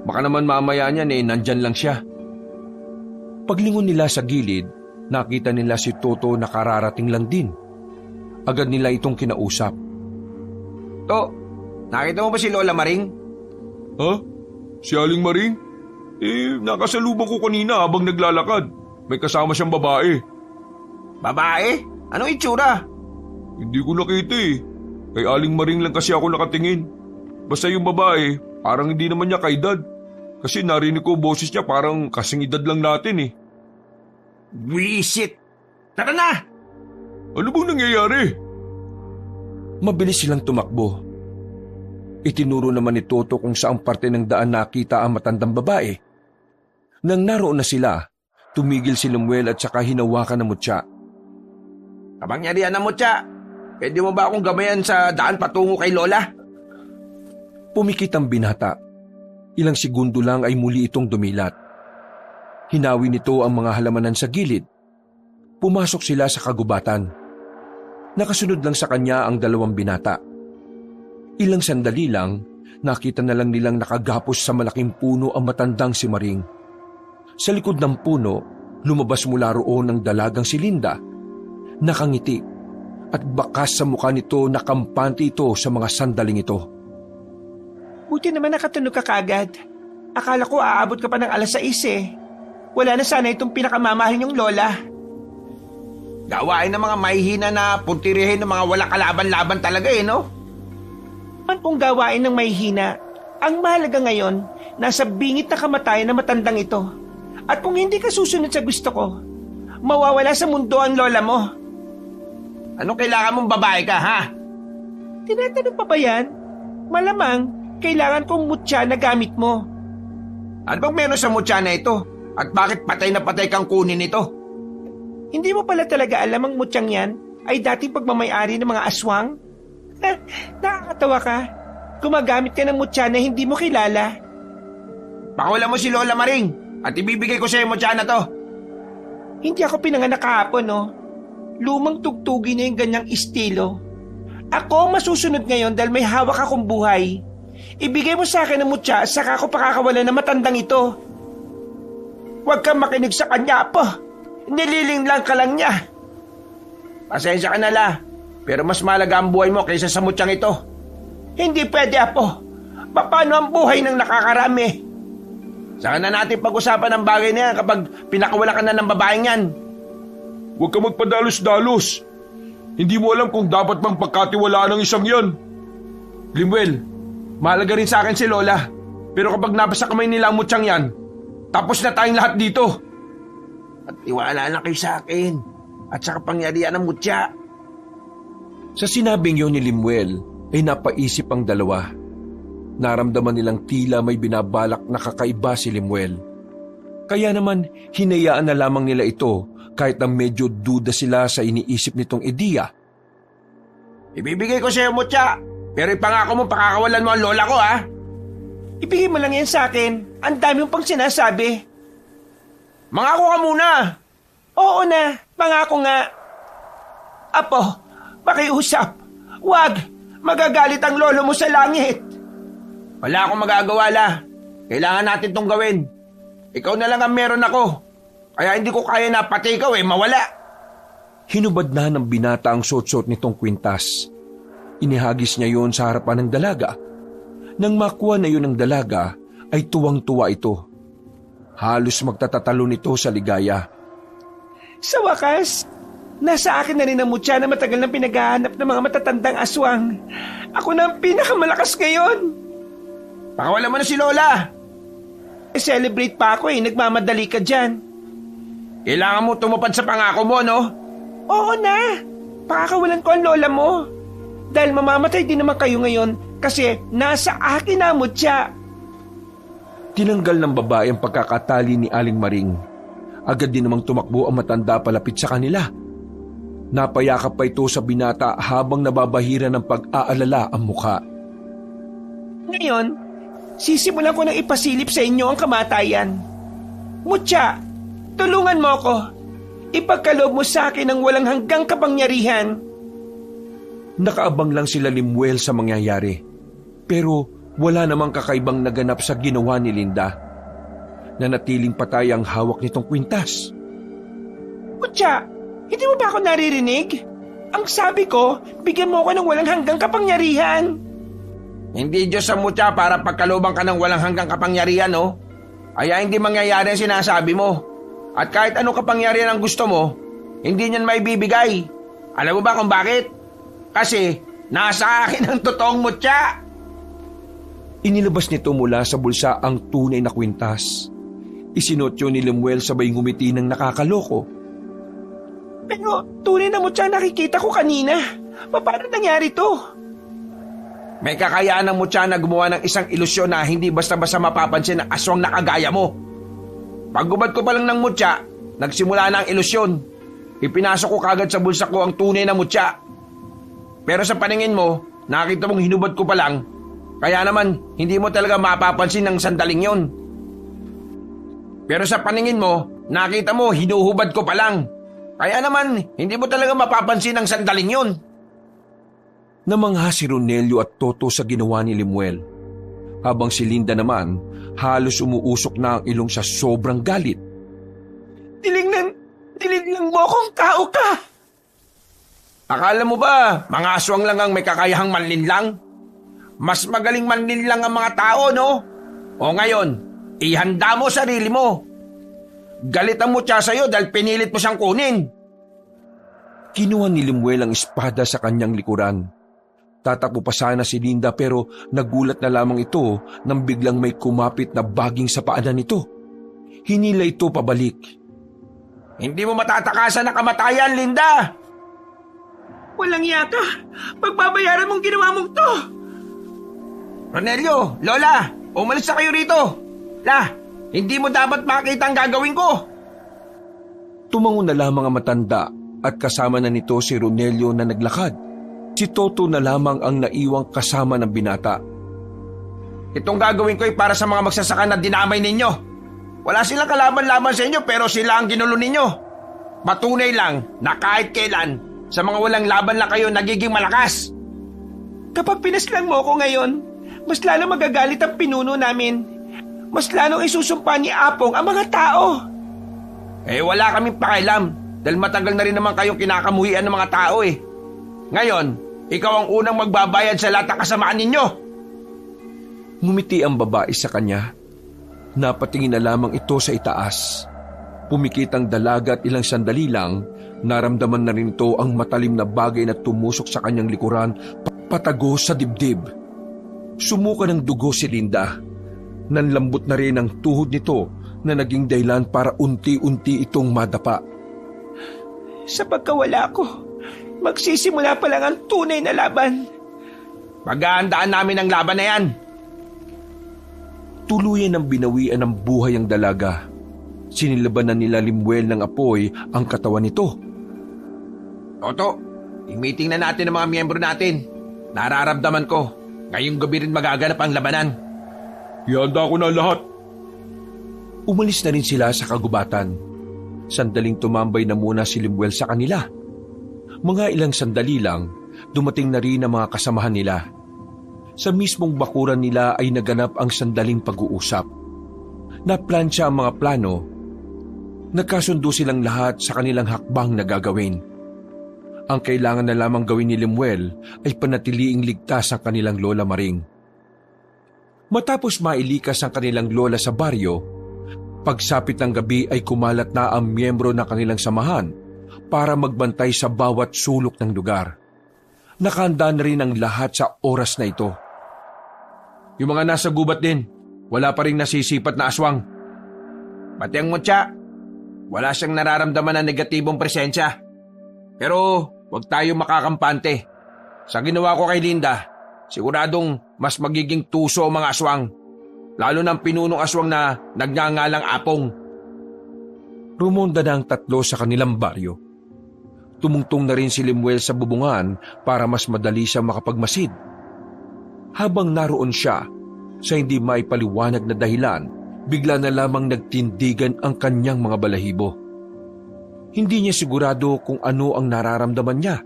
[SPEAKER 5] Baka naman mamaya niyan nandyan lang siya. Paglingon nila sa gilid, nakita nila si Toto na kararating lang din. Agad nila itong kinausap.
[SPEAKER 2] To, nakita mo ba si Lola Maring?
[SPEAKER 4] Ha? Si Aling Maring? Nakasalubong ko kanina habang naglalakad. May kasama siyang babae.
[SPEAKER 2] Babae? Anong itsura?
[SPEAKER 4] Hindi ko nakita eh. Kay Aling Maring lang kasi ako nakatingin. Basta yung babae, parang hindi naman niya kaedad. Kasi narinig ko boses niya parang kasing edad lang natin eh.
[SPEAKER 2] Wisit! Tara na!
[SPEAKER 4] Ano bang nangyayari?
[SPEAKER 5] Mabilis silang tumakbo. Itinuro naman ni Toto kung saang parte ng daan nakita ang matandang babae. Nang naroon na sila, tumigil si Lemuel at saka hinawakan ng mutya.
[SPEAKER 2] Kapangyarihan ng mutya, pwede mo ba akong gamayan sa daan patungo kay Lola?
[SPEAKER 5] Pumikit ang binata. Ilang segundo lang ay muli itong dumilat. Hinawi nito ang mga halamanan sa gilid. Pumasok sila sa kagubatan. Nakasunod lang sa kanya ang dalawang binata. Ilang sandali lang, nakita na lang nilang nakagapos sa malaking puno ang matandang si Maring. Sa likod ng puno, lumabas mula roon ang dalagang si Linda. Nakangiti at bakas sa mukha nito na kampante ito sa mga sandaling ito.
[SPEAKER 3] Buti naman nakatunog ka kagad. Akala ko aabot ka pa ng 6:00 eh. Wala na sana itong pinakamamahal niyong lola.
[SPEAKER 2] Gawain ng mga mahihina na puntirihin ng mga wala kalaban-laban talaga eh, no?
[SPEAKER 3] Man pong gawain ng mahihina, ang mahalaga ngayon, nasa bingit na kamatayan na matandang ito. At kung hindi ka susunod sa gusto ko, mawawala sa mundo ang lola mo.
[SPEAKER 2] Anong kailangan mong babae ka, ha?
[SPEAKER 3] Tinatanong pa ba yan? Malamang, kailangan kong mutya na gamit mo.
[SPEAKER 2] Ano bang meron sa mutya na ito? At bakit patay na patay kang kunin ito?
[SPEAKER 3] Hindi mo pala talaga alam ang mutyang yan ay dating pagmamayari ng mga aswang? Nakakatawa ka. Gumagamit ka ng mutya na hindi mo kilala.
[SPEAKER 2] Pakawalan mo si Lola Maring at ibibigay ko sa iyo mutya na to.
[SPEAKER 3] Hindi ako pinanganak kahapon, no? Lumang tugtugi na yung ganyang estilo. Ako ang masusunod ngayon dahil may hawak akong buhay. Ibigay mo sa akin ang mutya at saka ako pakakawalan ng matandang ito. Huwag kang makinig sa kanya, Apo. Nililing lang ka lang niya. Pasensya ka na la, pero mas malaga ang buhay mo kaysa sa mutyang ito. Hindi pwede, Apo. Paano ang buhay ng nakakarami? Saka na natin pag-usapan ang bagay na yan kapag pinakawala ka na ng babaeng yan.
[SPEAKER 4] Huwag ka magpadalos-dalos. Hindi mo alam kung dapat bang pagkatiwalaan ng isang yan.
[SPEAKER 2] Limuel, mahalaga rin sa akin si Lola. Pero kapag nabasa kamay nila ang mutyang yan, tapos na tayong lahat dito. At iwala na kayo sa akin at sa kapangyarihan ng mutya.
[SPEAKER 5] Sa sinabing yun ni Limuel ay napaisip ang dalawa. Naramdaman nilang tila may binabalak na kakaiba si Limuel. Kaya naman hinayaan na lamang nila ito kahit na medyo duda sila sa iniisip nitong ideya.
[SPEAKER 2] Ibibigay ko sa iyo mutya, pero ipangako mo pakakawalan mo ang lola ko, ha?
[SPEAKER 3] Ibigay mo lang yan sa akin. Ang dami mong pang sinasabi.
[SPEAKER 2] Mangako ka muna.
[SPEAKER 3] Oo na, pangako nga. Apo, pakiusap. Wag, magagalit ang lolo mo sa langit.
[SPEAKER 2] Wala akong magagawa, la. Kailangan natin tong gawin. Ikaw na lang ang meron ako. Kaya hindi ko kaya na pati ikaw mawala.
[SPEAKER 5] Hinubad na ng binata ang suot-suot nitong kwintas. Inihagis niya yon sa harapan ng dalaga. Nang makuha na yun ng dalaga, ay tuwang-tuwa ito. Halos magtatatalo nito sa ligaya.
[SPEAKER 3] Sa wakas, Nasa akin na rin ang mutya na matagal nang pinaghahanap ng mga matatandang aswang. Ako na ang pinakamalakas ngayon.
[SPEAKER 2] Pakawala mo na si Lola.
[SPEAKER 3] Celebrate pa ako nagmamadali ka dyan.
[SPEAKER 2] Kailangan mo tumupad sa pangako mo, no?
[SPEAKER 3] Oo na, pakakawalan ko ang lola mo. Dahil mamamatay din naman kayo ngayon kasi nasa akin na ang mutya.
[SPEAKER 1] Tinanggal ng babae ang pagkakatali ni Aling Maring. Agad din namang tumakbo ang matanda palapit sa kanila. Napayakap pa ito sa binata habang nababahira ng pag-aalala ang mukha.
[SPEAKER 3] Ngayon, sisimulan ko nang ipasilip sa inyo ang kamatayan. Mutya, tulungan mo ako. Ipagkaloob mo sa akin ang walang hanggang kapangyarihan.
[SPEAKER 1] Nakaabang lang sila Limuel sa mangyayari. Pero wala namang kakaibang naganap sa ginawa ni Linda. Nanatiling patay ang hawak nitong kwintas.
[SPEAKER 3] Mutya, hindi mo ba ako naririnig? Ang sabi ko, bigyan mo ako ng walang hanggang kapangyarihan.
[SPEAKER 2] Hindi Diyos sa mutya para pagkalooban ka ng walang hanggang kapangyarihan, no? Kaya hindi mangyayari ang sinasabi mo. At kahit anong kapangyarihan ang gusto mo, hindi niyan maibibigay. Alam mo ba kung bakit? Kasi nasa akin ang totoong mutya.
[SPEAKER 1] Inilabas nito mula sa bulsa ang tunay na kwintas. Isinotyo ni Lemuel sabay ngumiti ng nakakaloko.
[SPEAKER 3] Pero tunay na mutya nakikita ko kanina. Paano nangyari to?
[SPEAKER 2] May kakayaan ng mutya na gumawa ng isang ilusyon na hindi basta-basta mapapansin ng aswang na kagaya mo. Paggubad ko pa lang ng mutya, nagsimula na ang ilusyon. Ipinasok ko kagad sa bulsa ko ang tunay na mutya. Pero sa paningin mo, nakita mong hinubad ko pa lang, kaya naman hindi mo talaga mapapansin ng sandaling yon. Pero sa paningin mo, nakita mo hinuhubad ko pa lang, kaya naman hindi mo talaga mapapansin ng sandaling yon.
[SPEAKER 1] Namangha si Ronelio at Toto sa ginawa ni Limuel. Habang si Linda naman, halos umuusok na ang ilong sa sobrang galit.
[SPEAKER 3] Dilignan mo akong tao ka!
[SPEAKER 2] Akala mo ba, mga aswang lang ang may kakayahang manlinlang? Mas magaling manlinlang ang mga tao, no? O ngayon, ihanda mo sarili mo. Galit ang mutya sa'yo dahil pinilit mo siyang kunin.
[SPEAKER 1] Kinuha ni Limuel ang espada sa kanyang likuran. Tatakbo pa sana si Linda pero nagulat na lamang ito nang biglang may kumapit na baging sa paanan nito. Hinila ito pabalik.
[SPEAKER 2] Hindi mo matatakasan ang kamatayan, Linda!
[SPEAKER 3] Walang yaka! Pagbabayaran mong ginawa mong to!
[SPEAKER 2] Ronelio, Lola, umalis na kayo rito! La, hindi mo dapat makita ang gagawin ko!
[SPEAKER 1] Tumango na lamang ang matanda at kasama na nito si Ronelio na naglakad. Si Toto na lamang ang naiwang kasama ng binata.
[SPEAKER 2] Itong gagawin ko ay para sa mga magsasaka na dinamay ninyo. Wala silang kalaban-laban sa inyo pero sila ang ginulo ninyo. Patunay lang na kahit kailan, sa mga walang laban lang kayo nagiging malakas.
[SPEAKER 3] Kapag pinaslang mo ako ngayon, mas lalo magagalit ang pinuno namin. Mas lalong isusumpa ni Apong ang mga tao.
[SPEAKER 2] Eh wala kaming pakialam dahil matagal na rin naman kayong kinakamuhian ng mga tao eh. Ngayon, ikaw ang unang magbabayad sa lahat ng kasamaan ninyo.
[SPEAKER 1] Ngumiti ang babae sa kanya. Napatingin na lamang ito sa itaas. Pumikit ang dalaga at ilang sandali lang, naramdaman na rin ito ang matalim na bagay na tumusok sa kanyang likuran, patago sa dibdib. Sumuka ng dugo si Linda. Nanlambot na rin ang tuhod nito na naging dahilan para unti-unti itong madapa.
[SPEAKER 3] Sa pagkawala ko, magsisimula pa lang ang tunay na laban.
[SPEAKER 2] Paghahandaan namin ang laban na yan.
[SPEAKER 1] Tuluyan ng binawian ng buhay ang dalaga. Sinilabanan nila Limuel ng apoy ang katawan nito.
[SPEAKER 2] Toto, i-meeting na natin ang mga miyembro natin. Nararamdaman ko, ngayong gabi rin magaganap ang labanan.
[SPEAKER 4] Ihanda ko na lahat.
[SPEAKER 1] Umalis na rin sila sa kagubatan. Sandaling tumambay na muna si Limuel sa kanila. Mga ilang sandali lang, dumating na rin ang mga kasamahan nila. Sa mismong bakuran nila ay naganap ang sandaling pag-uusap. Naplansya ang mga plano. Nagkasundo silang lahat sa kanilang hakbang na gagawin. Ang kailangan na lamang gawin ni Limuel ay panatiliing ligtas ang kanilang Lola Maring. Matapos mailikas ang kanilang lola sa baryo, pagsapit ng gabi ay kumalat na ang miyembro ng kanilang samahan
[SPEAKER 5] para magbantay sa bawat sulok ng lugar. Nakahanda na rin ang lahat sa oras na ito. Yung mga nasa gubat din, wala pa rin nasisipat na aswang.
[SPEAKER 2] Pati ang mutya, wala siyang nararamdaman ng negatibong presensya. Pero huwag tayo makakampante. Sa ginawa ko kay Linda, siguradong mas magiging tuso ang mga aswang. Lalo ng pinunong aswang na nagngangalang Apong.
[SPEAKER 5] Rumonda na ang tatlo sa kanilang baryo. Tumungtong na rin si Lemuel sa bubungan para mas madali siya makapagmasid. Habang naroon siya, sa hindi maipaliwanag na dahilan, bigla na lamang nagtindigan ang kanyang mga balahibo. Hindi niya sigurado kung ano ang nararamdaman niya.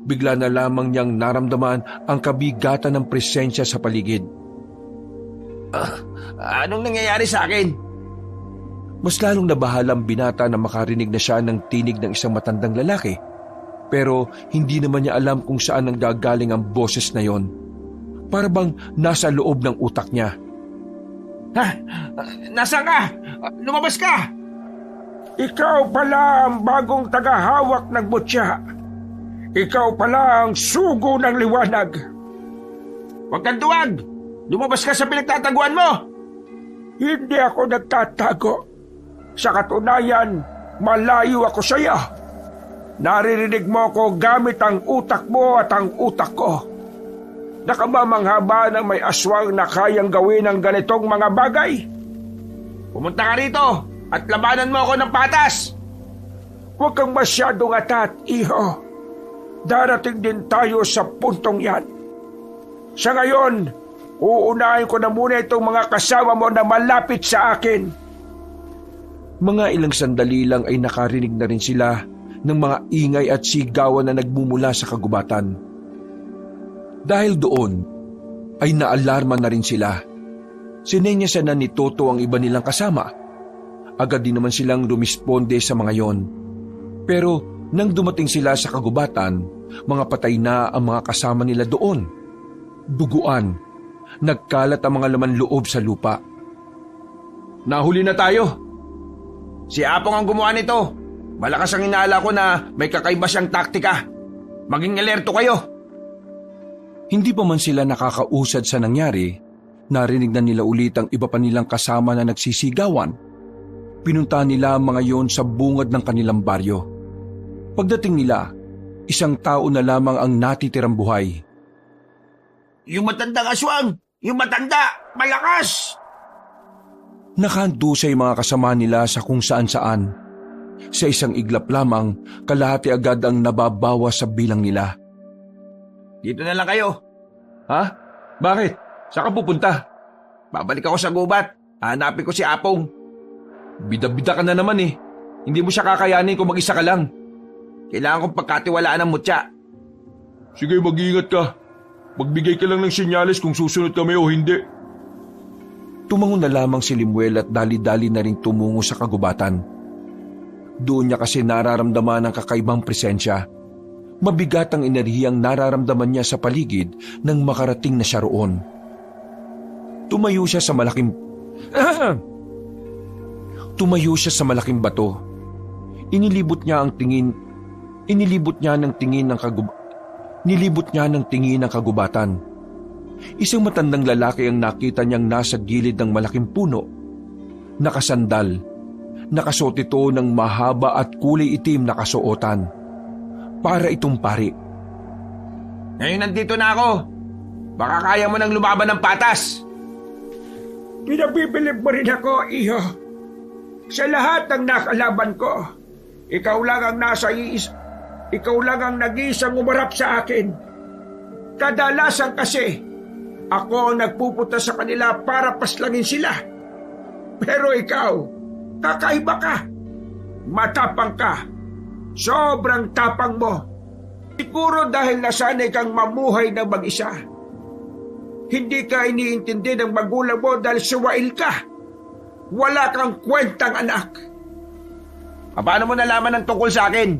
[SPEAKER 5] Bigla na lamang niyang naramdaman ang kabigatan ng presensya sa paligid.
[SPEAKER 2] Anong nangyayari sa akin?
[SPEAKER 5] Mas lalong nabahalang binata na makarinig na siya ng tinig ng isang matandang lalaki. Pero hindi naman niya alam kung saan nanggagaling ang boses na yon. Para bang nasa loob ng utak niya.
[SPEAKER 2] Ha? Nasaan ka? Lumabas ka!
[SPEAKER 3] Ikaw pala ang bagong tagahawak ng mutya. Ikaw pala ang sugo ng liwanag.
[SPEAKER 2] Huwag kang duwag! Lumabas ka sa pinagtataguan mo!
[SPEAKER 3] Hindi ako nagtatago. Sa katunayan, malayo ako sa iyo. Naririnig mo ko gamit ang utak mo at ang utak ko. Nakamamangha ba na may aswang na kayang gawin ang ganitong mga bagay?
[SPEAKER 2] Pumunta ka rito at labanan mo ako ng patas!
[SPEAKER 3] Huwag kang masyadong atat, iho. Darating din tayo sa puntong yan. Sa ngayon, uunahin ko na muna itong mga kasama mo na malapit sa akin.
[SPEAKER 5] Mga ilang sandali lang ay nakarinig na rin sila ng mga ingay at sigawan na nagmumula sa kagubatan. Dahil doon, ay naalarma na rin sila. Sinenyasan na ni Toto ang iba nilang kasama. Agad din naman silang rumisponde sa mga yon. Pero nang dumating sila sa kagubatan, mga patay na ang mga kasama nila doon. Duguan, nagkalat ang mga laman loob sa lupa.
[SPEAKER 1] Nahuli na tayo!
[SPEAKER 2] Si Apong ang gumawa nito. Malakas ang inaala ko na may kakaiba siyang taktika. Maging alerto kayo.
[SPEAKER 5] Hindi pa man sila nakakausad sa nangyari, narinig na nila ulit ang iba pa nilang kasama na nagsisigawan. Pinunta nila ang mga yon sa bungad ng kanilang baryo. Pagdating nila, isang tao na lamang ang natitirang buhay.
[SPEAKER 2] Yung matandang aswang! Yung matanda! Malakas!
[SPEAKER 5] Nakahandusay mga kasama nila sa kung saan-saan. Sa isang iglap lamang, kalahati agad ang nababawa sa bilang nila.
[SPEAKER 2] Dito na lang kayo.
[SPEAKER 1] Ha? Bakit? Saan ka pupunta?
[SPEAKER 2] Babalik ako sa gubat. Hanapin ko si Apong.
[SPEAKER 1] Bida-bida ka na naman eh. Hindi mo siya kakayanin kung mag-isa ka lang.
[SPEAKER 2] Kailangan kong pagkatiwalaan ng mutya.
[SPEAKER 4] Sige, mag-iingat ka. Magbigay ka lang ng senyales kung susunod kami o hindi.
[SPEAKER 5] Tumangon na lamang si Lemuel at dali-dali na rin tumungo sa kagubatan. Doon niya kasi nararamdaman ang kakaibang presensya. Mabigat ang enerhiyang nararamdaman niya sa paligid nang makarating na siya roon. Tumayo siya sa malaking bato. Nilibot niya ng tingin ng kagubatan. Isang matandang lalaki ang nakita niyang nasa gilid ng malaking puno. Nakasandal. Nakasuot ito ng mahaba at kulay itim na kasuotan. Para itong pari.
[SPEAKER 2] Ngayon nandito na ako. Baka kaya mo nang lumaban ng patas.
[SPEAKER 3] Pinabibilib mo rin ako, iho. Sa lahat ng nakalaban ko, ikaw lang ang nag-iisang umarap sa akin. Kadalasan kasi, ako ang nagpupunta sa kanila para paslangin sila. Pero ikaw, kakaiba ka. Matapang ka. Sobrang tapang mo. Siguro dahil nasanay kang mamuhay na mag-isa. Hindi ka iniintindi ng magulang mo dahil suwail ka. Wala kang kwentang anak.
[SPEAKER 2] Paano mo nalaman ang tungkol sa akin?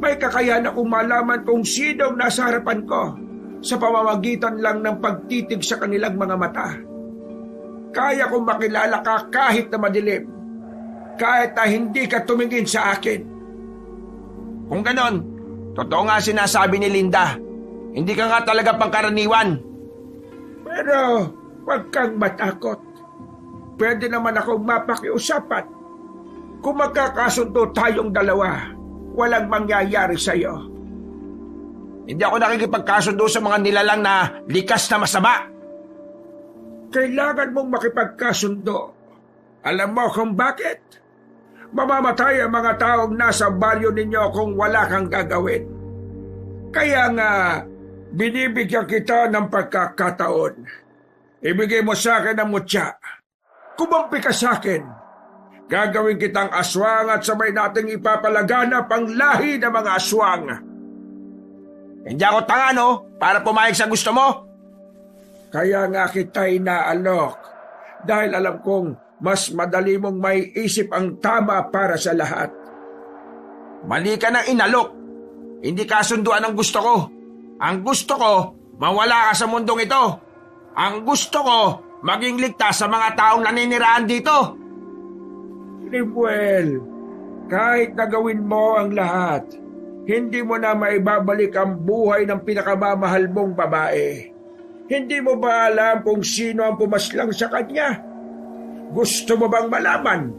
[SPEAKER 3] May kakayahan akong malaman kung sino ang nasa harapan ko sa pamamagitan lang ng pagtitig sa kanilang mga mata. Kaya kong makilala ka kahit na madilim, kahit na hindi ka tumingin sa akin. Kung ganon, totoo nga sinasabi ni Linda. Hindi ka nga talaga pangkaraniwan. Pero huwag kang matakot. Pwede naman akong mapakiusapan. Kung magkakasundo tayong dalawa, walang mangyayari sa'yo. Hindi ako nakikipagkasundo sa mga nilalang na likas na masama. Kailangan mong makipagkasundo. Alam mo kung bakit? Mamamatay ang mga taong nasa baryo ninyo kung wala kang gagawin. Kaya nga, binibigyan kita ng pagkakataon. Ibigay mo sa akin ang mutya. Kumampi ka sa akin. Gagawin kitang aswang at sabay nating ipapalaganap ang lahi ng mga aswang. Hindi ako tanga, no? Para pumayag sa gusto mo. Kaya nga kita inaalok. Dahil alam kong mas madali mong may isip ang tama para sa lahat. Mali ka ng inalok. Hindi kasunduan ang gusto ko. Ang gusto ko, mawala ka sa mundong ito. Ang gusto ko, maging ligtas sa mga taong naniniraan dito. Limuel, kahit nagawin mo ang lahat, hindi mo na maibabalik ang buhay ng pinakamamahal mong babae. Hindi mo ba alam kung sino ang pumaslang sa kanya? Gusto mo bang malaman?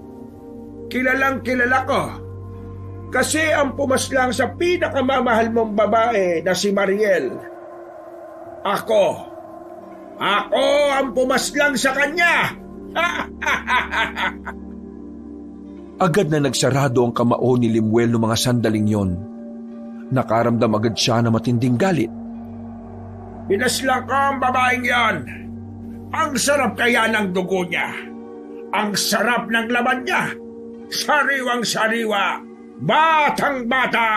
[SPEAKER 3] Kilalang kilala ko. Kasi ang pumaslang sa pinakamamahal mong babae na si Mariel. Ako ang pumaslang sa kanya!
[SPEAKER 1] Agad na nagsarado ang kamao ni Limuel noong mga sandaling yon. Nakaramdam agad siya na matinding galit.
[SPEAKER 3] Pinaslang ko ang babaeng yon. Ang sarap kaya ng dugo niya. Ang sarap ng laman niya. Sariwang-sariwa. Batang-bata.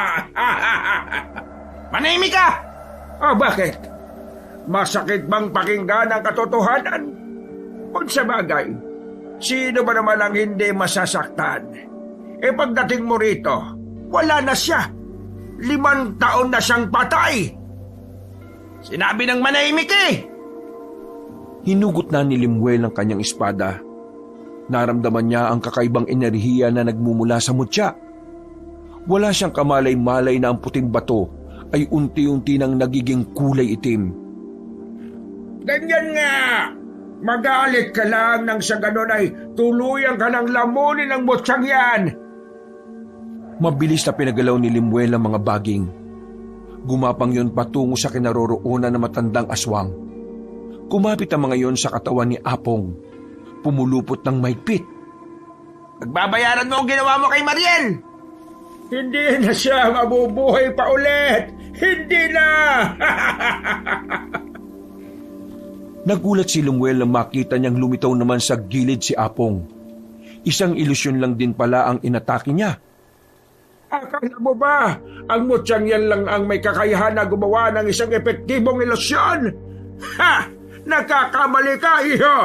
[SPEAKER 3] Manahimik ka! Bakit? Masakit bang pakinggan ang katotohanan? Kung sa bagay, sino ba naman ang hindi masasaktan? Pagdating mo rito, wala na siya. 5 taon na siyang patay. Sinabi ng manahimik eh!
[SPEAKER 1] Hinugot na ni Limuel ang kanyang espada. Naramdaman niya ang kakaibang enerhiya na nagmumula sa mutya. Wala siyang kamalay-malay na ang puting bato ay unti-unti nang nagiging kulay itim.
[SPEAKER 3] Ganyan nga! Magalit ka lang nang sa ganon ay tuluyan ka ng lamunin ng mutyang yan!
[SPEAKER 1] Mabilis na pinagalaw ni Limuel ang mga baging. Gumapang yon patungo sa kinaroroonan ng matandang aswang. Kumapit ang mga yon sa katawan ni Apong. Pumulupot ng mahigpit.
[SPEAKER 3] Pagbabayaran mo ang ginawa mo kay Mariel! Hindi na siya mabubuhay pa ulit! Hindi na!
[SPEAKER 1] Nagulat si Limuel nang makita niyang lumitaw naman sa gilid si Apong. Isang ilusyon lang din pala ang inatake niya.
[SPEAKER 3] Akala mo ba, ang mutyang yan lang ang may kakayahan na gumawa ng isang epektibong ilusyon? Ha! Nakakamali ka, iho!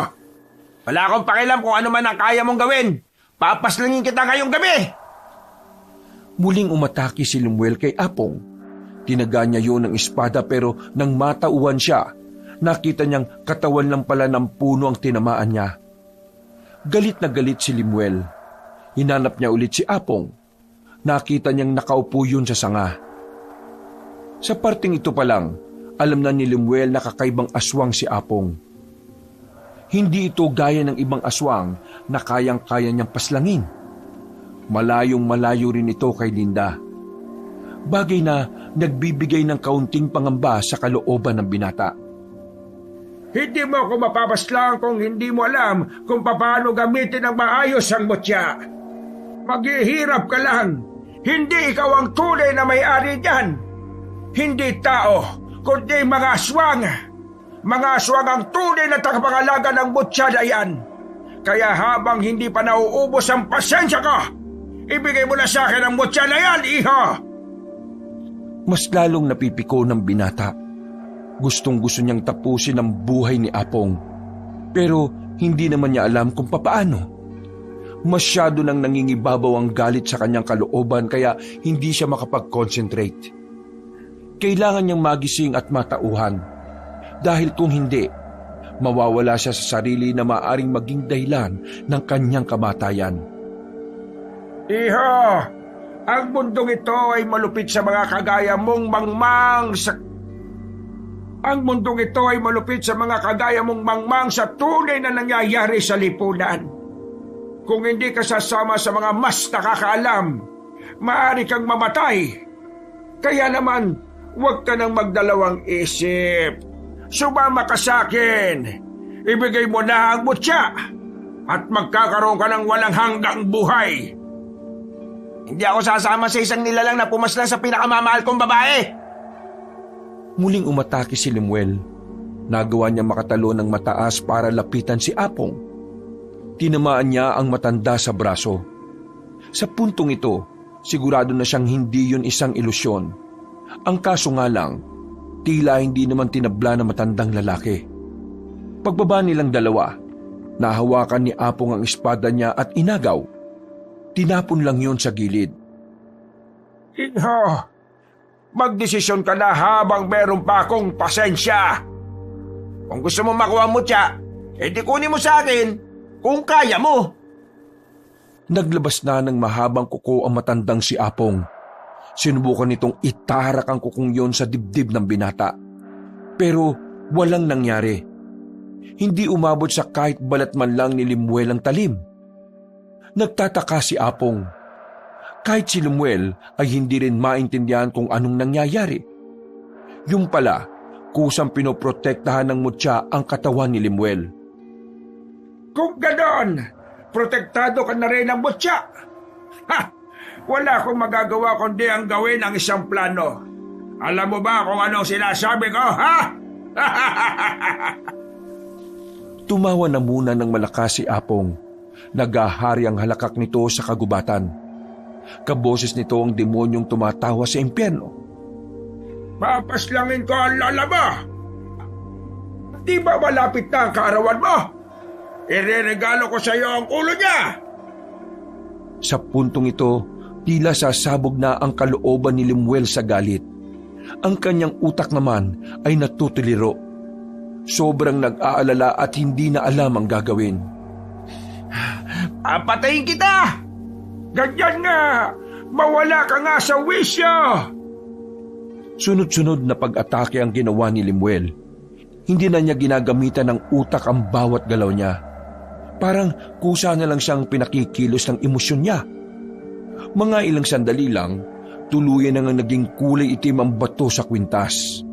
[SPEAKER 3] Wala akong pakialam kung ano man ang kaya mong gawin. Papaslingin kita ngayong gabi!
[SPEAKER 1] Muling umatake si Limuel kay Apong. Tinaga niya yun ng espada pero nang matauhan siya, nakita niyang katawan lang pala ng puno ang tinamaan niya. Galit na galit si Limuel. Hinanap niya ulit si Apong. Nakita niyang nakaupo yun sa sanga. Sa parting ito pa lang, alam na ni Limuel na kakaibang aswang si Apong. Hindi ito gaya ng ibang aswang na kayang-kaya niyang paslangin. Malayong malayo rin ito kay Linda. Bagay na nagbibigay ng kaunting pangamba sa kalooban ng binata.
[SPEAKER 3] Hindi mo ako mapapaslang kung hindi mo alam kung paano gamitin ng maayos ang mutya. Maghihirap ka lang. Hindi ikaw ang tunay na may-ari niyan. Hindi tao, kundi mga aswang. Mga aswang ang tunay na tagapangalaga ng mutya na yan. Kaya habang hindi pa nauubos ang pasensya ko, ibigay mo na sa akin ang mutya na yan, iho!
[SPEAKER 1] Mas lalong napipiko ng binata. Gustong-gusto niyang tapusin ang buhay ni Apong. Pero hindi naman niya alam kung papaano. Masyado nang nangingibabaw ang galit sa kanyang kalooban kaya hindi siya makapag-concentrate. Kailangan niyang magising at matauhan. Dahil kung hindi, mawawala siya sa sarili na maaaring maging dahilan ng kanyang kamatayan.
[SPEAKER 3] Iho! Ang mundong ito ay malupit sa mga kagaya mong mangmang sa... Ang mundong ito ay malupit sa mga kagaya mong mangmang sa tunay na nangyayari sa lipunan. Kung hindi ka sasama sa mga mas nakakaalam, maaari kang mamatay. Kaya naman, huwag ka nang magdalawang isip. Sumama ka sa akin. Ibigay mo na ang mutya at magkakaroon ka ng walang hanggang buhay. Hindi ako sasama sa isang nilalang na pumaslang sa pinakamamahal kong babae.
[SPEAKER 1] Muling umatake si Lemuel. Nagawa niya makatalo ng mataas para lapitan si Apong. Tinamaan niya ang matanda sa braso. Sa puntong ito, sigurado na siyang hindi yun isang ilusyon. Ang kaso nga lang, tila hindi naman tinabla ng matandang lalaki. Pagbaba nilang dalawa, nahawakan ni Apong ang espada niya at inagaw. Tinapon lang yun sa gilid.
[SPEAKER 3] Iho, magdesisyon ka na habang meron pa akong pasensya. Kung gusto mo makuha mo siya, edi kunin mo sa akin kung kaya mo.
[SPEAKER 1] Naglabas na ng mahabang kuko ang matandang si Apong. Sinubukan nitong itarak ang kukong yon sa dibdib ng binata. Pero walang nangyari. Hindi umabot sa kahit balat man lang ni Lemuel ang talim. Nagtataka si Apong. Kahit si Lemuel ay hindi rin maintindihan kung anong nangyayari. Yung pala, kusang pinoprotektahan ng mutya ang katawan ni Lemuel.
[SPEAKER 3] Kung ganon, protektado ka na rin ng mutya. Ha! Wala akong magagawa kundi ang gawin ang isang plano. Alam mo ba kung anong sinasabi ko, ha?
[SPEAKER 1] Tumawa na muna ng malakas si Apong. Nagahari ang halakak nito sa kagubatan. Kaboses nito ang demonyong tumatawa sa impyerno.
[SPEAKER 3] Papaslangin ko ang lola mo. Di ba malapit na ang kaarawan mo? Ireregalo ko sa iyo ang ulo niya.
[SPEAKER 1] Sa puntong ito, tila sasabog na ang kalooban ni Lemuel sa galit. Ang kanyang utak naman ay natutuliro. Sobrang nag-aalala at hindi na alam ang gagawin.
[SPEAKER 3] Papatayin kita! Ganyan nga! Mawala ka nga sa wisyo!
[SPEAKER 1] Sunod-sunod na pag-atake ang ginawa ni Lemuel. Hindi na niya ginagamitan ng utak ang bawat galaw niya. Parang kusa na lang siyang pinakikilos ng emosyon niya. Mga ilang sandali lang, tuluyan na nga naging kulay itim ang bato sa kwintas.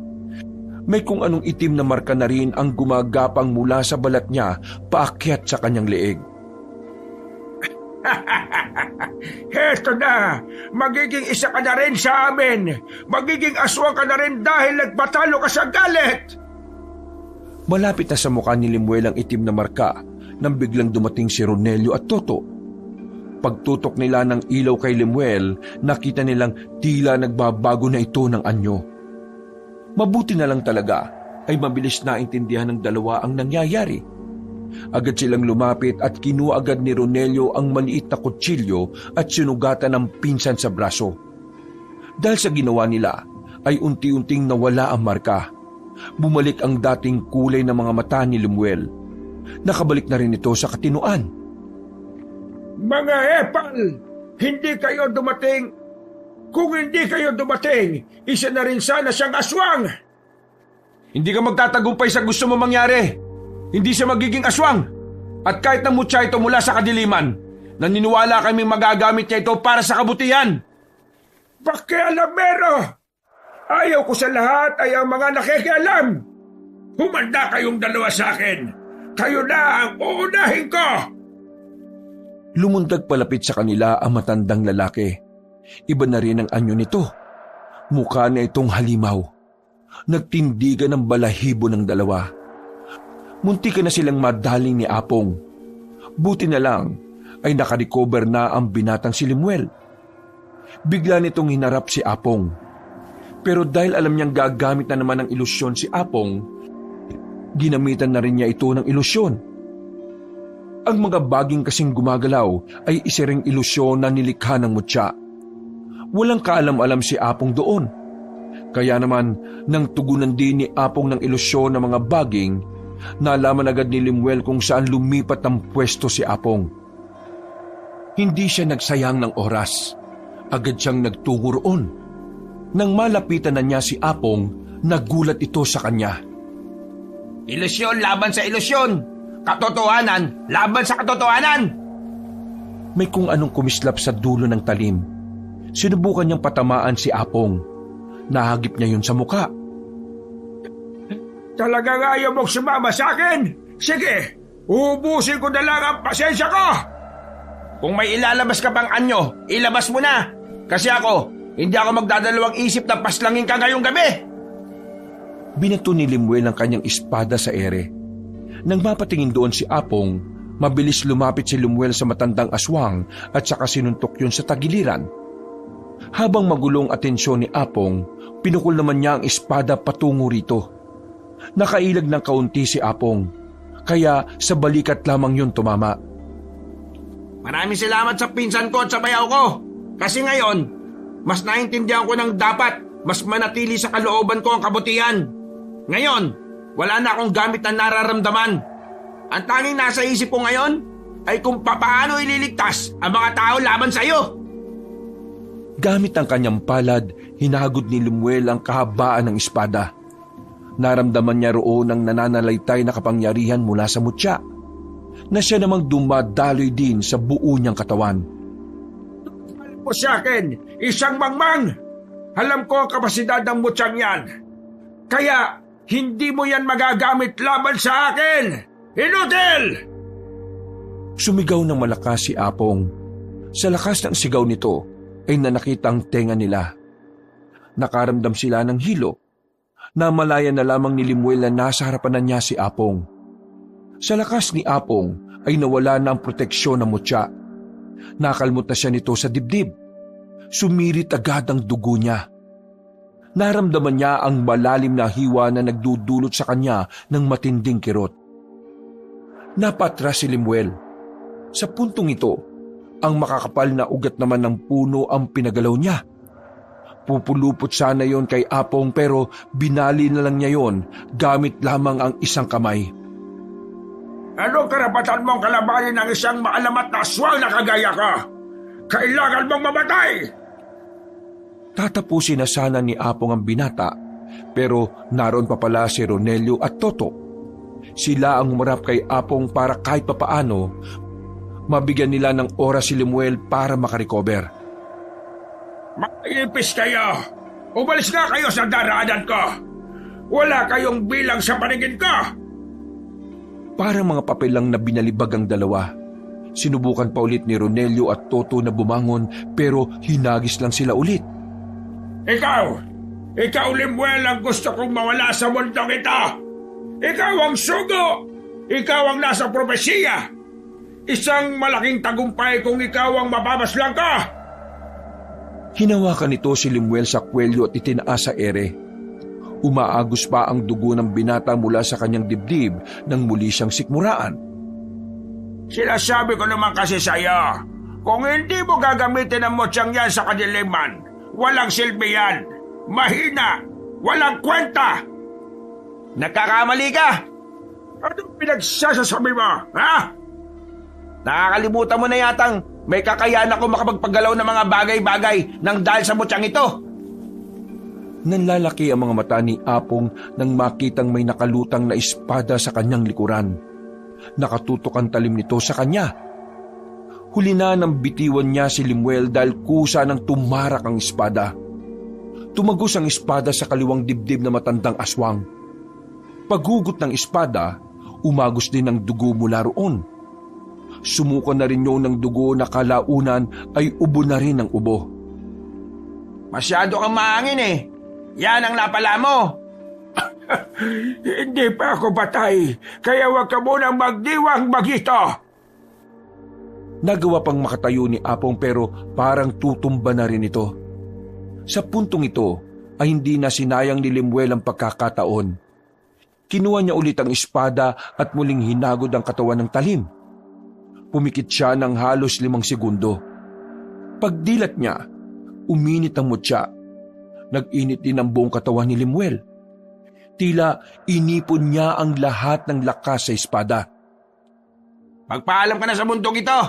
[SPEAKER 1] May kung anong itim na marka na rin ang gumagapang mula sa balat niya paakyat sa kanyang leeg.
[SPEAKER 3] Heto na! Magiging isa ka na rin sa amin! Magiging aswang ka na rin dahil nagpatalo ka sa galit!
[SPEAKER 1] Malapit na sa mukha ni Lemuel ang itim na marka nang biglang dumating si Ronelio at Toto. Pagtutok nila ng ilaw kay Lemuel, nakita nilang tila nagbabago na ito ng anyo. Mabuti na lang talaga ay mabilis na intindihan ng dalawa ang nangyayari. Agad silang lumapit at kinuha agad ni Ronelio ang maliit na kutsilyo at sinugatan ng pinsan sa braso. Dahil sa ginawa nila ay unti-unting nawala ang marka. Bumalik ang dating kulay ng mga mata ni Lemuel. Nakabalik na rin ito sa katinuan.
[SPEAKER 3] Mga epal! Hindi kayo dumating! Kung hindi kayo dumating, isa na rin sana siyang aswang!
[SPEAKER 2] Hindi ka magtatagumpay sa gusto mo mangyari. Hindi siya magiging aswang. At kahit na mutya ito mula sa kadiliman, naniniwala kaming magagamit niya ito para sa kabutihan.
[SPEAKER 3] Pakialamero! Ayaw ko sa lahat ay ang mga nakikialam! Humanda kayong dalawa sa akin! Kayo na ang uunahin ko!
[SPEAKER 1] Lumundag palapit sa kanila ang matandang lalaki. Iba na rin ang anyo nito. Mukha na itong halimaw. Nagtindigan ng balahibo ng dalawa. Munti ka na silang madaling ni Apong. Buti na lang ay nakarecover na ang binatang si Lemuel. Bigla nitong hinarap si Apong. Pero dahil alam niyang gagamit na naman ng ilusyon si Apong, ginamitan na rin niya ito ng ilusyon. Ang mga baging kasing gumagalaw ay isa ring ilusyon na nilikha ng mutya. Walang kaalam-alam si Apong doon. Kaya naman, nang tugunan din ni Apong ng ilusyon ng mga baging, nalaman agad ni Lemuel kung saan lumipat ng pwesto si Apong. Hindi siya nagsayang ng oras. agad siyang nagtungo roon. Nang malapitan na niya si Apong, nagulat ito sa kanya.
[SPEAKER 3] Ilusyon laban sa ilusyon. Katotohanan laban sa katotohanan.
[SPEAKER 1] May kung anong kumislap sa dulo ng talim. Sinubukan niyang patamaan si Apong. Nahagip niya yun sa muka.
[SPEAKER 3] Talagang ayaw mong sumama sa akin? Sige, ubusin ko na lang ang pasensya ko. Kung may ilalabas ka pang anyo, ilabas mo na. Kasi ako, hindi ako magdadalawang isip na paslangin ka ngayong gabi.
[SPEAKER 1] Binato ni Lemuel ang kanyang espada sa ere. Nang mapatingin doon si Apong, mabilis lumapit si Lemuel sa matandang aswang at saka sinuntok yun sa tagiliran. Habang magulong atensyon ni Apong, pinukol naman niya ang espada patungo rito. Nakailag ng kaunti si Apong, kaya sa balikat lamang yun tumama.
[SPEAKER 3] Maraming salamat sa pinsan ko at sa bayaw ko. Kasi ngayon, mas naintindihan ko ng dapat mas manatili sa kalooban ko ang kabutihan. Ngayon, wala na akong gamit na nararamdaman. Ang tanging nasa isip ko ngayon ay kung papaano ililigtas ang mga tao laban sa iyo.
[SPEAKER 1] Gamit ang kanyang palad, hinagod ni Lemuel ang kahabaan ng espada. Naramdaman niya roon ang nananalaytay na kapangyarihan mula sa mutya, na siya namang dumadaloy din sa buo niyang katawan.
[SPEAKER 3] Alam mo sa akin, isang mangmang. Alam ko ang kapasidad ng mutyang yan. Kaya, hindi mo yan magagamit laban sa akin. Inutil!
[SPEAKER 1] Sumigaw ng malakas si Apong. Sa lakas ng sigaw nito ay nanakita ang tenga nila. Nakaramdam sila ng hilo. Namalaya na lamang ni Lemuel na nasa harapan na niya si Apong. Sa lakas ni Apong ay nawala na ang proteksyon ng mutya. Nakalmot na siya nito sa dibdib. Sumirit agad ang dugo niya. Naramdaman niya ang malalim na hiwa na nagdudulot sa kanya ng matinding kirot. Napatras si Lemuel. Sa puntong ito, ang makakapal na ugat naman ng puno ang pinagalaw niya. Pupulupot sana yon kay Apong pero binali na lang niya yon gamit lamang ang isang kamay.
[SPEAKER 3] Anong karapatan mong kalabanin ng isang maalamat na aswang na kagaya ka? Kailangan mong mamatay!
[SPEAKER 1] Tatapusin na sana ni Apong ang binata, pero naroon pa pala si Ronelio at Toto. Sila ang humarap kay Apong para kahit papaano, mabigyan nila ng oras si Lemuel para makarecover.
[SPEAKER 3] Maipis kayo! Umalis nga kayo sa daraanan ko! Wala kayong bilang sa paningin ko!
[SPEAKER 1] Parang mga papel lang na binalibag ang dalawa. Sinubukan pa ulit ni Ronelio at Toto na bumangon pero hinagis lang sila ulit.
[SPEAKER 3] Ikaw Lemuel ang gusto kong mawala sa mundong ito! Ikaw ang sugo! Ikaw ang nasa propesiya! Isang malaking tagumpay kung ikaw ang mapapaslang ka!
[SPEAKER 1] Hinawakan nito si Lemuel sa kwelyo at itinaas sa ere. Umaagos pa ang dugo ng binata mula sa kanyang dibdib nang muli siyang sikmuraan.
[SPEAKER 3] Sinasabi ko naman kasi sa'yo, kung hindi mo gagamitin ang motsang yan sa kadiliman, walang silbi yan, mahina, walang kwenta. Nagkakamali ka! Anong pinagsasasabi mo, ha? Nakakalimutan mo na yatang may kakayahan ako makapagpaggalaw ng mga bagay-bagay nang dahil sa mutyang ito.
[SPEAKER 1] Nanlalaki ang mga mata ni Apong nang makitang may nakalutang na espada sa kanyang likuran. Nakatutok ang talim nito sa kanya. Huli na nang bitiwan niya si Lemuel dahil kusa nang tumarak ang espada. Tumagos ang espada sa kaliwang dibdib na matandang aswang. Paghugot ng espada, umagos din ang dugo mula roon. Sumuko na rin yun ng dugo na kalaunan ay ubo na rin ng ubo.
[SPEAKER 3] Masyado kang maangin eh. Yan ang napala mo. Hindi pa ako patay, kaya huwag ka munang magdiwang magito.
[SPEAKER 1] Nagawa pang makatayo ni Apong pero parang tutumba na rin ito. Sa puntong ito ay hindi na sinayang ni Lemuel ang pagkakataon. Kinuha niya ulit ang espada at muling hinagod ang katawan ng talim. Pumikit siya ng halos 5 segundo. Pagdilat niya, uminit ang mutya. Nag-init din ang buong katawan ni Lemuel. Tila inipon niya ang lahat ng lakas sa espada.
[SPEAKER 3] Magpaalam ka na sa mundong ito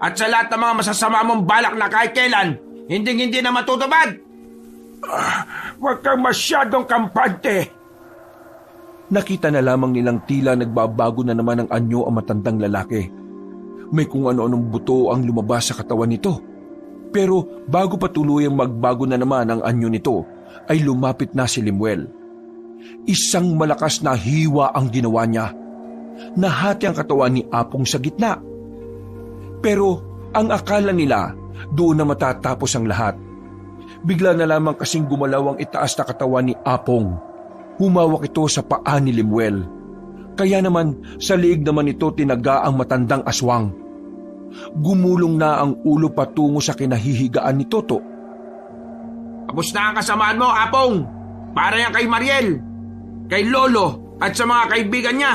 [SPEAKER 3] at sa lahat ng mga masasama mong balak na kahit kailan,
[SPEAKER 2] Hindi na matutupad.
[SPEAKER 3] Huwag kang masyadong kampante.
[SPEAKER 1] Nakita na lamang nilang tila nagbabago na naman ang anyo ang matandang lalaki. May kung ano-anong buto ang lumabas sa katawan nito. Pero bago pa tuluyang magbago na naman ang anyo nito, ay lumapit na si Limuel. Isang malakas na hiwa ang ginawa niya. Nahati ang katawan ni Apong sa gitna. Pero ang akala nila, doon na matatapos ang lahat. Bigla na lamang kasing gumalaw ang itaas na katawan ni Apong. Humawak ito sa paa ni Limuel. Kaya naman sa liig naman ito tinaga ang matandang aswang. Gumulong na ang ulo patungo sa kinahihigaan ni Toto.
[SPEAKER 2] Tapos na ang kasamaan mo, Apong. Para yan kay Mariel, kay Lolo, at sa mga kaibigan niya.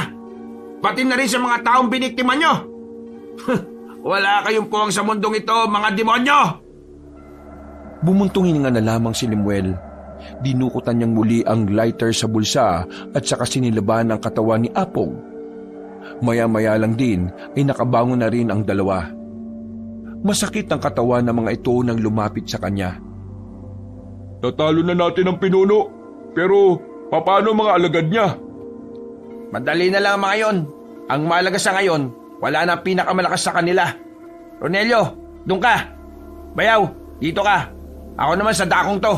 [SPEAKER 2] Pati na rin sa mga taong biniktima nyo. Wala kayong puwang sa mundong ito, mga demonyo!
[SPEAKER 1] Bumuntong hininga na lamang si Limuel. Dinukutan niyang muli ang lighter sa bulsa at saka sinilaban ang katawan ni Apong. Maya-maya lang din ay nakabangon na rin ang dalawa. Masakit ang katawan ng mga ito nang lumapit sa kanya.
[SPEAKER 4] Natalo na natin ang pinuno, pero paano mga alagad niya?
[SPEAKER 2] Madali na lang mga yon. Ang mahalaga sa ngayon, wala na pinakamalakas sa kanila. Ronelio, doon ka. Bayaw, dito ka. Ako naman sa dakong to.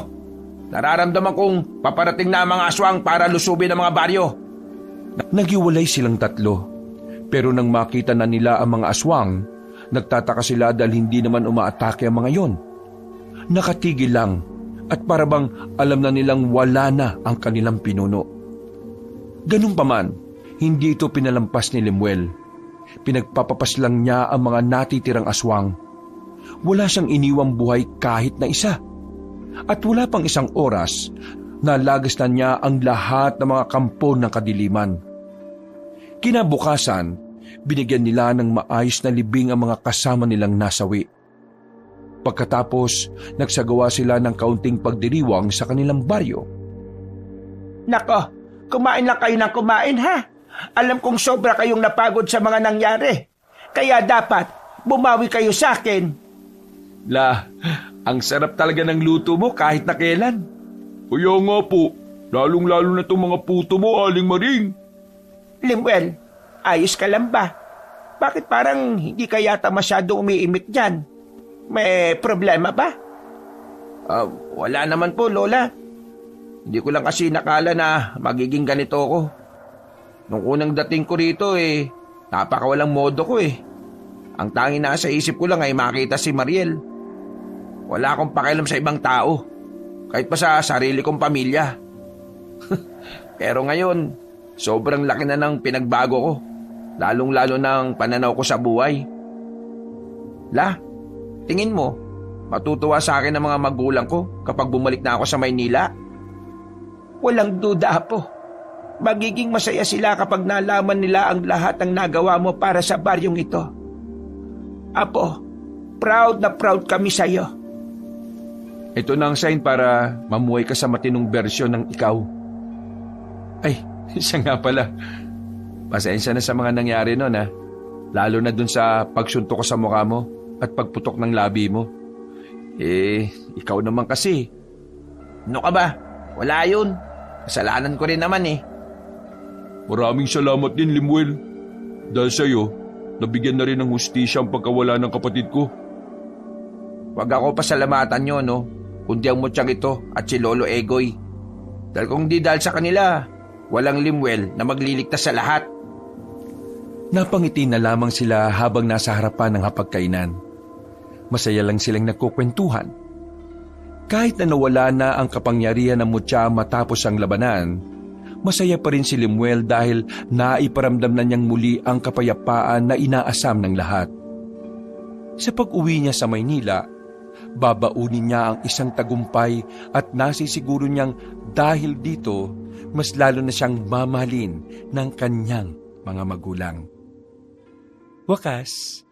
[SPEAKER 2] Nararamdaman kong paparating na ang mga aswang para lusubin ang mga baryo.
[SPEAKER 1] Nagiwalay silang tatlo. Pero nang makita na nila ang mga aswang, nagtataka sila dahil hindi naman umaatake ang mga yon. Nakatigil lang at parabang alam na nilang wala na ang kanilang pinuno. Ganun pa man, hindi ito pinalampas ni Limuel. Pinagpapapas lang niya ang mga natitirang aswang. Wala siyang iniwang buhay kahit na isa. At wala pang isang oras, nalagas na niya ang lahat ng mga kampo ng kadiliman. Kinabukasan, binigyan nila ng maayos na libing ang mga kasama nilang nasawi. Pagkatapos, nagsagawa sila ng kaunting pagdiriwang sa kanilang baryo.
[SPEAKER 3] Nako, kumain lang kayo ng kumain ha. Alam kong sobra kayong napagod sa mga nangyari. Kaya dapat bumawi kayo sa akin.
[SPEAKER 1] Ang sarap talaga ng luto mo kahit na kailan.
[SPEAKER 4] Kaya nga po, lalong-lalo na itong mga puto mo, Aling Maring.
[SPEAKER 3] Limuel, ayos ka lang ba? Bakit parang hindi ka yata masyadong umiimik dyan? May problema ba?
[SPEAKER 2] Wala naman po, Lola. Hindi ko lang kasi nakala na magiging ganito ako. Nung unang dating ko rito napakawalang modo ko Ang tanging nasa isip ko lang ay makita si Mariel. Wala akong pakialam sa ibang tao, kahit pa sa sarili kong pamilya. Pero ngayon, sobrang laki na ng pinagbago ko, lalong-lalo ng pananaw ko sa buhay. Tingin mo, matutuwa sa akin ang mga magulang ko kapag bumalik na ako sa Maynila?
[SPEAKER 3] Walang duda po. Magiging masaya sila kapag nalaman nila ang lahat ng nagawa mo para sa baryong ito. Apo, proud na proud kami sa iyo.
[SPEAKER 1] Ito na ang sign para mamuhay ka sa matinong bersyon ng ikaw. Ay, siya nga pala. Pasensya na sa mga nangyari noon Lalo na dun sa pagsuntok ko sa mukha mo at pagputok ng labi mo. Ikaw naman kasi.
[SPEAKER 2] Ano ka ba? Wala yun. Kasalanan ko rin naman
[SPEAKER 4] Maraming salamat din, Limuel. Dahil sa'yo, nabigyan na rin ng hustisya ang pagkawala ng kapatid ko.
[SPEAKER 2] Huwag ako pasalamatan nyo, kundi ang mutyang ito at si Lolo Egoy. Dahil kung di dahil sa kanila, walang Limuel na magliligtas sa lahat.
[SPEAKER 1] Napangiti na lamang sila habang nasa harapan ng hapagkainan. Masaya lang silang nagkukwentuhan. Kahit na nawala na ang kapangyarihan ng mutya matapos ang labanan, masaya pa rin si Limuel dahil naiparamdam na niyang muli ang kapayapaan na inaasam ng lahat. Sa pag-uwi niya sa Maynila, babaunin niya ang isang tagumpay at nasisiguro niyang dahil dito, mas lalo na siyang mamahalin ng kanyang mga magulang. Wakas,